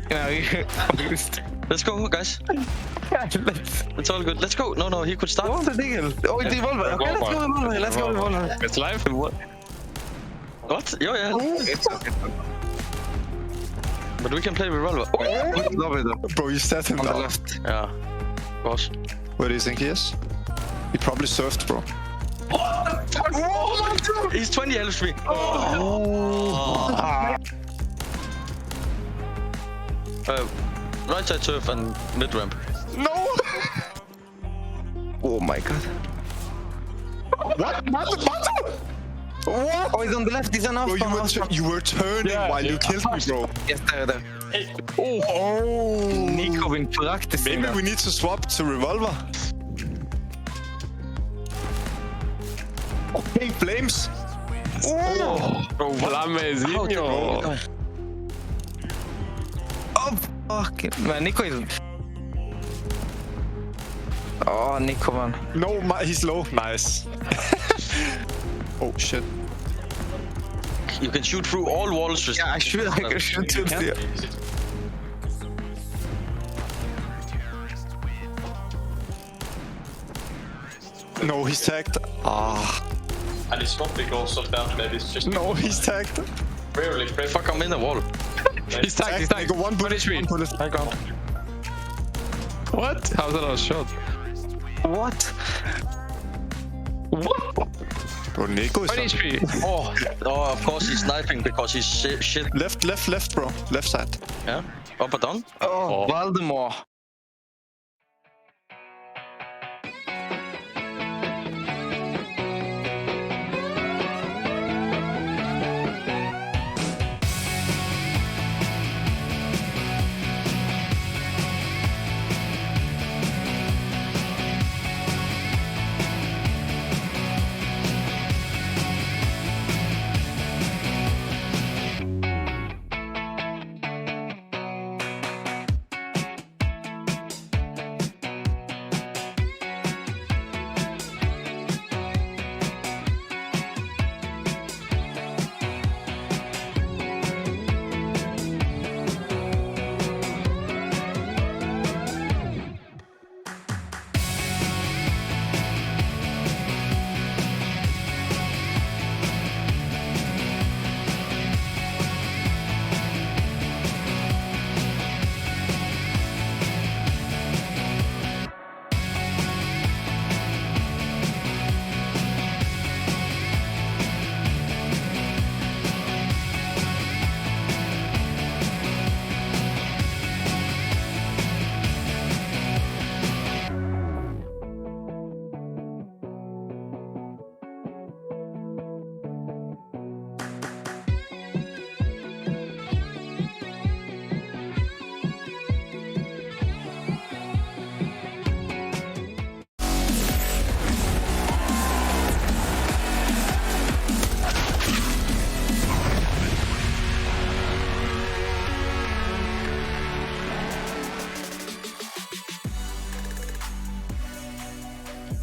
Go. Yes. Let's go, guys. It's all good. Let's go. No, he could start. Oh, the Deagle. Oh, it's Revolver. Okay, let's go Revolver. It's live. What? Yeah. But we can play Revolver. Bro, you set him on down. the left. Yeah, of course. Where do you think he is? He probably surfed, bro. Oh, he's 20 HP. Right side surf and mid ramp. No! Oh my god. What? What? Oh, he's on the left. He's on off. You were turning while you killed me, bro. Yes, there. Oh. Nico been practicing. Maybe we need to swap to Revolver. Okay, Flames. Oh, Flamezinho. Oh, fuck. Man, Nico is... Oh, Nico, man. No, he's low. Nice. Oh shit. You can shoot through all walls. Just Yeah, I shoot through the... No, he's tagged. Ah. And it's not because of that, maybe it's just... No, he's tagged. Rarely. Fuck, I'm in the wall. He's tagged, he's tagged. One bullet, one bullet. I got. What? How's that not a shot? What? What? Bro, Nico is... Oh, of course he's sniping because he's shit. Left, bro. Left side. Yeah. Up or down? Oh, Valdemar.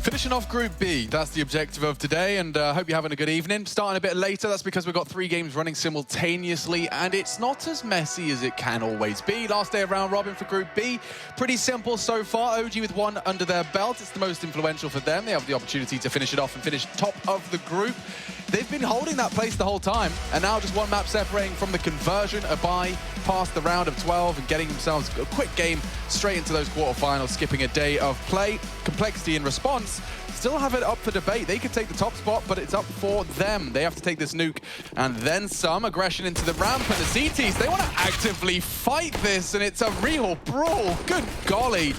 Finishing off Group B, that's the objective of today, and I hope you're having a good evening. Starting a bit later, that's because we've got 3 games running simultaneously, and it's not as messy as it can always be. Last day of round robin for Group B. Pretty simple so far. OG with 1 under their belt. It's the most influential for them. They have the opportunity to finish it off and finish top of the group. They've been holding that place the whole time, and now just 1 map separating from the conversion, a bye past the round of 12 and getting themselves a quick game straight into those quarterfinals, skipping a day of play. Complexity in response still have it up for debate. They could take the top spot, but it's up for them. They have to take this nuke and then some. Aggression into the ramp, and the CTs, they want to actively fight this, and it's a real brawl. Good golly.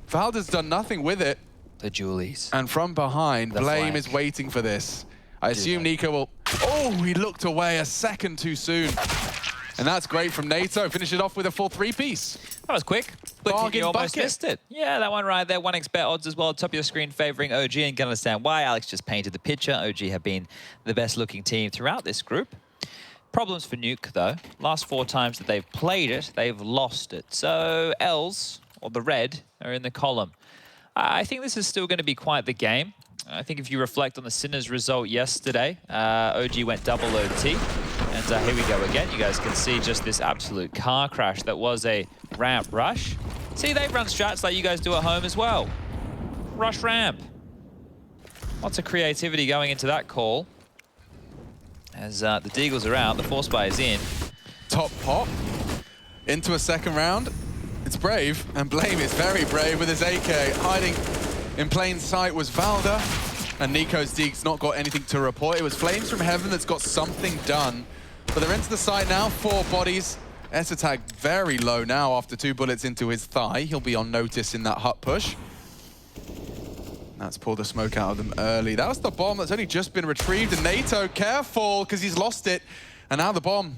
Valda's done nothing with it. The Julies. And from behind, Blame is waiting for this. I assume Nico will... Oh, he looked away a second too soon. And that's great from NATO. Finish it off with a full 3-piece. That was quick. Bargain You almost bucket. missed it. Yeah, that one right there. 1x bet odds as well. Top of your screen favoring OG, and can understand why. Alex just painted the picture. OG have been the best looking team throughout this group. Problems for Nuke, though. Last 4 times that they've played it, they've lost it. So L's, or the red, are in the column. I think this is still going to be quite the game. I think if you reflect on the Sinners result yesterday, OG went double OT. And here we go again. You guys can see just this absolute car crash that was a ramp rush. See, they run strats like you guys do at home as well. Rush ramp. Lots of creativity going into that call. As the Deagles are out, the force buy is in. Top pop into a second round. It's brave, and Blame is very brave with his AK. Hiding in plain sight was Valda, and Nico's Deag's not got anything to report. It was Flames from Heaven that's got something done. But they're into the site now, 4 bodies. S-Attack very low now after 2 bullets into his thigh. He'll be on notice in that hut push. That's pulled the smoke out of them early. That was the bomb that's only just been retrieved, and NATO, careful, because he's lost it. And now the bomb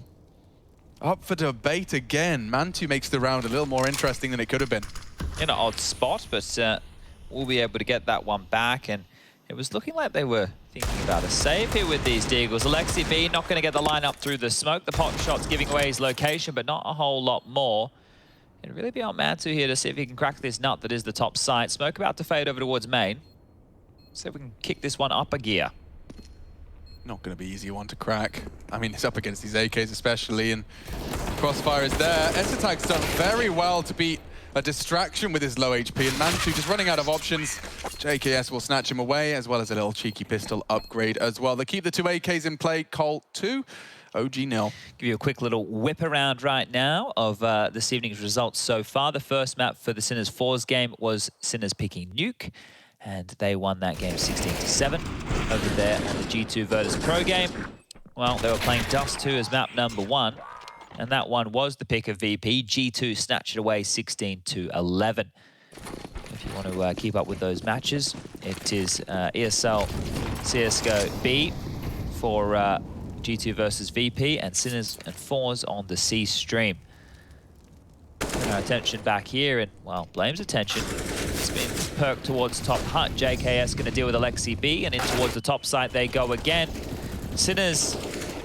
up for debate again. Mantu makes the round a little more interesting than it could have been. In an odd spot, but we'll be able to get that one back. And it was looking like they were thinking about a save here with these Deagles. Alexi B not going to get the line up through the smoke. The pot shot's giving away his location, but not a whole lot more. It'll really be on Mantu here to see if he can crack this nut that is the top site. Smoke about to fade over towards main. See if we can kick this one up a gear. Not going to be easy one to crack. I mean, it's up against these AKs especially, and Crossfire is there. Esatag's done very well to beat a distraction with his low HP, and Mantu just running out of options. JKS will snatch him away, as well as a little cheeky pistol upgrade as well. They keep the two AKs in play. Cole 2, OG 0. Give you a quick little whip around right now of this evening's results so far. The first map for the Sinners 4's game was Sinners picking Nuke, and they won that game 16-7. Over there on the G2 Virtus Pro game, well, they were playing Dust 2 as map number 1, and that one was the pick of VP. G2 snatched it away 16-11. If you want to keep up with those matches, it is ESL CSGO B for G2 versus VP, and Sinners and 4's on the C stream. Turn our attention back here, and, well, Blame's attention. It's been perked towards top hut. JKS going to deal with Alexi B, and in towards the top side they go again. Sinners,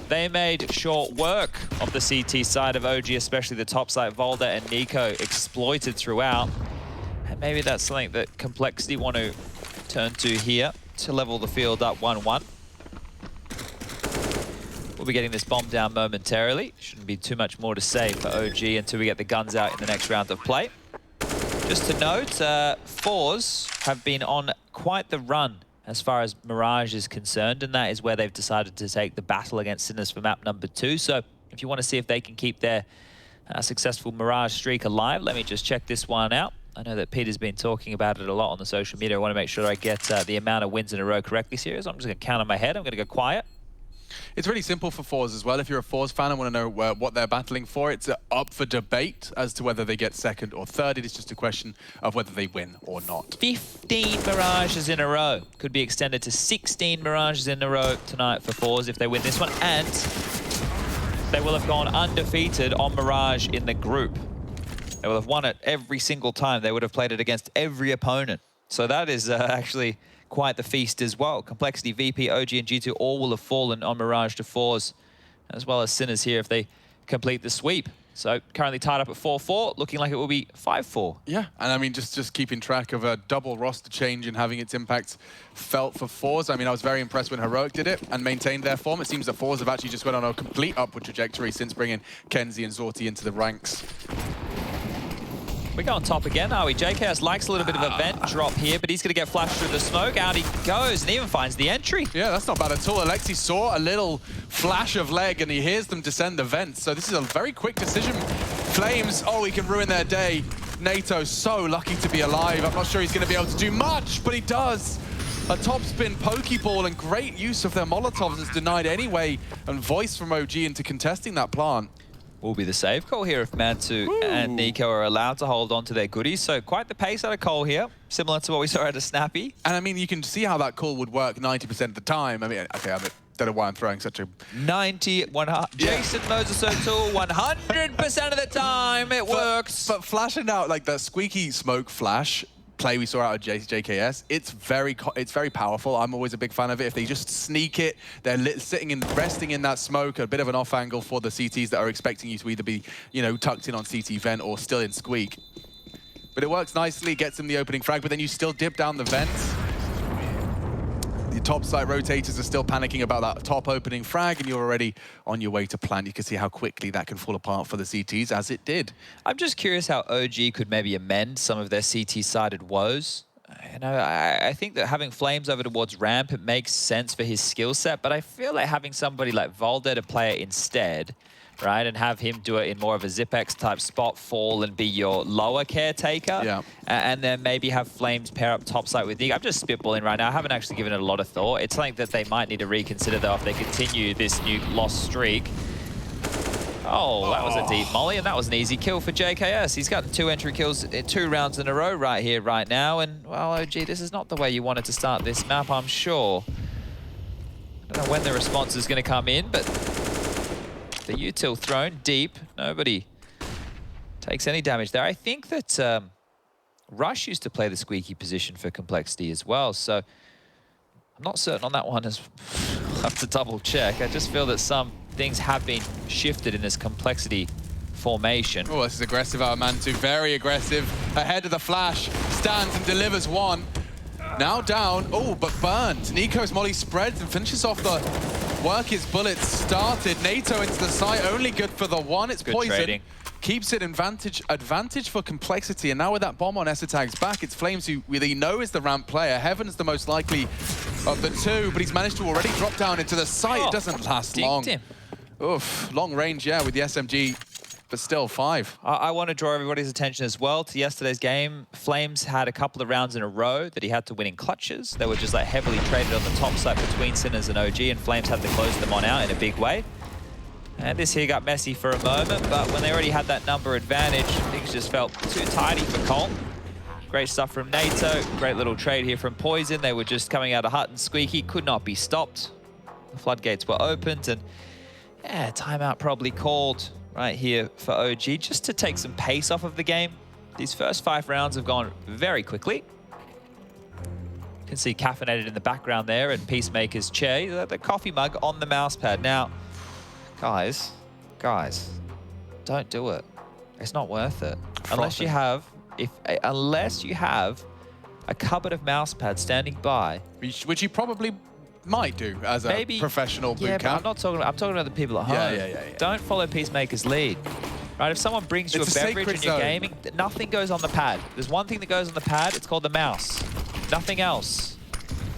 they made short work of the CT side of OG, especially the top side. Volda and Nico exploited throughout. And maybe that's something that Complexity want to turn to here to level the field up 1-1. We'll be getting this bomb down momentarily. Shouldn't be too much more to say for OG until we get the guns out in the next round of play. Just to note, 4's have been on quite the run as far as Mirage is concerned, and that is where they've decided to take the battle against Sinners for map number 2. So if you want to see if they can keep their successful Mirage streak alive, let me just check this one out. I know that Peter's been talking about it a lot on the social media. I want to make sure I get the amount of wins in a row correctly here. So I'm just going to count on my head. I'm going to go quiet. It's really simple for 4's as well. If you're a 4's fan and want to know what they're battling for, it's up for debate as to whether they get second or third. It is just a question of whether they win or not. 15 Mirages in a row. Could be extended to 16 Mirages in a row tonight for 4's if they win this one. And they will have gone undefeated on Mirage in the group. They will have won it every single time. They would have played it against every opponent. So that is actually quite the feast as well. Complexity, VP, OG, and G2 all will have fallen on Mirage to 4's, as well as Sinners here if they complete the sweep. So currently tied up at 4-4, looking like it will be 5-4. Yeah, and I mean, just keeping track of a double roster change and having its impact felt for 4's. I mean, I was very impressed when Heroic did it and maintained their form. It seems that 4's have actually just went on a complete upward trajectory since bringing Kenzie and Zorti into the ranks. We go on top again, are we? JKS likes a little bit of a vent drop here, but he's going to get flashed through the smoke. Out he goes, and even finds the entry. Yeah, that's not bad at all. Alexi saw a little flash of leg, and he hears them descend the vents. So this is a very quick decision. Flames, oh, he can ruin their day. NATO, so lucky to be alive. I'm not sure he's going to be able to do much, but he does. A topspin Pokeball and great use of their Molotovs is denied anyway, and Voice from OG into contesting that plant. Will be the save call here if Mantu and Nico are allowed to hold on to their goodies. So quite the pace out of Cole here, similar to what we saw at a Snappy. And I mean, you can see how that call would work 90% of the time. I mean, okay, I don't know why I'm throwing such a... 90, 100. Yeah. Jason knows it so too. 100% of the time it works. But flashing out like that squeaky smoke flash play we saw out of JKS, it's very powerful. I'm always a big fan of it. If they just sneak it, they're sitting and resting in that smoke, a bit of an off angle for the CTs that are expecting you to either be, you know, tucked in on CT vent or still in squeak. But it works nicely, gets them the opening frag, but then you still dip down the vents. The top side rotators are still panicking about that top opening frag, and you're already on your way to plant. You can see how quickly that can fall apart for the CTs, as it did. I'm just curious how OG could maybe amend some of their CT-sided woes. You know, I think that having Flames over towards ramp, it makes sense for his skill set, but I feel like having somebody like Volda to play it instead, right, and have him do it in more of a Zipex type spot, fall and be your lower caretaker. Yeah. And then maybe have Flames pair up topside with Nick. I'm just spitballing right now. I haven't actually given it a lot of thought. It's something that they might need to reconsider though if they continue this new lost streak. Oh, that was a deep molly, and that was an easy kill for JKS. He's gotten 2 entry kills in 2 rounds in a row right here, right now. And, well, OG, this is not the way you wanted to start this map, I'm sure. I don't know when the response is going to come in, but the util thrown deep. Nobody takes any damage there. I think that Rush used to play the squeaky position for Complexity as well, so I'm not certain on that one. I'll have to double check. I just feel that some things have been shifted in this Complexity formation. Oh, this is aggressive out of Mantu. Very aggressive. Ahead of the flash. Stands and delivers one. Now down. Oh, but burnt. Nico's molly spreads and finishes off the work his bullets started. NATO into the site, only good for the one. It's Good poison. trading. Keeps it advantage for Complexity, and now with that bomb on Esatag's back, it's Flames who we know is the ramp player. Heaven's the most likely of the two, but he's managed to already drop down into the site. It doesn't last long. Him. Oof, long range, yeah, with the SMG, but still 5. I want to draw everybody's attention as well to yesterday's game. Flames had a couple of rounds in a row that he had to win in clutches. They were just like heavily traded on the top side between Sinners and OG, and Flames had to close them on out in a big way. And this here got messy for a moment, but when they already had that number advantage, things just felt too tidy for Cole. Great stuff from NATO. Great little trade here from Poison. They were just coming out of Hut and Squeaky. Could not be stopped. The floodgates were opened, and yeah, timeout probably called right here for OG just to take some pace off of the game. These first 5 rounds have gone very quickly. You can see caffeinated in the background there at Peacemaker's chair, the coffee mug on the mouse pad. Now, guys, don't do it. It's not worth it. Unless you have a cupboard of mouse pads standing by. Which you probably might do as a professional boot camp. I'm talking about the people at home. Yeah. Don't follow Peacemaker's lead. Right, if someone brings you It's a a beverage sacred and you're zone. gaming, nothing goes on the pad. There's one thing that goes on the pad, it's called the mouse. Nothing else.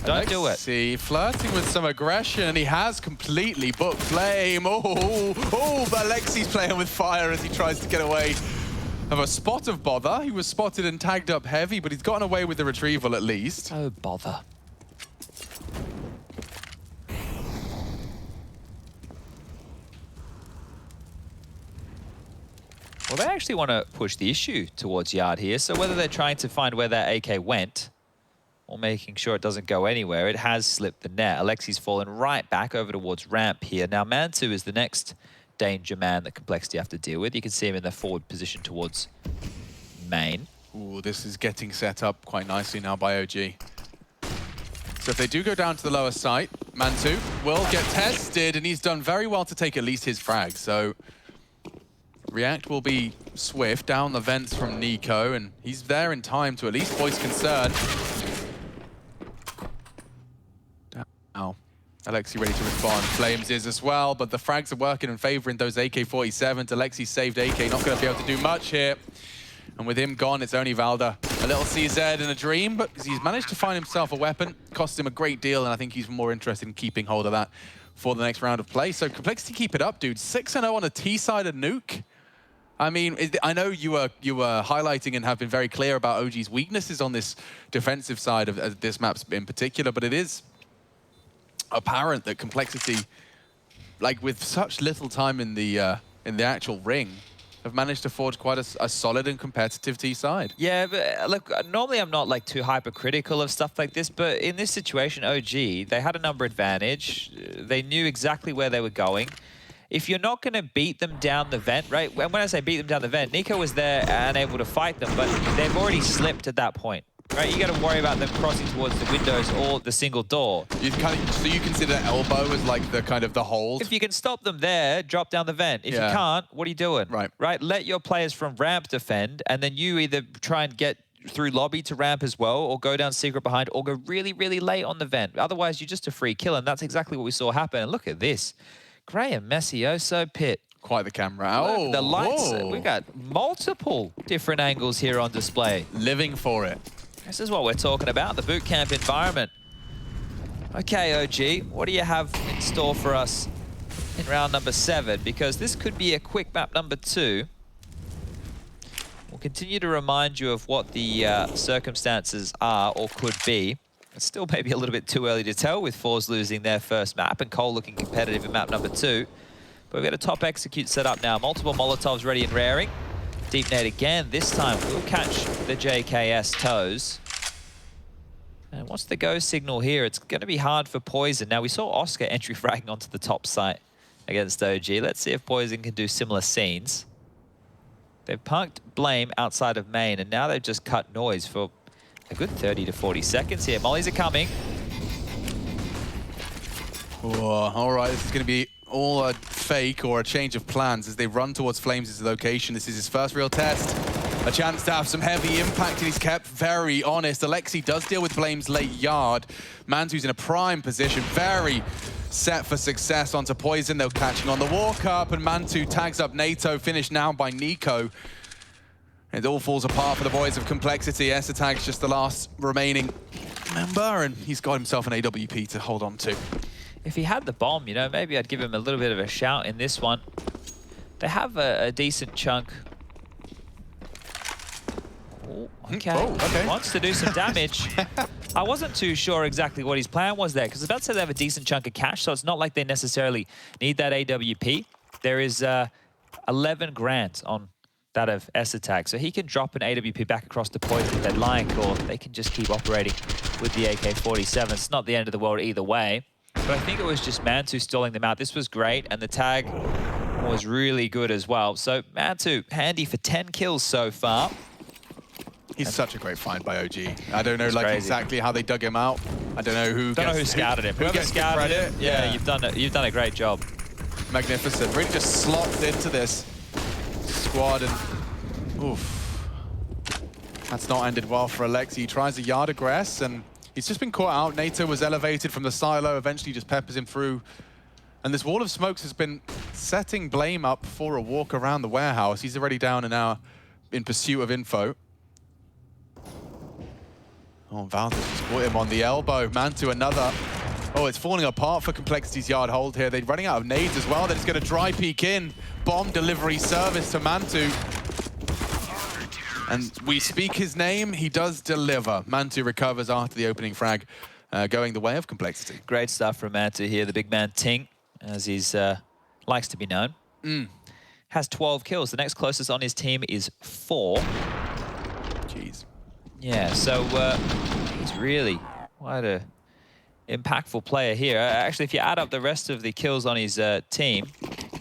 Don't do it. See, flirting with some aggression. He has completely booked Flame. Oh, but Alexi's playing with fire as he tries to get away of a spot of bother. He was spotted and tagged up heavy, but he's gotten away with the retrieval at least. Oh, bother. Well, they actually want to push the issue towards Yard here, so whether they're trying to find where that AK went or making sure it doesn't go anywhere, it has slipped the net. Alexi's fallen right back over towards ramp here. Now, Mantu is the next danger man that Complexity have to deal with. You can see him in the forward position towards main. Ooh, this is getting set up quite nicely now by OG. So if they do go down to the lower site, Mantu will get tested, and he's done very well to take at least his frag. So React will be swift down the vents from Nico, and he's there in time to at least voice concern. Now, Alexi ready to respond. Flames is as well, but the frags are working in favor in those AK-47s. Alexi saved AK, not going to be able to do much here. And with him gone, it's only Valda. A little CZ in a dream, but he's managed to find himself a weapon. Cost him a great deal, and I think he's more interested in keeping hold of that for the next round of play. So Complexity, keep it up, dude. 6-0 on a T-side of Nuke. I mean, I know you were highlighting and have been very clear about OG's weaknesses on this defensive side of this map in particular, but it is apparent that Complexity, like with such little time in the actual ring, have managed to forge quite a solid and competitive T-side. Yeah, but look, normally I'm not like too hypercritical of stuff like this, but in this situation, OG, they had a number advantage. They knew exactly where they were going. If you're not going to beat them down the vent, right? And when I say beat them down the vent, Nico was there and able to fight them, but they've already slipped at that point. Right, you got to worry about them crossing towards the windows or the single door. So you consider elbow as like the kind of the hold? If you can stop them there, drop down the vent. If you can't, what are you doing? Right, let your players from ramp defend, and then you either try and get through lobby to ramp as well, or go down secret behind, or go really, really late on the vent. Otherwise, you're just a free kill, and that's exactly what we saw happen. And look at this. Graham Messioso Pit. Quite the camera. Look, the lights. We got multiple different angles here on display. Living for it. This is what we're talking about, the boot camp environment. Okay, OG, what do you have in store for us in round number 7? Because this could be a quick map number 2. We'll continue to remind you of what the circumstances are or could be. It's still maybe a little bit too early to tell with Force losing their first map and Cole looking competitive in map number 2. But we've got a top execute set up now. Multiple Molotovs ready and raring. Deep nade again. This time we'll catch the JKS toes. And what's the go signal here? It's going to be hard for Poison. Now we saw Oscar entry fragging onto the top site against OG. Let's see if Poison can do similar scenes. They've parked Blame outside of main, and now they've just cut noise for a good 30 to 40 seconds here. Mollies are coming. Oh, all right, this is going to be all a fake or a change of plans as they run towards Flames' location. This is his first real test. A chance to have some heavy impact, and he's kept very honest. Alexi does deal with Flames' late yard. Mantu's in a prime position, very set for success onto Poison. They're catching on the walk up, and Mantu tags up NATO, finished now by Nico. It all falls apart for the boys of Complexity. Esatag's just the last remaining member, and he's got himself an AWP to hold on to. If he had the bomb, you know, maybe I'd give him a little bit of a shout in this one. They have a decent chunk. Oh, okay. Oh, okay. He wants to do some damage. I wasn't too sure exactly what his plan was there, because I was about to say they have a decent chunk of cash, so it's not like they necessarily need that AWP. There is 11 grand on that of Esatag, so he can drop an AWP back across the point if they'd like, or they can just keep operating with the AK-47. It's not the end of the world either way, but I think it was just Mantu stalling them out. This was great, and the tag was really good as well. So Mantu, handy for 10 kills so far. He's such a great find by OG. I don't know exactly how they dug him out. I don't know who scouted him. Who gets scouted credit? him, yeah, you've done a great job. Magnificent. Really just slots into this squad, and oof. That's not ended well for Alexi. He tries a yard aggress, and he's just been caught out. NATO was elevated from the silo, eventually just peppers him through. And this wall of smokes has been setting Blame up for a walk around the warehouse. He's already down and now in pursuit of info. Oh, Valdes just caught him on the elbow. Mantu another. Oh, it's falling apart for Complexity's yard hold here. They're running out of nades as well. They're just going to dry peek in. Bomb delivery service to Mantu. And we speak his name, he does deliver. Mantu recovers after the opening frag, going the way of Complexity. Great stuff from Mantu here, the big man Ting, as he's likes to be known. Has 12 kills. The next closest on his team is 4. Jeez. Yeah, so he's really quite a impactful player here. Actually, if you add up the rest of the kills on his team,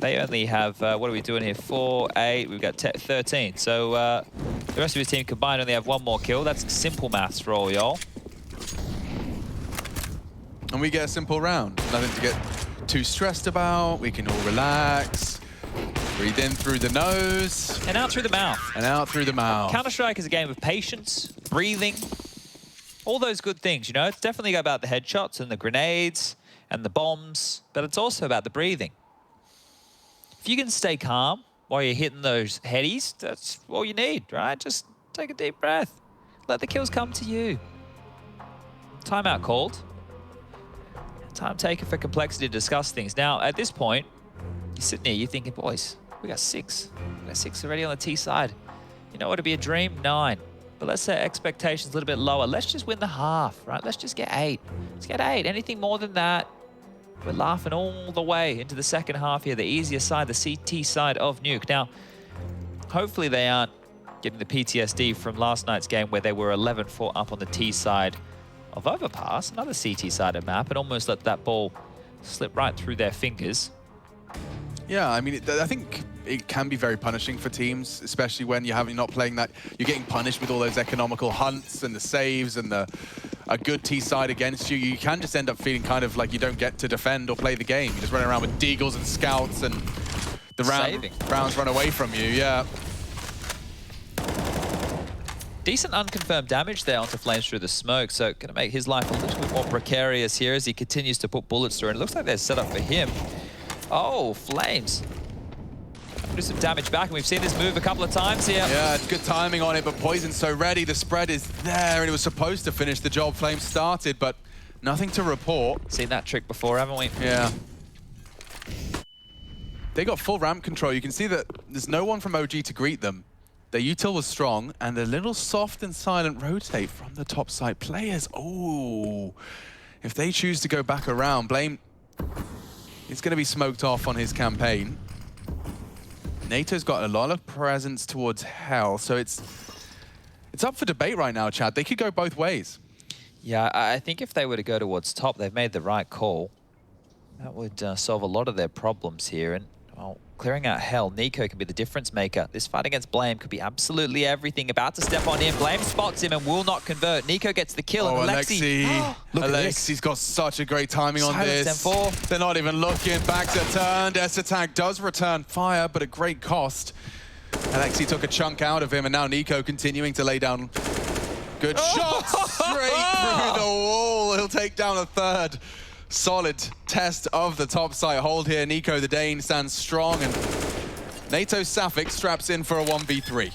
they only have, what are we doing here? 4, 8, we've got 13. So the rest of his team combined only have 1 more kill. That's simple maths for all y'all. And we get a simple round. Nothing to get too stressed about. We can all relax. Breathe in through the nose. And out through the mouth. And out through the mouth. Counter-Strike is a game of patience, breathing, all those good things, you know? It's definitely about the headshots and the grenades and the bombs, but it's also about the breathing. If you can stay calm while you're hitting those headies, that's all you need, right? Just take a deep breath. Let the kills come to you. Timeout called. Time taken for Complexity to discuss things. Now, at this point, you're sitting here, you're thinking, boys, we got 6. We got 6 already on the T side. You know what would be a dream? 9. But let's set expectations a little bit lower. Let's just win the half, right? Let's just get 8. Let's get 8. Anything more than that, we're laughing all the way into the second half here, the easier side, the CT side of Nuke. Now, hopefully they aren't getting the PTSD from last night's game where they were 11-4 up on the T side of Overpass, another CT-sided map, and almost let that ball slip right through their fingers. Yeah, I mean, I think it can be very punishing for teams, especially when you're not playing that. You're getting punished with all those economical hunts and the saves and a good T-side against you. You can just end up feeling kind of like you don't get to defend or play the game. You just run around with deagles and scouts, and the rounds run away from you. Yeah. Decent unconfirmed damage there onto Flames through the smoke, so going to make his life a little bit more precarious here as he continues to put bullets through, and it looks like they're set up for him. Oh, Flames. Do some damage back, and we've seen this move a couple of times here. Yeah, it's good timing on it, but Poison's so ready. The spread is there, and it was supposed to finish the job Flames started, but nothing to report. Seen that trick before, haven't we? Yeah. They got full ramp control. You can see that there's no one from OG to greet them. Their util was strong, and a little soft and silent rotate from the top side players. Oh, if they choose to go back around, Blame is going to be smoked off on his campaign. NATO's got a lot of presence towards Hell, so it's up for debate right now, Chad. They could go both ways. Yeah, I think if they were to go towards top, they've made the right call. That would solve a lot of their problems here, and well, clearing out Hell, Nico can be the difference maker. This fight against Blame could be absolutely everything. About to step on in. Blame spots him and will not convert. Nico gets the kill, and Alexi. Look at this. Alexi's got such a great timing on this. They're not even looking. Backs are turned. Esatag does return fire, but at great cost. Alexi took a chunk out of him, and now Nico continuing to lay down good shots straight through the wall. He'll take down a third. solid test of the top side hold here. Nico the Dane stands strong, and NATO Safik straps in for a 1v3.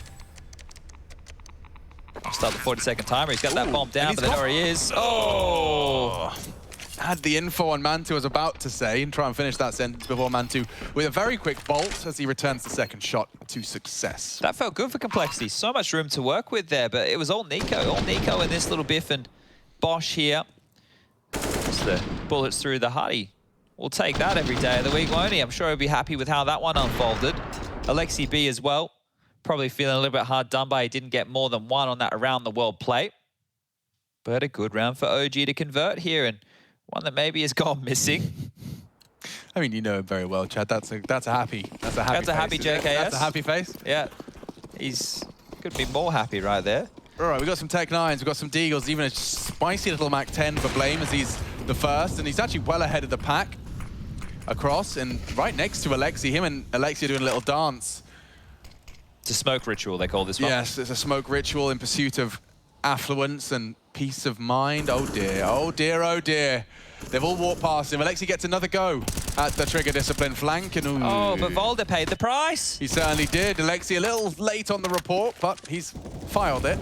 I'll start the 40-second timer. He's got that bomb down, but there he is. Oh! Had the info on Mantu, I was about to say, and try and finish that sentence before Mantu with a very quick bolt as he returns the second shot to success. That felt good for Complexity. So much room to work with there, but it was all Nico in this little biff, and Bosch here. Just the bullets through the Huddy. We'll take that every day of the week, won't he? I'm sure he'll be happy with how that one unfolded. Alexi B as well. Probably feeling a little bit hard done by. He didn't get more than one on that around the world play. But a good round for OG to convert here, and one that maybe has gone missing. I mean, you know him very well, Chad. That's a happy JKS. That's a happy JKS. That's a happy face. Yeah, he's could be more happy right there. All right, we've got some Tech 9s, we've got some Deagles, even a spicy little Mac 10 for Blame as he's the first, and he's actually well ahead of the pack across and right next to Alexi. Him and Alexi are doing a little dance. It's a smoke ritual, they call this one. Yes, it's a smoke ritual in pursuit of affluence and peace of mind. Oh dear, oh dear, oh dear. They've all walked past him. Alexi gets another go at the trigger discipline flank. And ooh, oh, but Volder paid the price. He certainly did. Alexi a little late on the report, but he's filed it.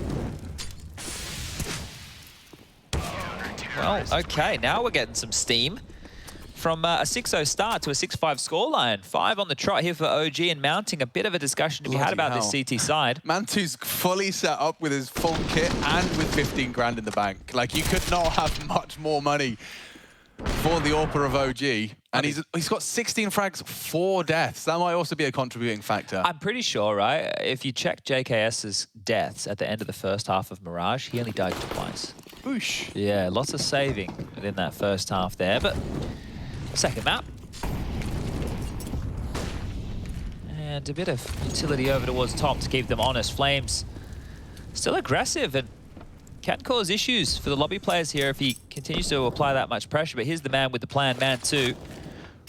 Well, okay, now we're getting some steam. From a 6-0 start to a 6-5 scoreline. 5 on the trot here for OG, and mounting a bit of a discussion to be had about this CT side. Mantu's fully set up with his full kit and with 15 grand in the bank. Like, you could not have much more money for the AWPer of OG. And he's got 16 frags, 4 deaths. That might also be a contributing factor. I'm pretty sure, right? If you check JKS's deaths at the end of the first half of Mirage, he only died twice. Boosh. Yeah, lots of saving within that first half there, but second map. And a bit of utility over towards top to keep them honest. Flames still aggressive and can cause issues for the lobby players here if he continues to apply that much pressure. But here's the man with the plan, man 2,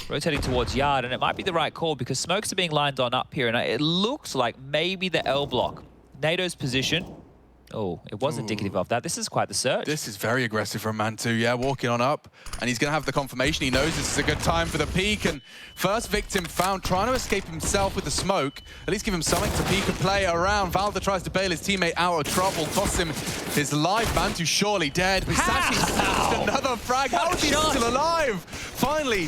rotating towards Yard, and it might be the right call because smokes are being lined on up here, and it looks like maybe the L block. NATO's position. Oh, it was indicative of that. This is quite the search. This is very aggressive from Mantu, yeah, walking on up. And he's going to have the confirmation. He knows this is a good time for the peek. And first victim found, trying to escape himself with the smoke. At least give him something to peek and play around. Valda tries to bail his teammate out of trouble, toss him his life. Mantu surely dead. Bisashi another frag. How is he still alive? Finally,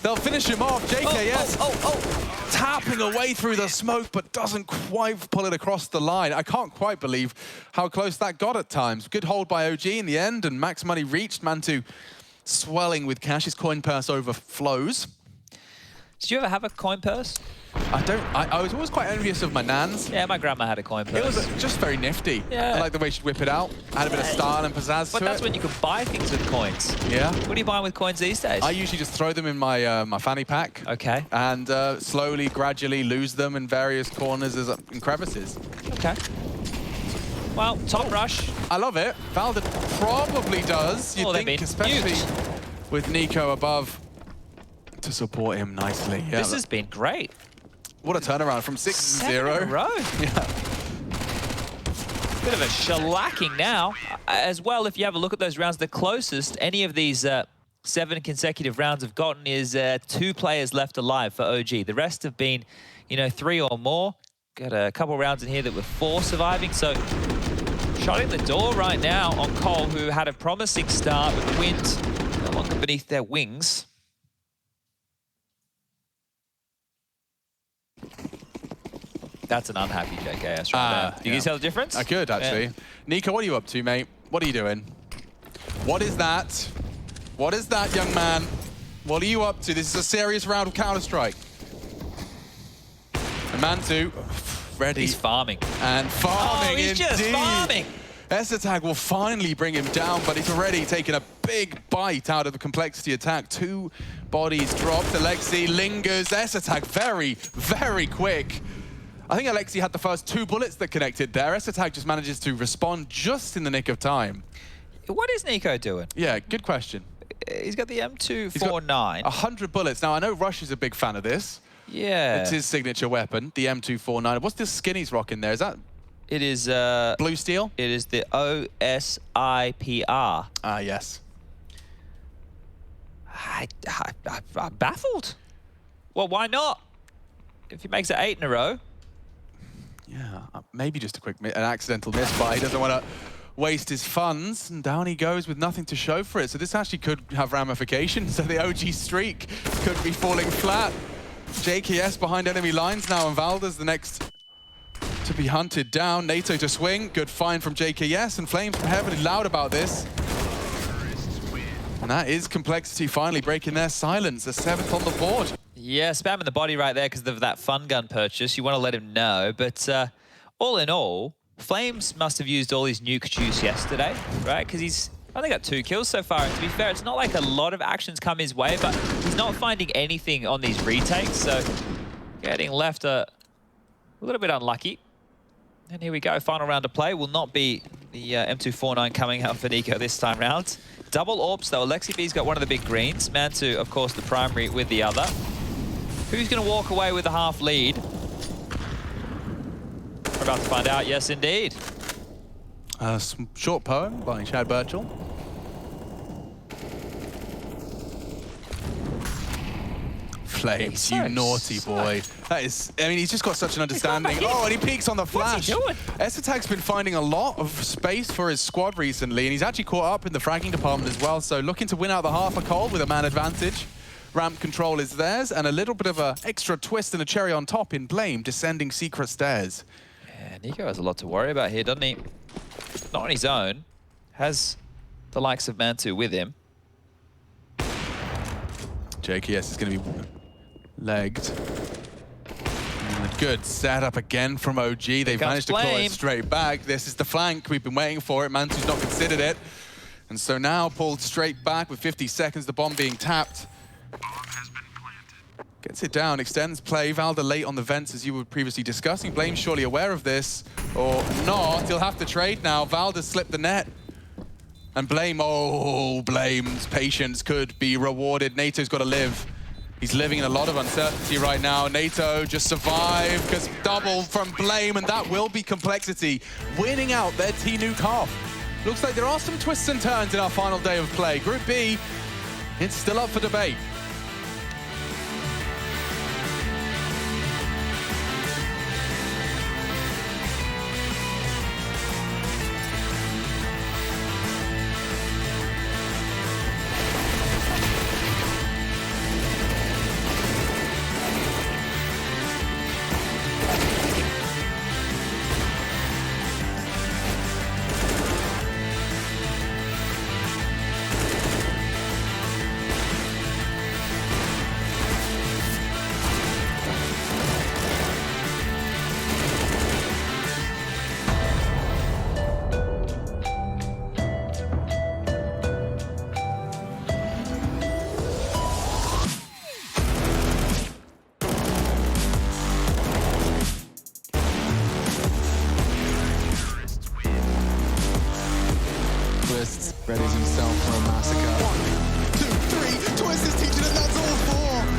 they'll finish him off. JKS tapping away through the smoke, but doesn't quite pull it across the line. I can't quite believe how close that got at times. Good hold by OG in the end, and max money reached. Mantu swelling with cash. His coin purse overflows. Did you ever have a coin purse? I was always quite envious of my nans. Yeah, my grandma had a coin purse. It was just very nifty. Yeah. I like the way she'd whip it out. Had a bit of style and pizzazz But to that's it. when you could buy things with coins. Yeah. What are you buying with coins these days? I usually just throw them in my my fanny pack. Okay. And slowly, gradually lose them in various corners and crevices. Okay. Well, top rush. I love it. Valda probably does. You'd think, especially with Nico above to support him nicely. Yeah, this has been great. What a turnaround from 6-0. 7 in a row. Yeah. Bit of a shellacking now. As well, if you have a look at those rounds, the closest any of these 7 consecutive rounds have gotten is 2 players left alive for OG. The rest have been, 3 or more. Got a couple rounds in here that were 4 surviving. So, shutting the door right now on Cole, who had a promising start with wind no longer beneath their wings. That's an unhappy JKS right there. Do you tell the difference? I could, actually. Yeah. Nico, what are you up to, mate? What are you doing? What is that? What is that, young man? What are you up to? This is a serious round of Counter-Strike. And Mantu, ready. He's farming. And farming, he's indeed. just farming. S-Attack will finally bring him down, but he's already taken a big bite out of the complexity attack. 2 bodies dropped. Alexi lingers. S-Attack very, very quick. I think Alexi had the first 2 bullets that connected there. S-Attack just manages to respond just in the nick of time. What is Nico doing? Yeah, good question. He's got the M249. 100 bullets. Now, I know Rush is a big fan of this. Yeah. It's his signature weapon, the M249. What's this skin he's rocking there? Is that... It is... Blue Steel? It is the OSIPR. Ah, yes. I'm baffled. Well, why not? If he makes it 8 in a row. Yeah, maybe just an accidental miss, but he doesn't want to waste his funds, and down he goes with nothing to show for it. So this actually could have ramifications. So the OG streak could be falling flat. JKS behind enemy lines now, and Valda's the next to be hunted down. NATO to swing, good find from JKS, and Flames heavily loud about this. And that is Complexity finally breaking their silence, a 7th on the board. Yeah, spamming the body right there because of that fun gun purchase. You want to let him know. But all in all, Flames must have used all his nuke juice yesterday, right? Because he's only got 2 kills so far. And to be fair, it's not like a lot of actions come his way, but he's not finding anything on these retakes. So getting left a little bit unlucky. And here we go, final round of play will not be the M249 coming out for Nico this time round. Double AWPs though, Alexi B's got one of the big greens. Mantu, of course, the primary with the other. Who's going to walk away with a half lead? We're about to find out, yes indeed. Some short poem by Chad Birchall. Flames, so you naughty boy. That is, I mean, he's just got such an understanding. Oh, and he peeks on the flash. Esatag's been finding a lot of space for his squad recently, and he's actually caught up in the fragging department as well, so looking to win out the half a cold with a man advantage. Ramp control is theirs, and a little bit of an extra twist and a cherry on top in Blame, descending secret stairs. Yeah, Nico has a lot to worry about here, doesn't he? Not on his own. Has the likes of Mantu with him. JKS is going to be legged. And a good setup again from OG. They've managed to claw it straight back. This is the flank. We've been waiting for it. Mantu's not considered it. And so now pulled straight back with 50 seconds, the bomb being tapped. Gets it down, extends play. Valda late on the vents, as you were previously discussing. Blame's surely aware of this, or not. He'll have to trade now. Valda slipped the net. And Blame, oh, Blame's patience could be rewarded. NATO's got to live. He's living in a lot of uncertainty right now. NATO just survived, because double from Blame, and that will be Complexity winning out their T-Nuke half. Looks like there are some twists and turns in our final day of play. Group B, it's still up for debate. Readies himself for a massacre. 1, 2, 3, Twist is teaching it, that's all 4.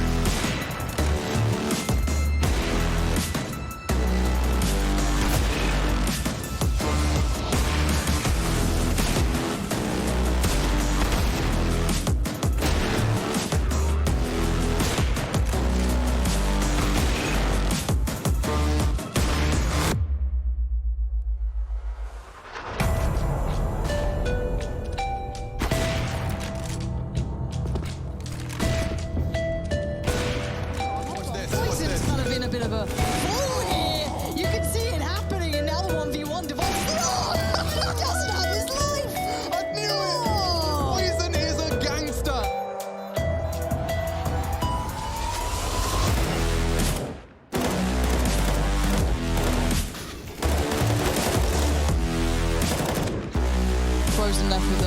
Left with a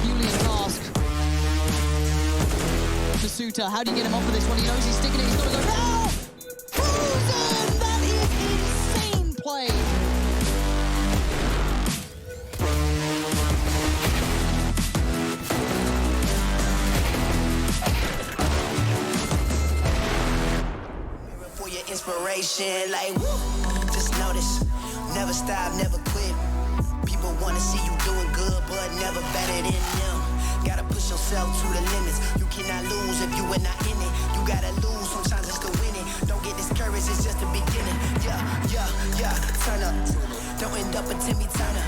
Julian mask. Masuta, how do you get him off of this one? He knows he's sticking it, he's got to go now! Frozen! That is insane play! For your inspiration, like, woo, just notice, never stop, never quit. people wanna see you doing good, but never better than them. Gotta push yourself to the limits. You cannot lose if you are not in it. You gotta lose sometimes just to win it. Don't get discouraged, it's just the beginning. Yeah, turn up. Don't end up a Timmy Turner.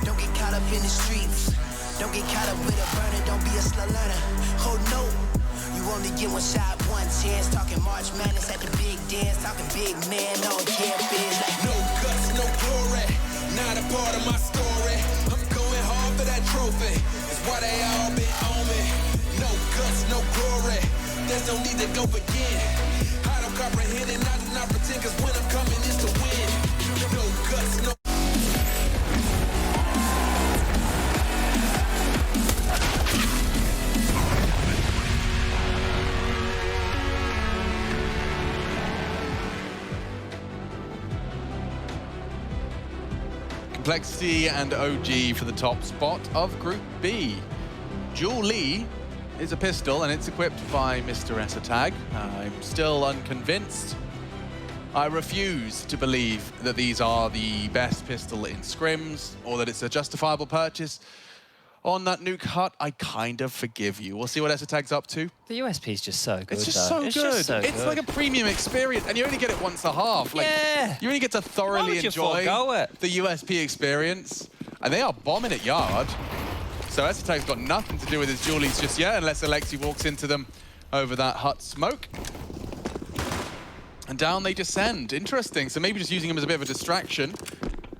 Don't get caught up in the streets. Don't get caught up with a burner. Don't be a slow learner. Oh no, you only get one shot, one chance. Talking March Madness at the big dance. Talking big man on campus. Like no guts, no glory. Not a part of my story. I'm going hard for that trophy. It's why they all been on me. No guts, no glory. There's no need to go again. I don't comprehend it, I do not pretend, cause when I'm coming is to win. No guts, no. Complexity and OG for the top spot of Group B. Julie is a pistol and it's equipped by Mr. Esatag. I'm still unconvinced. I refuse to believe that these are the best pistol in scrims or that it's a justifiable purchase. On that nuke hut, I kind of forgive you. We'll see what Esatag's up to. The USP is just so good. It's just so good. Just so it's good. like a premium experience, and you only get it once a half. Like, yeah. You only get to thoroughly enjoy the USP experience. And they are bombing at Yard. So Esatag's got nothing to do with his Julies just yet, unless Alexi walks into them over that hut smoke. And down they descend. Interesting. So maybe just using him as a bit of a distraction.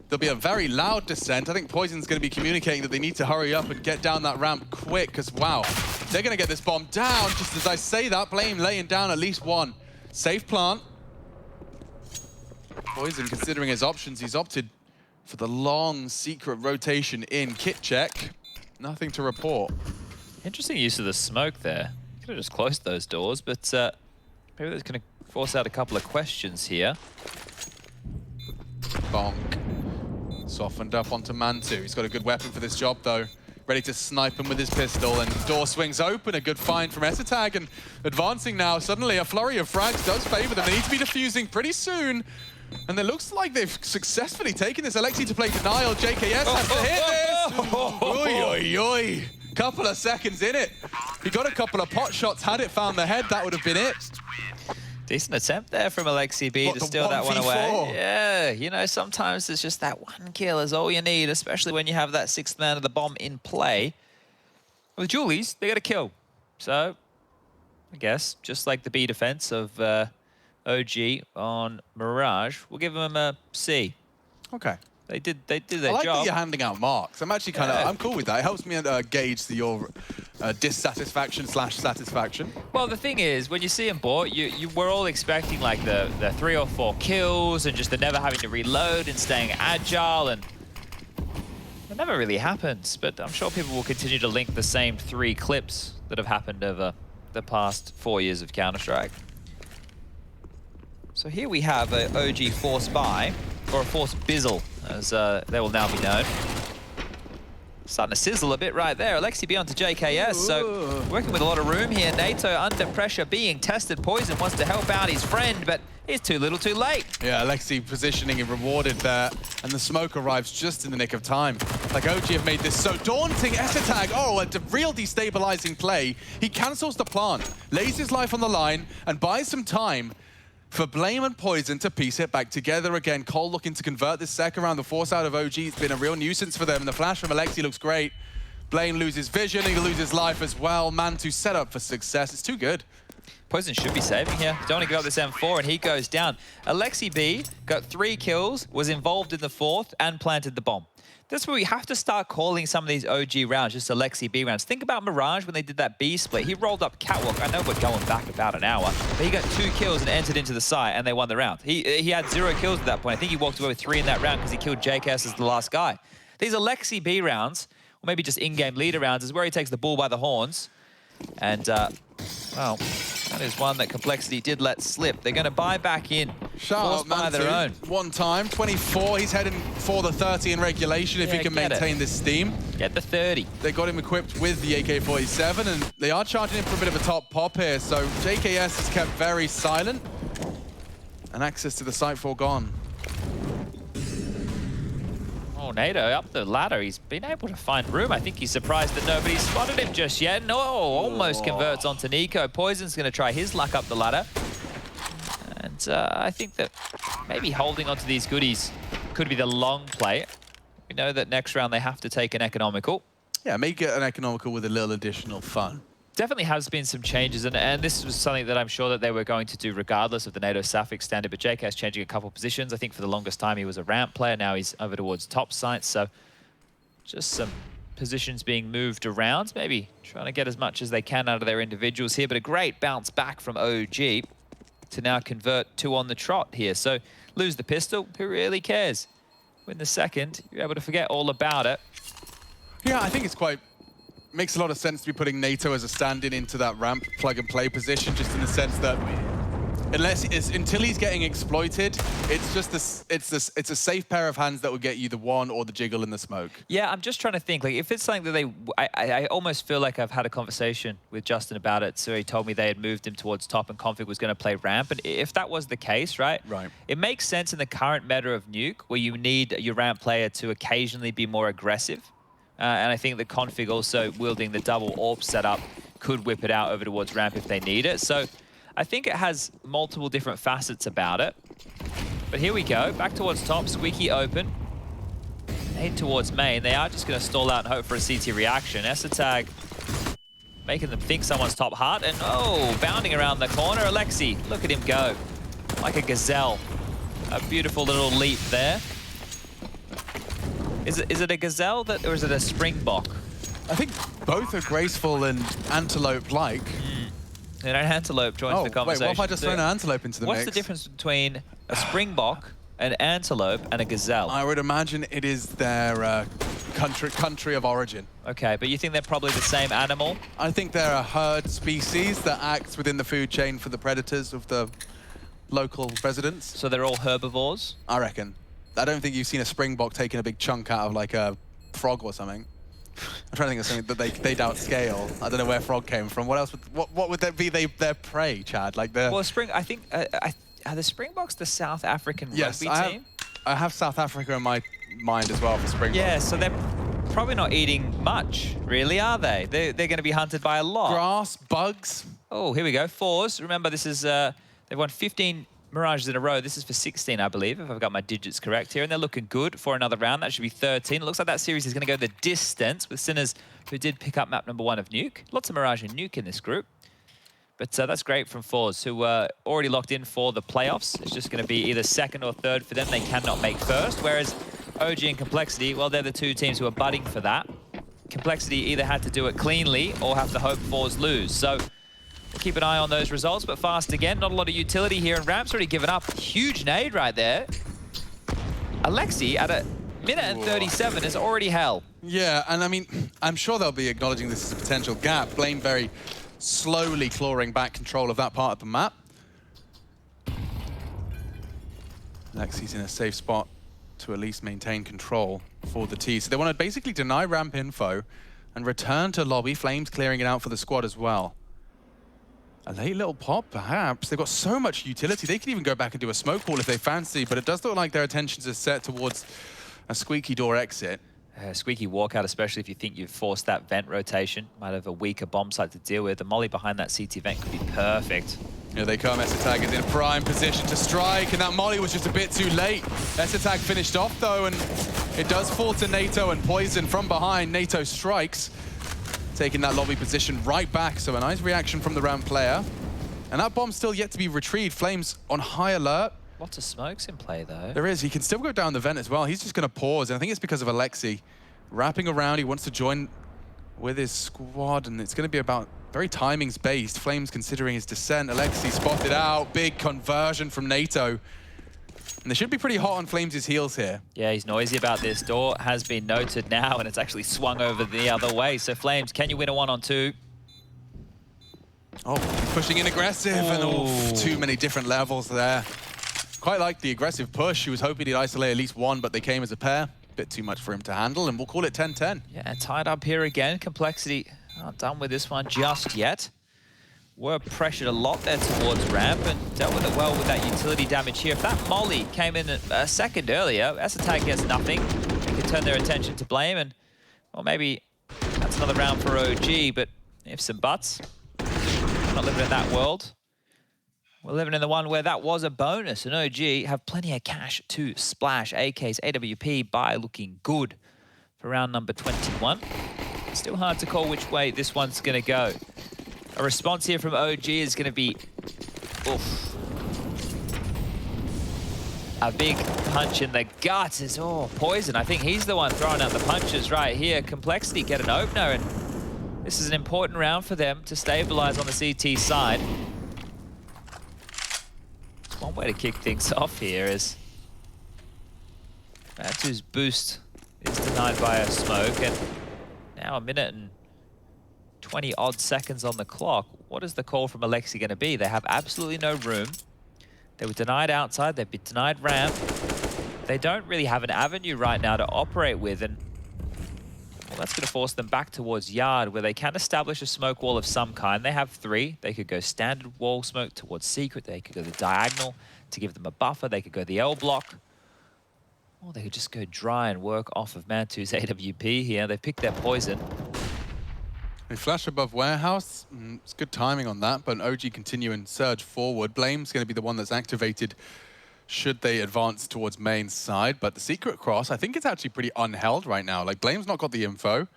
There'll be a very loud descent. I think Poison's going to be communicating that they need to hurry up and get down that ramp quick, because, wow, they're going to get this bomb down. Just as I say that, Blame laying down at least one. Safe plant. Poison, considering his options, he's opted for the long secret rotation in. Kit check. Nothing to report. Interesting use of the smoke there. Could have just closed those doors, but maybe that's going to force out a couple of questions here. Bonk. Softened up onto Mantu. He's got a good weapon for this job, though. Ready to snipe him with his pistol, and door swings open. A good find from Esatag, and advancing now. Suddenly, a flurry of frags does favor them. They need to be defusing pretty soon. And it looks like they've successfully taken this. Alexi to play denial. JKS has to hit this. Oi, oi, oi. Couple of seconds in it. He got a couple of pot shots. Had it found the head, that would have been it. Decent attempt there from Alexi B to steal that one away. Yeah, you know, sometimes it's just that one kill is all you need, especially when you have that sixth man of the bomb in play. With Julies, they got a kill. So, I guess, just like the B defense of OG on Mirage, we'll give them a C. Okay. They did their job. I like that you're handing out marks. I'm actually kind of, I'm cool with that. It helps me gauge your dissatisfaction / satisfaction. Well, the thing is, when you see them bought, you were all expecting like the 3 or 4 kills and just the never having to reload and staying agile, and it never really happens. But I'm sure people will continue to link the same 3 clips that have happened over the past 4 years of Counter-Strike. So here we have a OG Force Buy, or a Force Bizzle, as they will now be known. Starting to sizzle a bit right there. Alexi B onto JKS, so working with a lot of room here. NATO under pressure, being tested. Poison wants to help out his friend, but he's too little too late. Yeah, Alexi positioning and rewarded there, and the smoke arrives just in the nick of time. Like, OG have made this so daunting. Esatag, a real destabilizing play. He cancels the plant, lays his life on the line, and buys some time for Blame and Poison to piece it back together again. Cole looking to convert this second round. The force out of OG has been a real nuisance for them, and the flash from Alexi looks great. Blame loses vision, he loses life as well. Mantu set up for success. It's too good. Poison should be saving here. Don't want to give up this M4, and he goes down. Alexi B got 3 kills, was involved in the 4th, and planted the bomb. That's where we have to start calling some of these OG rounds just Alexi B rounds. Think about Mirage when they did that B split. He rolled up Catwalk. I know we're going back about an hour, but he got 2 kills and entered into the site, and they won the round. He had 0 kills at that point. I think he walked away with 3 in that round because he killed JKS as the last guy. These Alexi B rounds, or maybe just in-game leader rounds, is where he takes the bull by the horns. And, well, that is one that Complexity did let slip. They're going to buy back in. Shout out by their own. One time, 24. He's heading for the 30 in regulation if he can maintain this steam. Get the 30. They got him equipped with the AK-47, and they are charging him for a bit of a top pop here. So JKS is kept very silent, and access to the site foregone. Oh, Oh, NATO up the ladder. He's been able to find room. I think he's surprised that nobody's spotted him just yet. No, almost converts onto Nico. Poison's going to try his luck up the ladder. And I think that maybe holding onto these goodies could be the long play. We know that next round they have to take an economical. Yeah, make it an economical with a little additional fun. Definitely has been some changes, and this was something that I'm sure that they were going to do regardless of the NATO Safik standard, but JK's changing a couple positions. I think for the longest time he was a ramp player, now he's over towards top sites, so just some positions being moved around, maybe trying to get as much as they can out of their individuals here, but a great bounce back from OG to now convert 2 on the trot here. So lose the pistol, who really cares? Win the second, you're able to forget all about it. Yeah, I think it's quite... makes a lot of sense to be putting NATO as a stand-in into that ramp plug-and-play position, just in the sense that until he's getting exploited, it's just it's a safe pair of hands that will get you the one or the jiggle in the smoke. Yeah, I'm just trying to think, like, if it's something that I almost feel like I've had a conversation with Justin about it. So he told me they had moved him towards top and Config was going to play ramp. And if that was the case, right? It makes sense in the current meta of Nuke, where you need your ramp player to occasionally be more aggressive. And I think the Config also wielding the double AWP setup could whip it out over towards ramp if they need it. So I think it has multiple different facets about it. But here we go, back towards top, Squeaky open. Head towards main. They are just going to stall out and hope for a CT reaction. Esatag making them think someone's top heart. And oh, bounding around the corner. Alexi, look at him go. Like a gazelle. A beautiful little leap there. Is it a gazelle or is it a springbok? I think both are graceful and antelope-like. And an antelope joins the conversation. Wait, what if I just throw an antelope into the mix? What's the difference between a springbok, an antelope, and a gazelle? I would imagine it is their country of origin. Okay, but you think they're probably the same animal? I think they're a herd species that acts within the food chain for the predators of the local residents. So they're all herbivores? I reckon. I don't think you've seen a springbok taking a big chunk out of like a frog or something. I'm trying to think of something that they'd outscale. I don't know where frog came from. What else? What would that be? Their prey, Chad. Like the. Well, I think are the Springboks the South African rugby team? I have South Africa in my mind as well for Springboks. Yeah, so they're probably not eating much, really, are they? They're going to be hunted by a lot. Grass, bugs. Oh, here we go. Fours. Remember, this is they've won 15 Mirages in a row. This is for 16, I believe, if I've got my digits correct here. And they're looking good for another round. That should be 13. It looks like that series is going to go the distance with Sinners, who did pick up map number 1 of Nuke. Lots of Mirage and Nuke in this group. But that's great from Fours, who were already locked in for the playoffs. It's just going to be either second or third for them. They cannot make first. Whereas OG and Complexity, well, they're the two teams who are budding for that. Complexity either had to do it cleanly or have to hope Fours lose. So we'll keep an eye on those results, but fast again. Not a lot of utility here, and Ramp's already given up. Huge nade right there. Alexi, at a minute and 37, is already hell. Yeah, and I mean, I'm sure they'll be acknowledging this as a potential gap. Blame very slowly clawing back control of that part of the map. Alexi's in a safe spot to at least maintain control for the T. So they want to basically deny ramp info and return to lobby. Flames clearing it out for the squad as well. A late little pop, perhaps. They've got so much utility. They can even go back and do a smoke wall if they fancy, but it does look like their attentions are set towards a squeaky door exit. Squeaky walkout, especially if you think you've forced that vent rotation. Might have a weaker bomb site to deal with. The molly behind that CT vent could be perfect. Here they come. Esatag is in prime position to strike, and that molly was just a bit too late. Esatag finished off, though, and it does fall to NATO and Poison from behind. NATO strikes, taking that lobby position right back. So a nice reaction from the ramp player. And that bomb's still yet to be retrieved. Flames on high alert. Lots of smokes in play, though. There is. He can still go down the vent as well. He's just going to pause, and I think it's because of Alexi. Wrapping around, he wants to join with his squad, and it's going to be about very timings-based. Flames considering his descent. Alexi spotted out. Big conversion from NATO. And they should be pretty hot on Flames' heels here. Yeah, he's noisy about this. Door has been noted now, and it's actually swung over the other way. So Flames, can you win a 1-on-2? Oh, he's pushing in aggressive, and too many different levels there. Quite like the aggressive push. He was hoping he'd isolate at least one, but they came as a pair. Bit too much for him to handle, and we'll call it 10-10. Yeah, tied up here again. Complexity not done with this one just yet. Were pressured a lot there towards ramp and dealt with it well with that utility damage here. If that molly came in a second earlier, Esatag gets nothing. They could turn their attention to Blame, and well, maybe that's another round for OG, but ifs and buts. We're not living in that world. We're living in the one where that was a bonus, and OG have plenty of cash to splash. AK's AWP by looking good for round number 21. Still hard to call which way this one's going to go. A response here from OG is going to be oof. A big punch in the guts is, Poison. I think he's the one throwing out the punches right here. Complexity get an opener, and this is an important round for them to stabilize on the CT side. One way to kick things off here is Mantu's boost is denied by a smoke, and now a minute and 20 odd seconds on the clock. What is the call from Alexi going to be? They have absolutely no room. They were denied outside, they've been denied ramp. They don't really have an avenue right now to operate with, and well, that's going to force them back towards yard, where they can establish a smoke wall of some kind. They have 3. They could go standard wall smoke towards secret. They could go the diagonal to give them a buffer. They could go the L block. Or they could just go dry and work off of Mantu's AWP here. They picked their poison. They flash above warehouse. It's good timing on that, but OG continue and surge forward. Blame's going to be the one that's activated should they advance towards main side. But the secret cross, I think it's actually pretty unheld right now. Like, Blame's not got the info.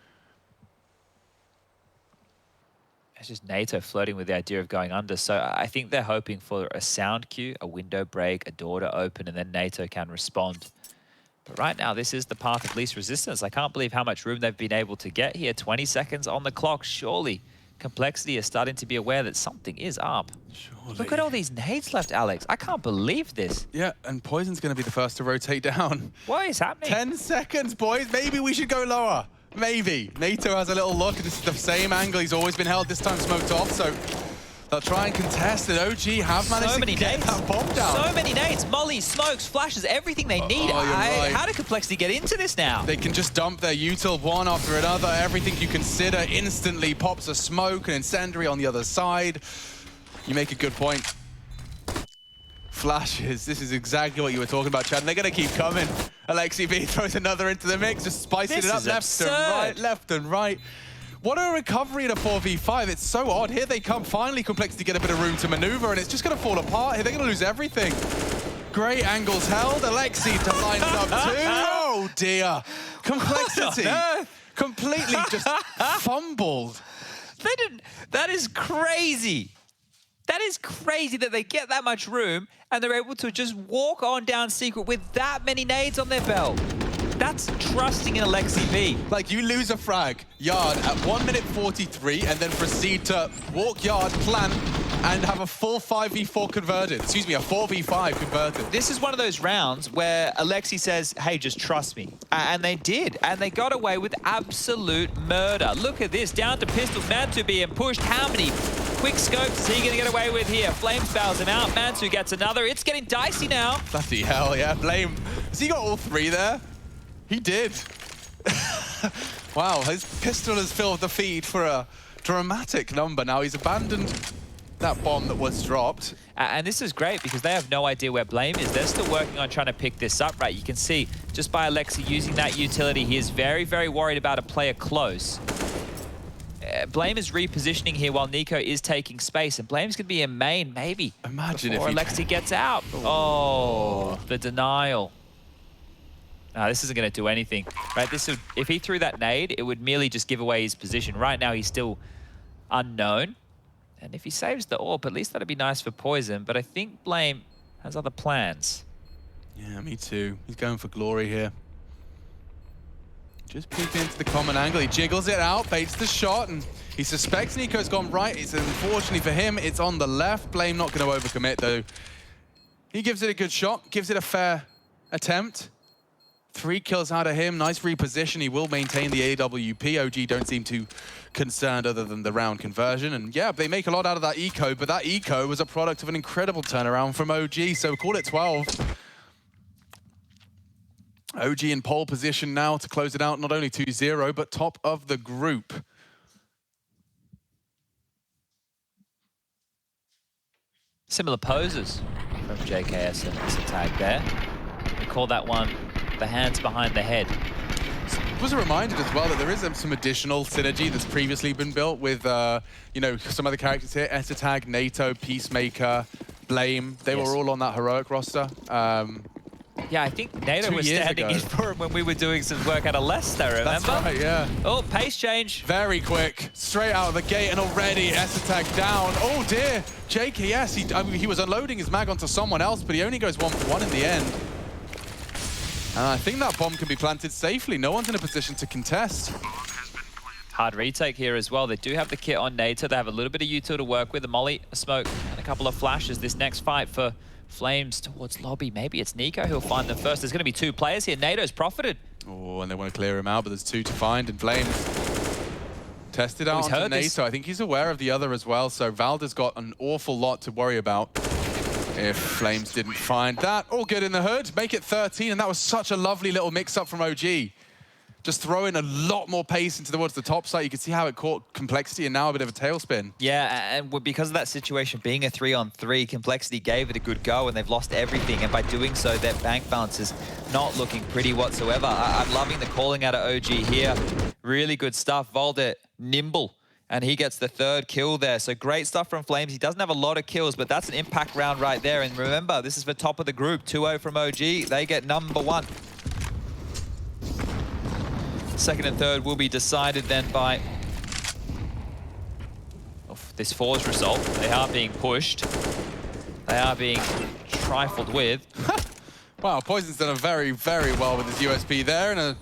It's just NATO flirting with the idea of going under. So I think they're hoping for a sound cue, a window break, a door to open, and then NATO can respond. But right now, this is the path of least resistance. I can't believe how much room they've been able to get here. 20 seconds on the clock. Surely, Complexity is starting to be aware that something is up. Surely. Look at all these nades left, Alex. I can't believe this. Yeah, and Poison's going to be the first to rotate down. What is happening? 10 seconds, boys. Maybe we should go lower. Maybe. NATO has a little look. This is the same angle he's always been held, this time smoked off, so they'll try and contest it. OG have managed to get that bomb down. So many nades, mollies, smokes, flashes, everything they need. Right. How did Complexity get into this now? They can just dump their util one after another. Everything you consider instantly pops a smoke, an incendiary on the other side. You make a good point. Flashes, this is exactly what you were talking about, Chad. And they're going to keep coming. Alexi B throws another into the mix, just spicing it up left and right. What a recovery in a 4v5. It's so odd. Here they come. Finally, Complexity get a bit of room to maneuver, and it's just going to fall apart. Here they're going to lose everything. Great angles held. Alexi to line it up too. Oh, dear. Complexity completely just fumbled. They didn't. That is crazy. That is crazy that they get that much room, and they're able to just walk on down secret with that many nades on their belt. That's trusting in Alexi B. Like, you lose a frag, yard, at 1 minute 43, and then proceed to walk yard, plant, and have a full 5v4 converted. Excuse me, a 4v5 converted. This is one of those rounds where Alexi says, hey, just trust me. And they did. And they got away with absolute murder. Look at this, down to pistols. Mantu being pushed. How many quick scopes is he going to get away with here? Flames bails him out. Mantu gets another. It's getting dicey now. Bloody hell, yeah. Flame. Has he got all 3 there? He did. Wow, his pistol has filled the feed for a dramatic number. Now he's abandoned that bomb that was dropped. And this is great because they have no idea where Blame is. They're still working on trying to pick this up, right? You can see just by Alexi using that utility, he is very, very worried about a player close. Blame is repositioning here while Nico is taking space, and Blame's going to be in main, maybe. Imagine before if Alexi gets out. Oh, the denial. No, this isn't going to do anything, right? This would, if he threw that nade, it would merely just give away his position. Right now, he's still unknown. And if he saves the AWP, at least that'd be nice for Poison. But I think Blame has other plans. Yeah, me too. He's going for glory here. Just peeking into the common angle. He jiggles it out, baits the shot, and he suspects Nico's gone right. It's unfortunately for him, it's on the left. Blame not going to overcommit, though. He gives it a good shot, gives it a fair attempt. 3 kills out of him. Nice reposition. He will maintain the AWP. OG don't seem too concerned other than the round conversion. And yeah, they make a lot out of that eco, but that eco was a product of an incredible turnaround from OG. So call it 12. OG in pole position now to close it out. Not only 2-0, but top of the group. Similar poses from JKS and this tag there. We call that one the hands behind the head. was reminded as well that there is some additional synergy that's previously been built with, you know, some other characters here. Esatag, NATO, Peacemaker, Blame. They were all on that heroic roster. Yeah, I think NATO was standing in for him when we were doing some work out of Leicester, remember? That's right, yeah. Oh, pace change. Very quick. Straight out of the gate, and already Esatag down. Oh, dear. JKS, I mean, he was unloading his mag onto someone else, but he only goes 1-for-1 in the end. And I think that bomb can be planted safely. No one's in a position to contest. Hard retake here as well. They do have the kit on NATO. They have a little bit of util to work with. A molly, a smoke, and a couple of flashes. This next fight for Flames towards lobby. Maybe it's Nico who'll find them first. There's going to be 2 players here. NATO's profited. Oh, and they want to clear him out, but there's 2 to find. And Flames tested out onto NATO. I think he's aware of the other as well. So Valda's got an awful lot to worry about if Flames didn't find that. All good in the hood. Make it 13. And that was such a lovely little mix-up from OG. Just throwing a lot more pace towards the top side. You can see how it caught Complexity and now a bit of a tailspin. Yeah, and because of that situation being a 3-on-3, Complexity gave it a good go and they've lost everything. And by doing so, their bank balance is not looking pretty whatsoever. I'm loving the calling out of OG here. Really good stuff. Valda nimble, and he gets the 3rd kill there. So great stuff from Flames. He doesn't have a lot of kills, but that's an impact round right there. And remember, this is for top of the group. 2-0 from OG. They get number 1. 2nd and 3rd will be decided then by this 4's result. They are being pushed. They are being trifled with. Wow, Poison's done very, very well with his USP there. And a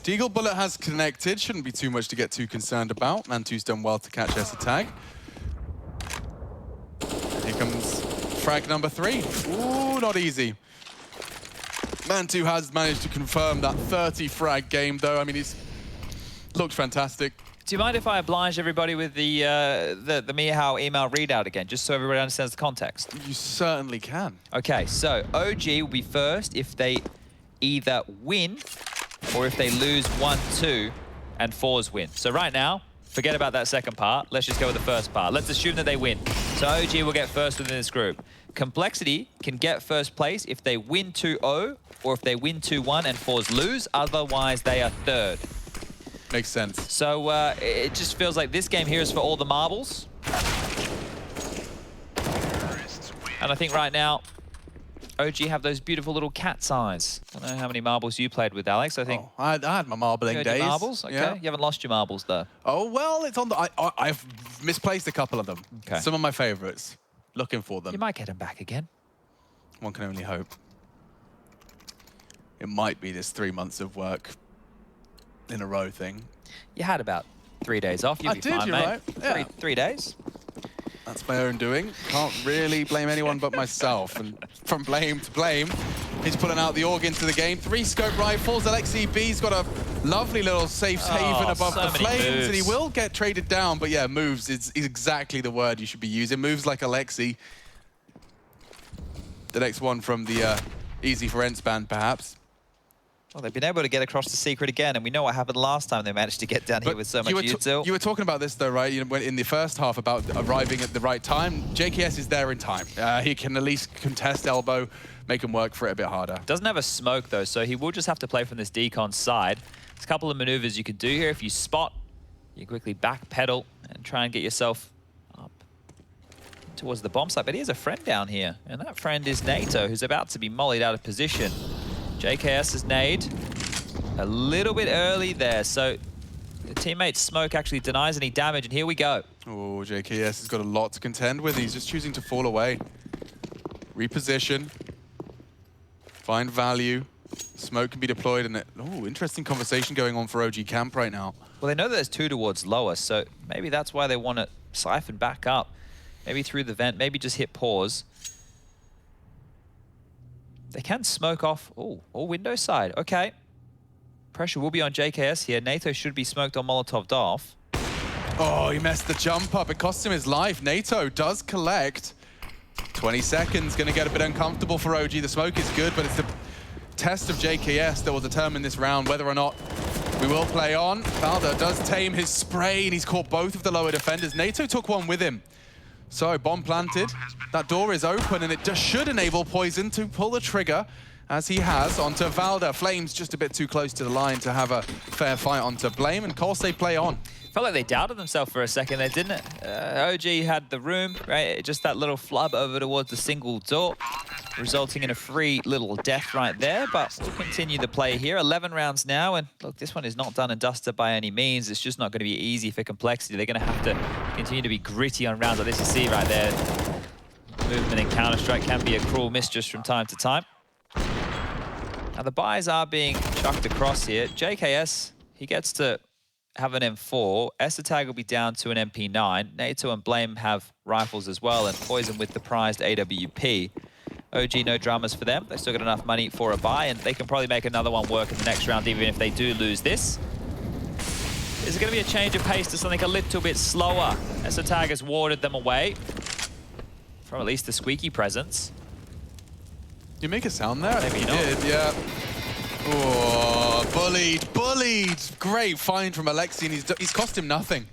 Deagle bullet has connected. Shouldn't be too much to get too concerned about. Mantu's done well to catch Esatag. Here comes frag number 3. Ooh, not easy. Mantu has managed to confirm that 30 frag game, though. I mean, he's looked fantastic. Do you mind if I oblige everybody with the Mihao email readout again, just so everybody understands the context? You certainly can. Okay, so OG will be first if they either win or if they lose 1-2 and 4s win. So right now, forget about that second part. Let's just go with the first part. Let's assume that they win. So OG will get first within this group. Complexity can get first place if they win 2-0 or if they win 2-1 and 4s lose. Otherwise, they are 3rd. Makes sense. So it just feels like this game here is for all the marbles. And I think right now, OG have those beautiful little cat's eyes. I don't know how many marbles you played with, Alex. I think I had my marbling days. Marbles? Okay. Yeah. You haven't lost your marbles, though. Oh, well, it's on the... I've misplaced a couple of them. Okay. Some of my favorites. Looking for them. You might get them back again. One can only hope. It might be this 3 months of work in a row thing. You had about 3 days off. You'll be fine, you're mate. right. Yeah. Three days. That's my own doing. Can't really blame anyone but myself. And from blame to blame, he's pulling out the org into the game. 3 scope rifles. Alexi B's got a lovely little safe haven above the flames, and he will get traded down. But yeah, moves is exactly the word you should be using. Moves like Alexi. The next one from the Easy for Ents band, perhaps. Well, they've been able to get across the secret again, and we know what happened last time they managed to get down here with so much util. You were talking about this, though, right? You know, in the first half about arriving at the right time. JKS is there in time. He can at least contest elbow, make him work for it a bit harder. Doesn't have a smoke, though, so he will just have to play from this decon side. There's a couple of maneuvers you could do here. If you spot, you quickly backpedal and try and get yourself up towards the bomb site. But he has a friend down here, and that friend is NATO, who's about to be mollied out of position. JKS's nade a little bit early there, so the teammate's smoke actually denies any damage, and here we go. Oh, JKS has got a lot to contend with. He's just choosing to fall away. Reposition. Find value. Smoke can be deployed, and oh, interesting conversation going on for OG Camp right now. Well, they know that there's 2 towards lower, so maybe that's why they want to siphon back up. Maybe through the vent, maybe just hit pause. They can smoke off, all window side, okay. Pressure will be on JKS here. NATO should be smoked on Molotov'd off. Oh, he messed the jump up. It cost him his life. NATO does collect. 20 seconds, gonna get a bit uncomfortable for OG. The smoke is good, but it's the test of JKS that will determine this round, whether or not we will play on. Valda does tame his spray, and he's caught both of the lower defenders. NATO took one with him. So, bomb planted. That door is open, and it just should enable Poison to pull the trigger as he has onto Valda. Flames just a bit too close to the line to have a fair fight onto Blame, and Cole say play on. Felt like they doubted themselves for a second there, didn't it? OG had the room, right? Just that little flub over towards the single door, resulting in a free little death right there, but we'll continue the play here. 11 rounds now, and look, this one is not done and dusted by any means. It's just not going to be easy for Complexity. They're going to have to continue to be gritty on rounds like this. You see right there, movement in Counter-Strike can be a cruel mistress from time to time. Now, the buys are being chucked across here. JKS, he gets to have an M4. Esatag will be down to an MP9. NATO and Blame have rifles as well, and Poison with the prized AWP. OG, no dramas for them. They've still got enough money for a buy, and they can probably make another one work in the next round, even if they do lose this. Is it going to be a change of pace to something a little bit slower? Esatag has warded them away from at least the squeaky presence. You make a sound there? Maybe not. Did, yeah. Oh, bullied. Great find from Alexi, and he's cost him nothing.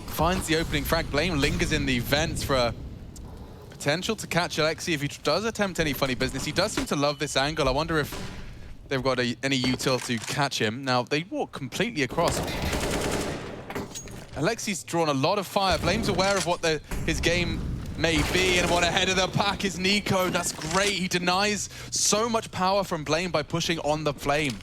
Finds the opening frag. Blame lingers in the vents for a potential to catch Alexi if he does attempt any funny business. He does seem to love this angle. I wonder if they've got any util to catch him. Now, they walk completely across. Alexi's drawn a lot of fire. Blame's aware of what his game may be, and one ahead of the pack is Nico. That's great. He denies so much power from Blame by pushing on the flame.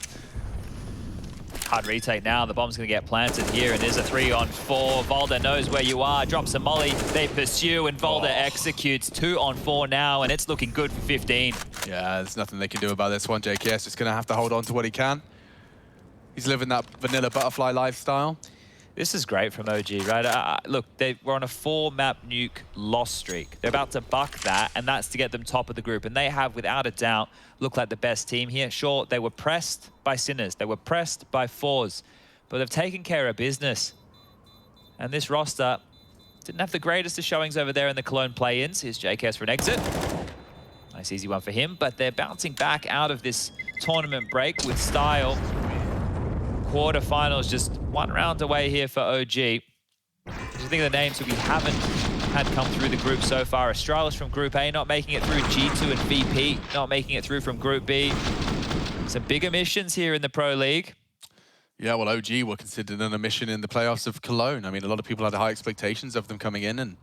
Hard retake now. The bomb's going to get planted here, and there's a 3-on-4. Valda knows where you are, drops a molly. They pursue, and Valda executes 2-on-4 now, and it's looking good for 15. Yeah, there's nothing they can do about this one. JKS just going to have to hold on to what he can. He's living that vanilla butterfly lifestyle. This is great from OG, right? Look, they were on a 4-map nuke loss streak. They're about to buck that, and that's to get them top of the group. And they have, without a doubt, looked like the best team here. Sure, they were pressed by Sinners. They were pressed by Fours. But they've taken care of business. And this roster didn't have the greatest of showings over there in the Cologne play-ins. Here's JKS for an exit. Nice easy one for him. But they're bouncing back out of this tournament break with style. Quarterfinals just one round away here for OG. I think of the names that we haven't had come through the group so far. Astralis from Group A not making it through. G2 and VP not making it through from Group B. Some bigger missions here in the Pro League. Yeah, well, OG were considered an omission in the playoffs of Cologne. I mean, a lot of people had high expectations of them coming in, and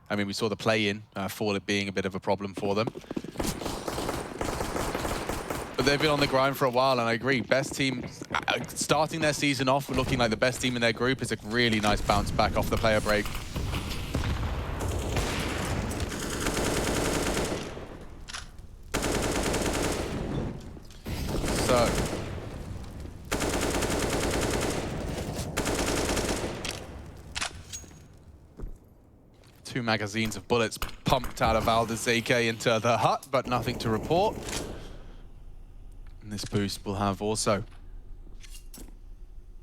I mean, we saw the play-in for it being a bit of a problem for them. But they've been on the grind for a while, and I agree. Best team, starting their season off looking like the best team in their group is a really nice bounce back off the player break. So. Two magazines of bullets pumped out of Valda's AK into the hut, but nothing to report. And this boost will have also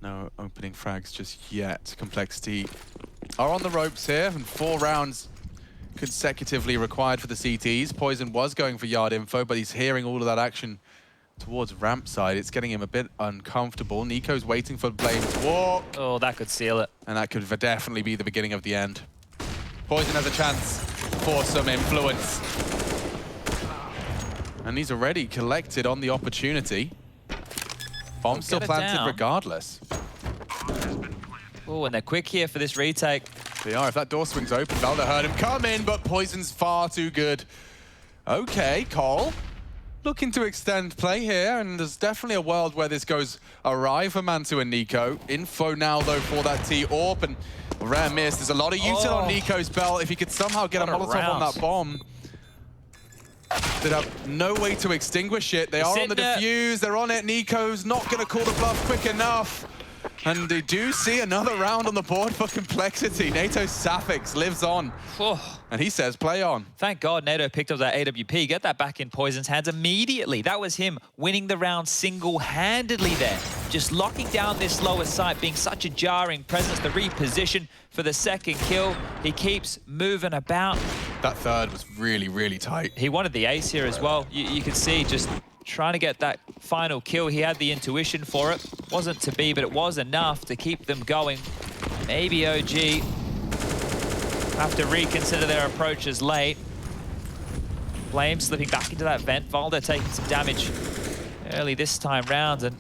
no opening frags just yet. Complexity are on the ropes here, and 4 rounds consecutively required for the CTs. Poison was going for yard info, but he's hearing all of that action towards ramp side. It's getting him a bit uncomfortable. Nico's waiting for Blame to walk. Oh, that could seal it. And that could definitely be the beginning of the end. Poison has a chance for some influence. And he's already collected on the opportunity. Bomb still planted regardless. Oh, and they're quick here for this retake. They are. If that door swings open, Valda heard him come in, but Poison's far too good. Okay, Cole. Looking to extend play here, and there's definitely a world where this goes awry for Mantu and Nico. Info now, though, for that T-AWP, and rare miss. There's a lot of util on Nico's belt. If he could somehow get a Molotov on that bomb, they'd have no way to extinguish it. They are on the defuse. They're on it. Nico's not going to call the bluff quick enough. And they do see another round on the board for Complexity. NATO Sapphics lives on. And he says, play on. Thank God NATO picked up that AWP. Get that back in Poison's hands immediately. That was him winning the round single-handedly there. Just locking down this lower site, being such a jarring presence. The reposition for the second kill. He keeps moving about. That third was really, really tight. He wanted the ace here as well. You could see just trying to get that final kill. He had the intuition for it. Wasn't to be, but it was enough to keep them going. Maybe OG have to reconsider their approaches late. Blame slipping back into that vent. Valda taking some damage early this time round, and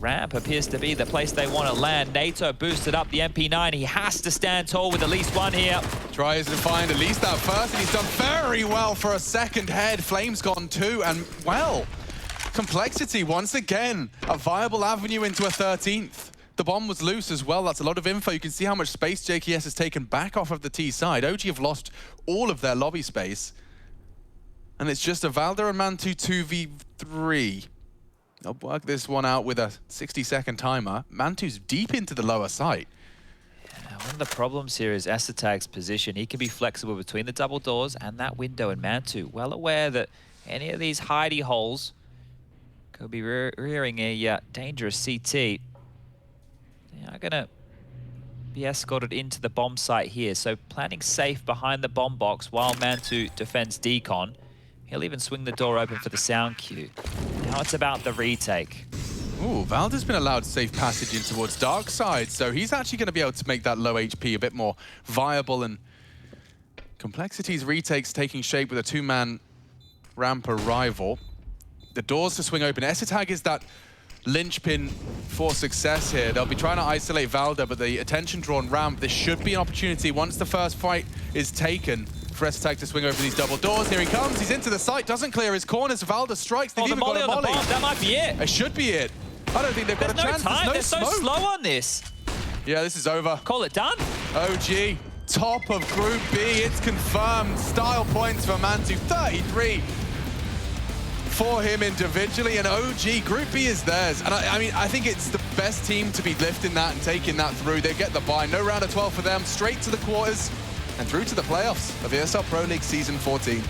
ramp appears to be the place they want to land. NATO boosted up the MP9. He has to stand tall with at least one here. Tries to find at least that first, and he's done very well for a second head. Flame's gone 2, and well, Complexity once again, a viable avenue into a 13th. The bomb was loose as well. That's a lot of info. You can see how much space JKS has taken back off of the T side. OG have lost all of their lobby space. And it's just a Valda and Mantu 2v3. They'll work this one out with a 60-second timer. Mantu's deep into the lower site. Yeah, one of the problems here is Esatag's position. He can be flexible between the double doors and that window, and Mantu, well aware that any of these hidey holes could be rearing a dangerous CT. They are going to be escorted into the bomb site here, so planning safe behind the bomb box while Mantu defends Decon. He'll even swing the door open for the sound cue. Now it's about the retake. Ooh, Valda's been allowed safe passage in towards dark side, so he's actually going to be able to make that low HP a bit more viable, and Complexity's retake's taking shape with a 2-man ramp arrival. The doors to swing open. Esatag is that linchpin for success here. They'll be trying to isolate Valda, but the attention drawn ramp, this should be an opportunity once the first fight is taken for Esatag to swing over these double doors. Here he comes, he's into the site, doesn't clear his corners. Valda strikes, they've even got a molly. That might be it. It should be it. I don't think they've got a chance. Time. There's no They're smoke. so slow on this. Yeah, this is over. Call it done. OG, top of Group B, it's confirmed. Style points for Mantu, 33 for him individually, and OG, Group B is theirs. And I mean, I think it's the best team to be lifting that and taking that through. They get the bye. No round of 12 for them, straight to the quarters and through to the playoffs of ESL Pro League Season 14.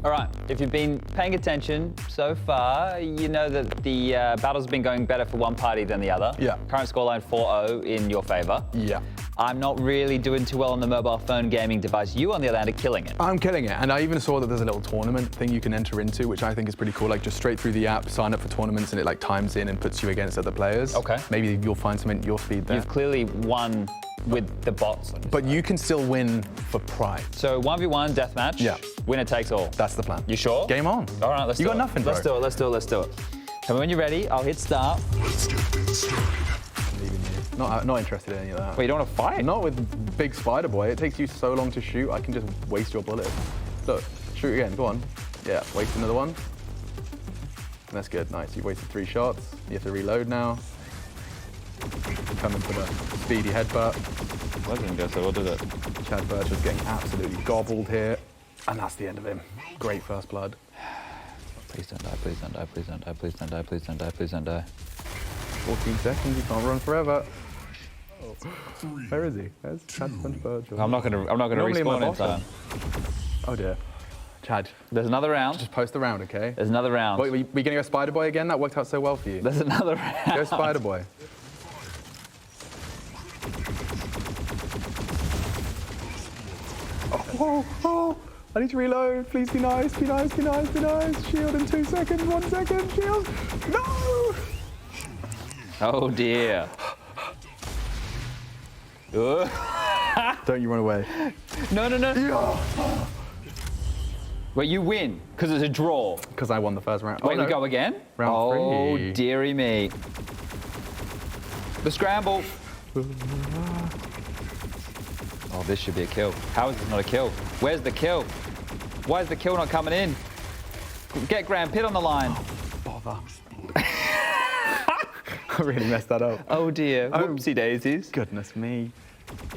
All right, if you've been paying attention so far, you know that the battle's been going better for one party than the other. Yeah. Current scoreline 4-0 in your favor. Yeah. I'm not really doing too well on the mobile phone gaming device. You, on the other hand, are killing it. I'm killing it, and I even saw that there's a little tournament thing you can enter into, which I think is pretty cool. Like just straight through the app, sign up for tournaments, and it like times in and puts you against other players. Okay. Maybe you'll find something in your feed there. You've clearly won with the bots. But you can still win for pride. So 1v1 deathmatch. Yeah. Winner takes all. That's the plan. You sure? Game on. All right, let's do it. You got nothing, bro. Let's do it. Let's do it. Let's do it. Tell me when you're ready. I'll hit start. Let's get this started. Not interested in any of that. Wait, you don't want to fight? Not with Big Spider Boy. It takes you so long to shoot. I can just waste your bullet. Look, shoot again. Go on. Yeah, waste another one. That's good. Nice. You wasted 3 shots. You have to reload now. Coming for the speedy headbutt. That didn't go so well, did it? Chad Birch was getting absolutely gobbled here. And that's the end of him. Great first blood. Please don't die, please don't die, please don't die, please don't die, please don't die, please don't die. 14 seconds, you can't run forever. Oh. Where is he? Where's Chad Birch? I'm not gonna respawn in time. Oh dear. Chad. There's another round. Just post the round, okay? There's another round. Wait, we gonna go Spider Boy again? That worked out so well for you. There's another round. Go Spider Boy. Oh, I need to reload. Please be nice, be nice, be nice, be nice. Shield in 2 seconds, 1 second, shield. No! Oh dear. Don't you run away. No. Yeah. Wait, you win, because it's a draw. Because I won the first round. Wait, no. we go again? Round 3. Oh, dearie me. The scramble. Oh, this should be a kill. How is this not a kill? Where's the kill? Why is the kill not coming in? Get Graham Pitt on the line. Bother. I really messed that up. Oh dear. Whoopsie daisies. Goodness me.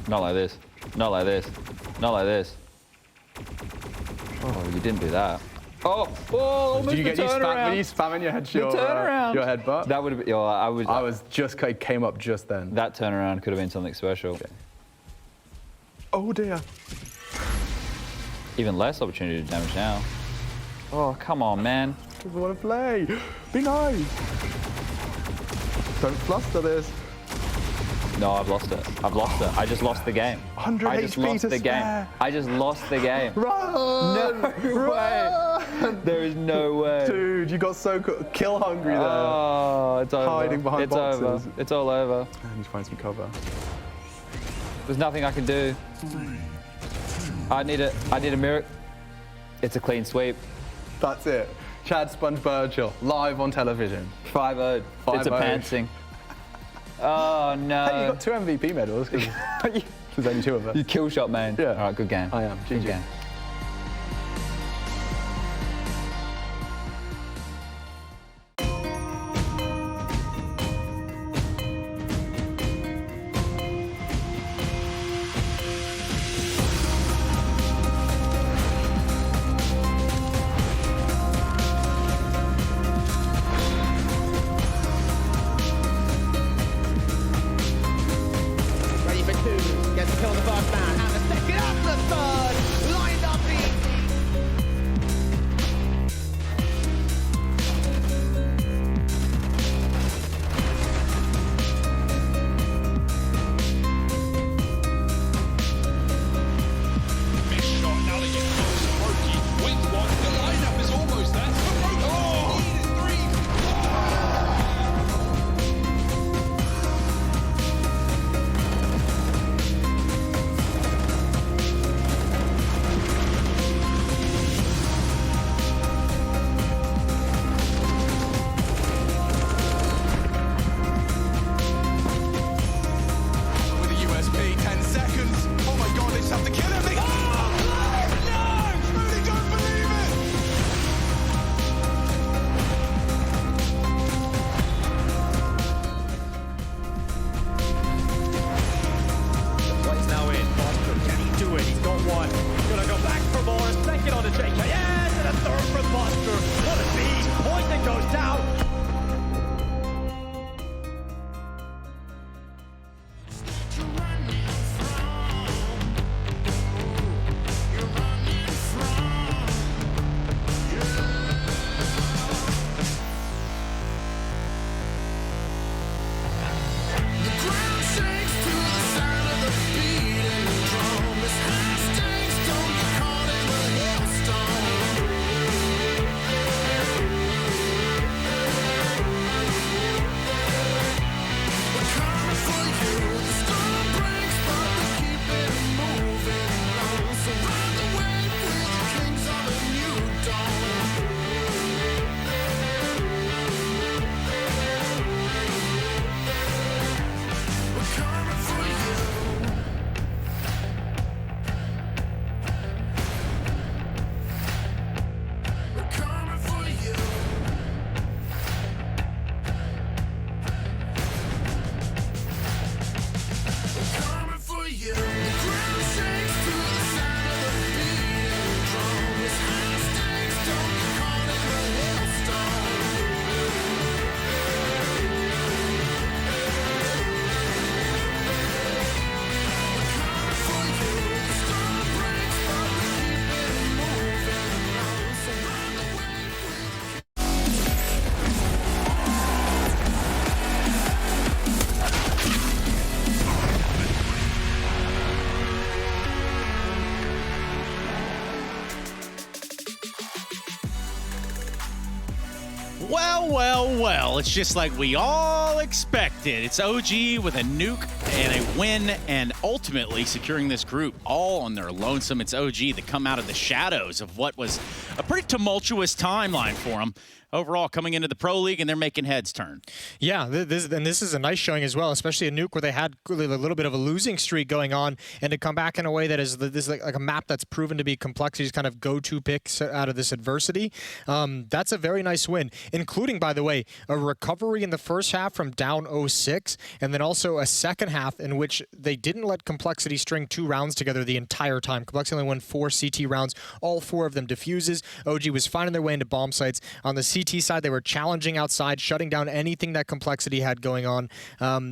Not like this. Not like this. Not like this. Oh, you didn't do that. Oh, almost Did you the get turnaround. were you spamming your head, your headbutt? That would have been. Yo, I was just came up just then. That turnaround could have been something special. Okay. Oh dear. Even less opportunity to damage now. Oh, come on, man. Doesn't want to play. Be nice. Don't fluster this. No, I've lost it. I've lost it. I just lost the game. 100 I just HP lost to the game. spare. I just lost the game. Run! No way. There is no way. Dude, you got so kill hungry there. Oh, it's over. Hiding behind it's boxes. over. It's all over. I need to find some cover. There's nothing I can do. I need a miracle. It's a clean sweep. That's it. Chad Sponge Burchill, live on television. 5-0. It's a pantsing. Oh no. Hey, you got 2 MVP medals. There's only 2 of us. You kill shot, man. Yeah. All right, good game. I am. Good GG. game. Ready for 2. Gets to kill the first man. And the second and the third. Lined up easy. Missed shot, now they get close. Roki with one. The lineup is almost there. Oh! With a USP, 10 seconds. Oh my god, they just have to kill him. Oh, no! I really don't believe it. He's now in. Foster, can he do it? He's got one. Gonna go back for more. A second on the JK. Yes, and a third for Foster. What a beast. Point that goes down. Ground shakes to the sound of the beating drum. This high stakes, don't get caught in the hailstorm. We're coming for you. The storm breaks, but we keep it moving on. So ride the wave with the kings of a new dawn. We're coming for you. We're coming for you. We're coming for you. The ground shakes to the sound of the beating drum. This high stakes, don't get caught in the hailstorm. Well, it's just like we all expected. It's OG with a nuke and a win, and ultimately securing this group all on their lonesome. It's OG that come out of the shadows of what was a pretty tumultuous timeline for them. overall coming into the Pro League, and they're making heads turn. Yeah, this is a nice showing as well, especially a nuke where they had a little bit of a losing streak going on, and to come back in a way that is this like a map that's proven to be Complexity's kind of go-to picks out of this adversity. That's a very nice win, including, by the way, a recovery in the first half from down 0-6, and then also a second half in which they didn't let Complexity string 2 rounds together the entire time. Complexity only won 4 CT rounds, all 4 of them defuses. OG was finding their way into bomb sites. On the CT side, they were challenging outside, shutting down anything that Complexity had going on.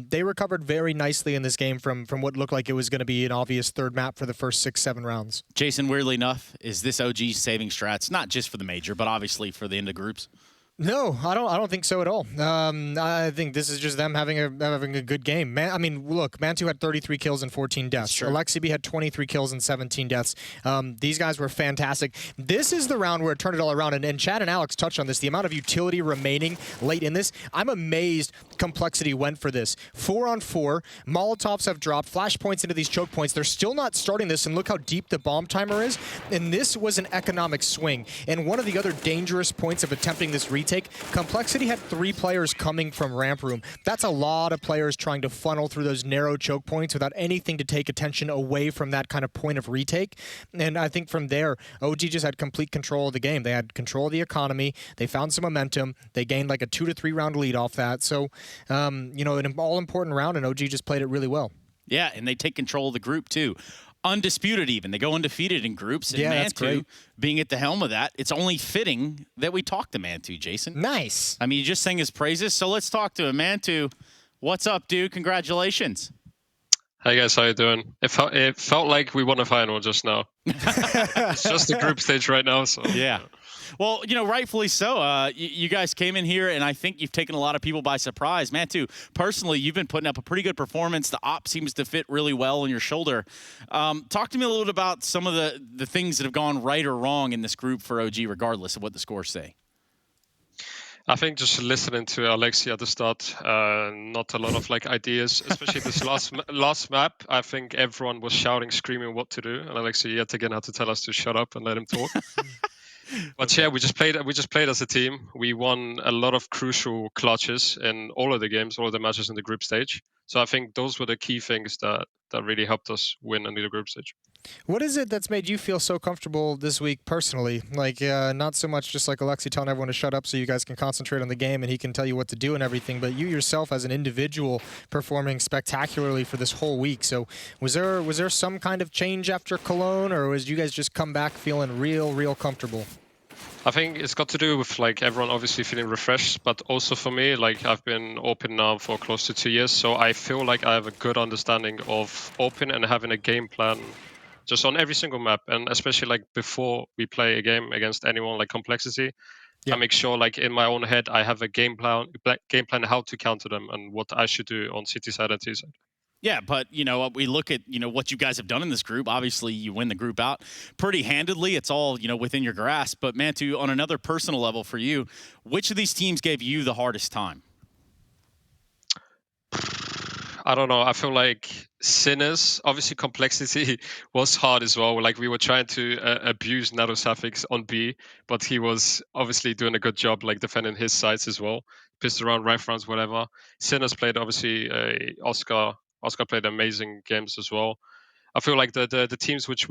They recovered very nicely in this game from what looked like it was going to be an obvious third map for the first 6-7 rounds. Jason, weirdly enough, is this OG saving strats, not just for the major, but obviously for the end of groups? No, I don't think so at all. I think this is just them having a good game. Look, Mantu had 33 kills and 14 deaths. Alexibi had 23 kills and 17 deaths. These guys were fantastic. This is the round where it turned it all around, and Chad and Alex touched on this. The amount of utility remaining late in this, I'm amazed Complexity went for this. 4-on-4, Molotovs have dropped, flashpoints into these choke points. They're still not starting this, and look how deep the bomb timer is. And this was an economic swing. And one of the other dangerous points of attempting this retake, Complexity had 3 players coming from ramp room. That's a lot of players trying to funnel through those narrow choke points without anything to take attention away from that kind of point of retake. And I think from there, OG just had complete control of the game. They had control of the economy. They found some momentum. They gained like a 2 to 3 round lead off that. So, an all-important round, and OG just played it really well. Yeah, and they take control of the group too. Undisputed even. They go undefeated in groups. And Mantu, being at the helm of that, it's only fitting that we talk to Mantu, Jason. Nice. I mean, you just sang his praises, so let's talk to him. Mantu, what's up, dude? Congratulations. Hey guys, how you doing? It felt like we won a final just now. It's just the group stage right now, so yeah. Well, rightfully so. You guys came in here, and I think you've taken a lot of people by surprise. Mantu, personally, you've been putting up a pretty good performance. The op seems to fit really well on your shoulder. Talk to me a little bit about some of the things that have gone right or wrong in this group for OG, regardless of what the scores say. I think just listening to Alexi at the start, not a lot of ideas, especially this last map. I think everyone was shouting, screaming what to do, and Alexi yet again had to tell us to shut up and let him talk. But yeah, we just played as a team. We won a lot of crucial clutches in all of the games, all of the matches in the group stage. So I think those were the key things that really helped us win in the group stage. What is it that's made you feel so comfortable this week personally? Not so much just like Alexi telling everyone to shut up so you guys can concentrate on the game and he can tell you what to do and everything, but you yourself as an individual performing spectacularly for this whole week. So was there some kind of change after Cologne, or was you guys just come back feeling real comfortable? I think it's got to do with everyone obviously feeling refreshed, but also for me, I've been open now for close to 2 years, so I feel like I have a good understanding of open and having a game plan just on every single map, and especially before we play a game against anyone like Complexity. I make sure in my own head I have a game plan how to counter them and what I should do on CT side and T side. Yeah, but, we look at, what you guys have done in this group. Obviously, you win the group out pretty handedly. It's all, within your grasp. But, Mantu, on another personal level for you, which of these teams gave you the hardest time? I don't know. I feel like Sinners, obviously Complexity was hard as well. We were trying to abuse Nadosafix on B, but he was obviously doing a good job defending his sides as well. Pissed around, right rounds, whatever. Sinners played obviously Oscar played amazing games as well. I feel like the teams which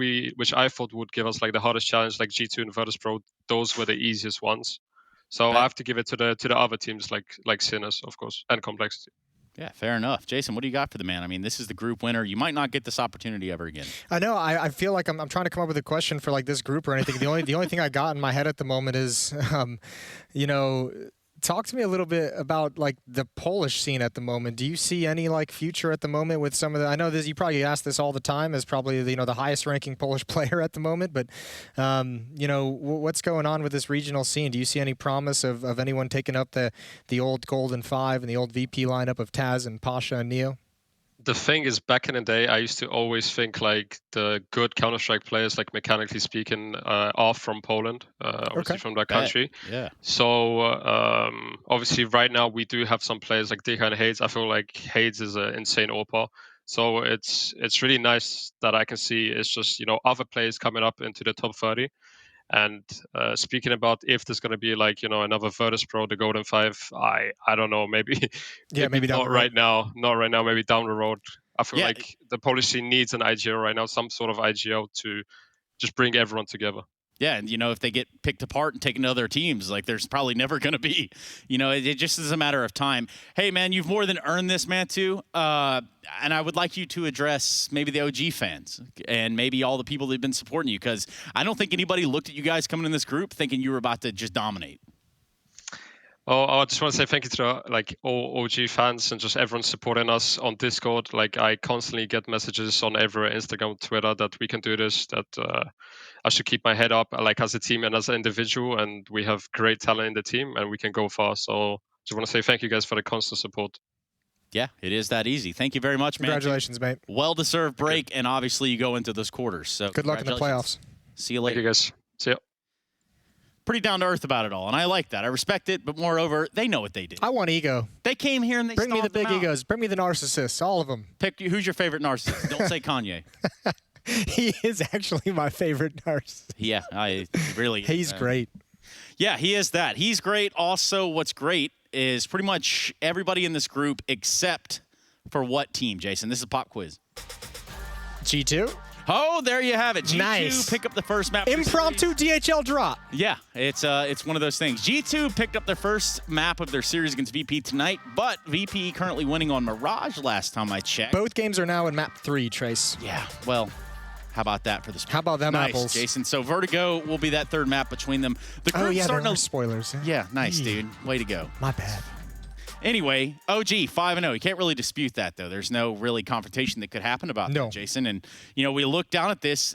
I thought would give us the hardest challenge, like G2 and Virtus Pro, those were the easiest ones. So I have to give it to the other teams like Sinners, of course, and Complexity. Yeah, fair enough. Jason, what do you got for the man? I mean, this is the group winner. You might not get this opportunity ever again. I know. I feel like I'm trying to come up with a question for this group or anything. The only thing I got in my head at the moment is, talk to me a little bit about the Polish scene at the moment. Do you see any future at the moment with some of the? I know this. You probably ask this all the time as probably the highest ranking Polish player at the moment. But what's going on with this regional scene? Do you see any promise of anyone taking up the old Golden Five and the old VP lineup of Taz and Pasha and Neo? The thing is, back in the day, I used to always think the good Counter-Strike players, mechanically speaking, are from Poland, obviously from that country. Yeah. So obviously, right now we do have some players like Dika and Hades. I feel like Hades is an insane AWPer. So it's really nice that I can see it's just other players coming up into the top 30. And speaking about if there's going to be like, you know, another Virtus Pro, the Golden 5, I don't know, maybe maybe down not the road. right now. Not right now, maybe down the road. I feel like the Polish scene needs an IGO right now, some sort of IGO to just bring everyone together. Yeah, and you know, if they get picked apart and taken to other teams, like there's probably never going to be, you know, it just is a matter of time. Hey, man, you've more than earned this, Mantu. And I would like you to address maybe the OG fans and maybe all the people that have been supporting you, because I don't think anybody looked at you guys coming in this group thinking you were about to just dominate. Oh, I just want to say thank you to like all OG fans and just everyone supporting us on Discord. Like I constantly get messages on every Instagram, Twitter that we can do this, that I should keep my head up like as a team and as an individual, and we have great talent in the team and we can go far. So just want to say thank you guys for the constant support. Yeah, it is that easy. Thank you very much, man. Congratulations, mate. Well-deserved break, and obviously you go into those quarters. So good luck in the playoffs. See you later. Thank you, guys. See ya. Pretty down to earth about it all, and I like that. I respect it, but moreover, they know what they did. I want ego. They came here and they bring me the big them out. egos. Bring me the narcissists, all of them. Pick who's your favorite narcissist. Don't say Kanye. He is actually my favorite narcissist. Yeah, I really. He's great. Yeah, he is that. He's great. Also, what's great is pretty much everybody in this group except for what team, Jason? This is a pop quiz. G2. Oh, there you have it. G2 nice. Pick up the first map. Impromptu DHL drop. Yeah, it's one of those things. G2 picked up their first map of their series against VP tonight, but VP currently winning on Mirage last time I checked. Both games are now in map 3, Trace. Yeah, well, how about that for the sport? How about them nice, apples? Jason. So Vertigo will be that third map between them. The group's there are to... spoilers. Yeah, nice, dude. Way to go. My bad. Anyway, OG 5-0. You can't really dispute that, though. There's no really confrontation that could happen about that, Jason. And, you know, we look down at this.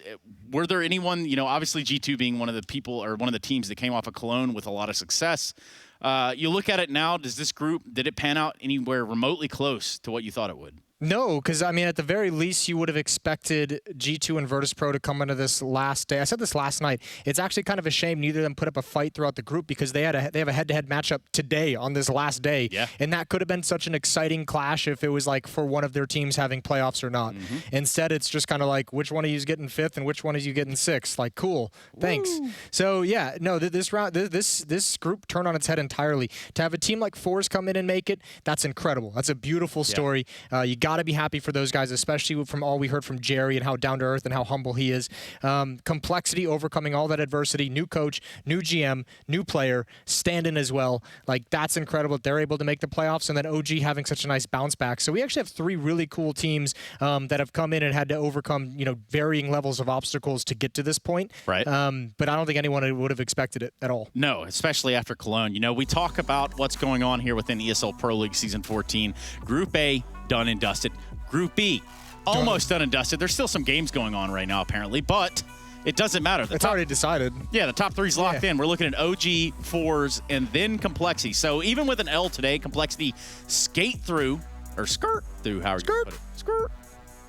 Were there anyone, you know, obviously G2 being one of the people or one of the teams that came off of Cologne with a lot of success. You look at it now, did it pan out anywhere remotely close to what you thought it would? No, because, I mean, at the very least, you would have expected G2 and Virtus Pro to come into this last day. I said this last night. It's actually kind of a shame neither of them put up a fight throughout the group because they have a head-to-head matchup today on this last day. Yeah. And that could have been such an exciting clash if it was, like, for one of their teams having playoffs or not. Instead, it's just kind of like, which one of you is getting 5th and which one is you getting 6th? Like, cool. Thanks. Woo. So, yeah, no, this round, this group turned on its head entirely. To have a team like Force come in and make it, that's incredible. That's a beautiful story. You got to be happy for those guys, especially from all we heard from Jerry and how down to earth and how humble he is. Complexity, overcoming all that adversity, new coach, new GM, new player, stand-in as well. Like, that's incredible that they're able to make the playoffs, and then OG having such a nice bounce back. So we actually have 3 really cool teams that have come in and had to overcome, you know, varying levels of obstacles to get to this point. Right. But I don't think anyone would have expected it at all. No, especially after Cologne. You know, we talk about what's going on here within ESL Pro League Season 14. Group A, done and dusted. Group B, almost done and dusted. There's still some games going on right now, apparently, but it doesn't matter. It's already decided. Yeah, the top 3's locked in. We're looking at OG, Fours, and then Complexity. So even with an L today, Complexity skirt through, however you put it. Skirt.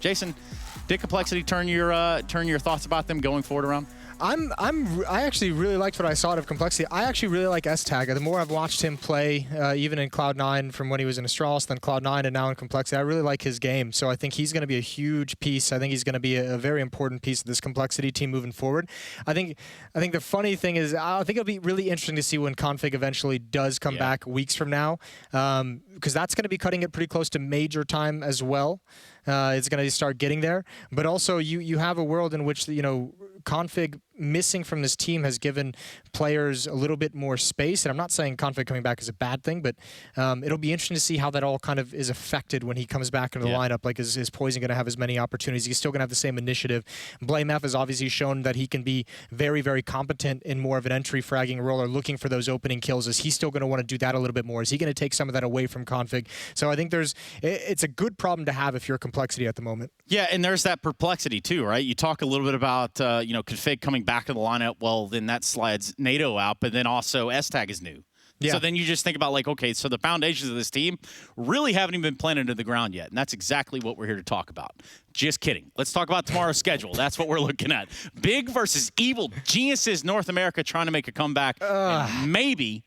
Jason, did Complexity turn your thoughts about them going forward around? I actually really liked what I saw out of Complexity. I actually really like S-Tag. The more I've watched him play, even in Cloud9 from when he was in Astralis, then Cloud9 and now in Complexity, I really like his game. So I think he's going to be a huge piece. I think he's going to be a very important piece of this Complexity team moving forward. I think the funny thing is, I think it'll be really interesting to see when Config eventually does come back weeks from now, because that's going to be cutting it pretty close to major time as well. It's going to start getting there. But also, you have a world in which, you know, Config missing from this team has given players a little bit more space. And I'm not saying Config coming back is a bad thing, but it'll be interesting to see how that all kind of is affected when he comes back into the lineup. Like, is Poison going to have as many opportunities? He's still going to have the same initiative. Blame F has obviously shown that he can be very, very competent in more of an entry fragging role or looking for those opening kills. Is he still going to want to do that a little bit more? Is he going to take some of that away from Config? So I think it's a good problem to have if you're Complexity at the moment. Yeah, and there's that perplexity too, right? You talk a little bit about Config coming back to the lineup. Well, then that slides NATO out, but then also S-Tag is new. Yeah. So then you just think about, like, okay, so the foundations of this team really haven't even been planted into the ground yet, and that's exactly what we're here to talk about. Just kidding. Let's talk about tomorrow's schedule. That's what we're looking at. Big versus Evil. Geniuses North America trying to make a comeback. And maybe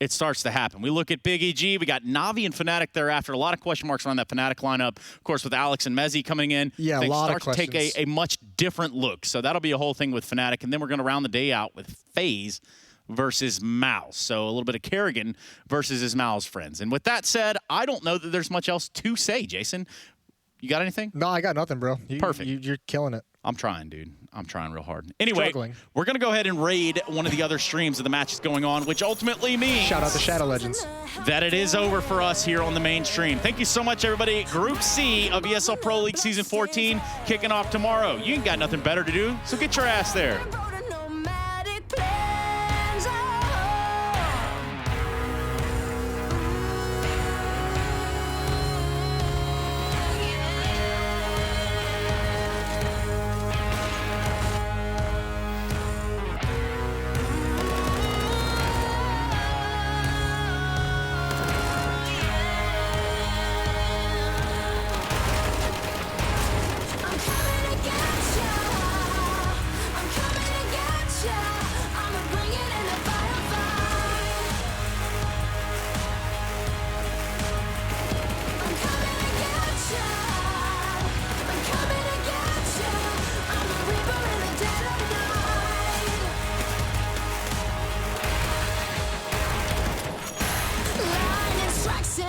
it starts to happen. We look at Big EG. We got Na'Vi and Fnatic thereafter. A lot of question marks around that Fnatic lineup. Of course, with Alex and Mezzi coming in, yeah, a lot of questions. To take a much different look. So that'll be a whole thing with Fnatic. And then we're going to round the day out with FaZe versus Mouse. So a little bit of Kerrigan versus his Mouse friends. And with that said, I don't know that there's much else to say, Jason. You got anything? No, I got nothing, bro. Perfect. You're killing it. I'm trying, dude. I'm trying real hard. Anyway, Struggling. We're going to go ahead and raid one of the other streams of the matches going on, which ultimately means... Shout out to Shadow Legends. ...that it is over for us here on the main stream. Thank you so much, everybody. Group C of ESL Pro League Season 14 kicking off tomorrow. You ain't got nothing better to do, so get your ass there.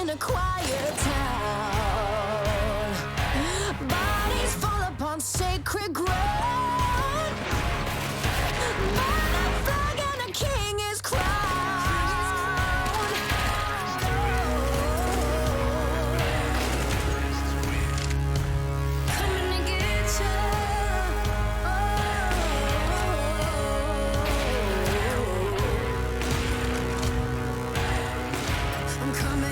In a quiet town, bodies fall upon sacred ground, but a flag and a king is crowned. Coming to get ya. I'm coming.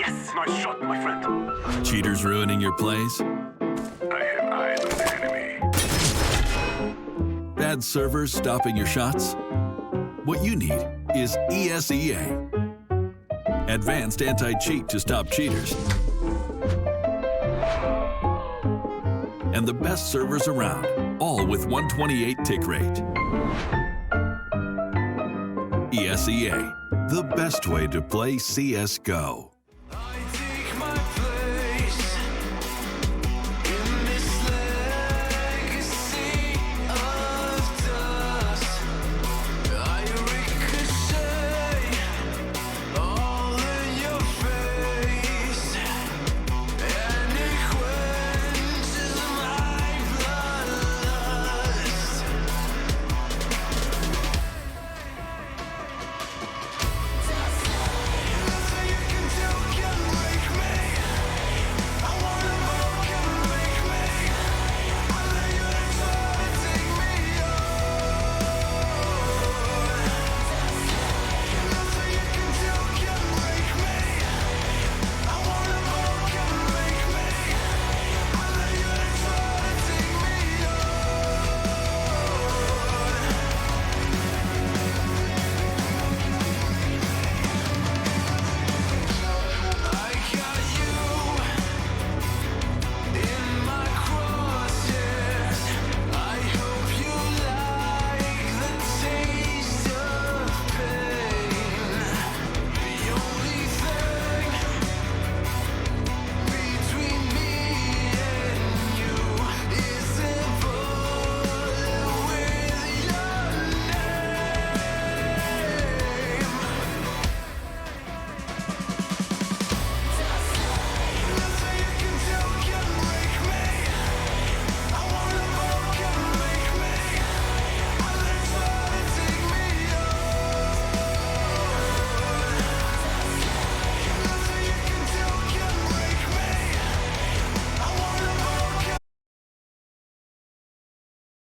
Yes, nice shot, my friend. Cheaters ruining your plays? I have eyes on the enemy. Bad servers stopping your shots? What you need is ESEA. Advanced anti-cheat to stop cheaters. And the best servers around, all with 128 tick rate. ESEA, the best way to play CSGO.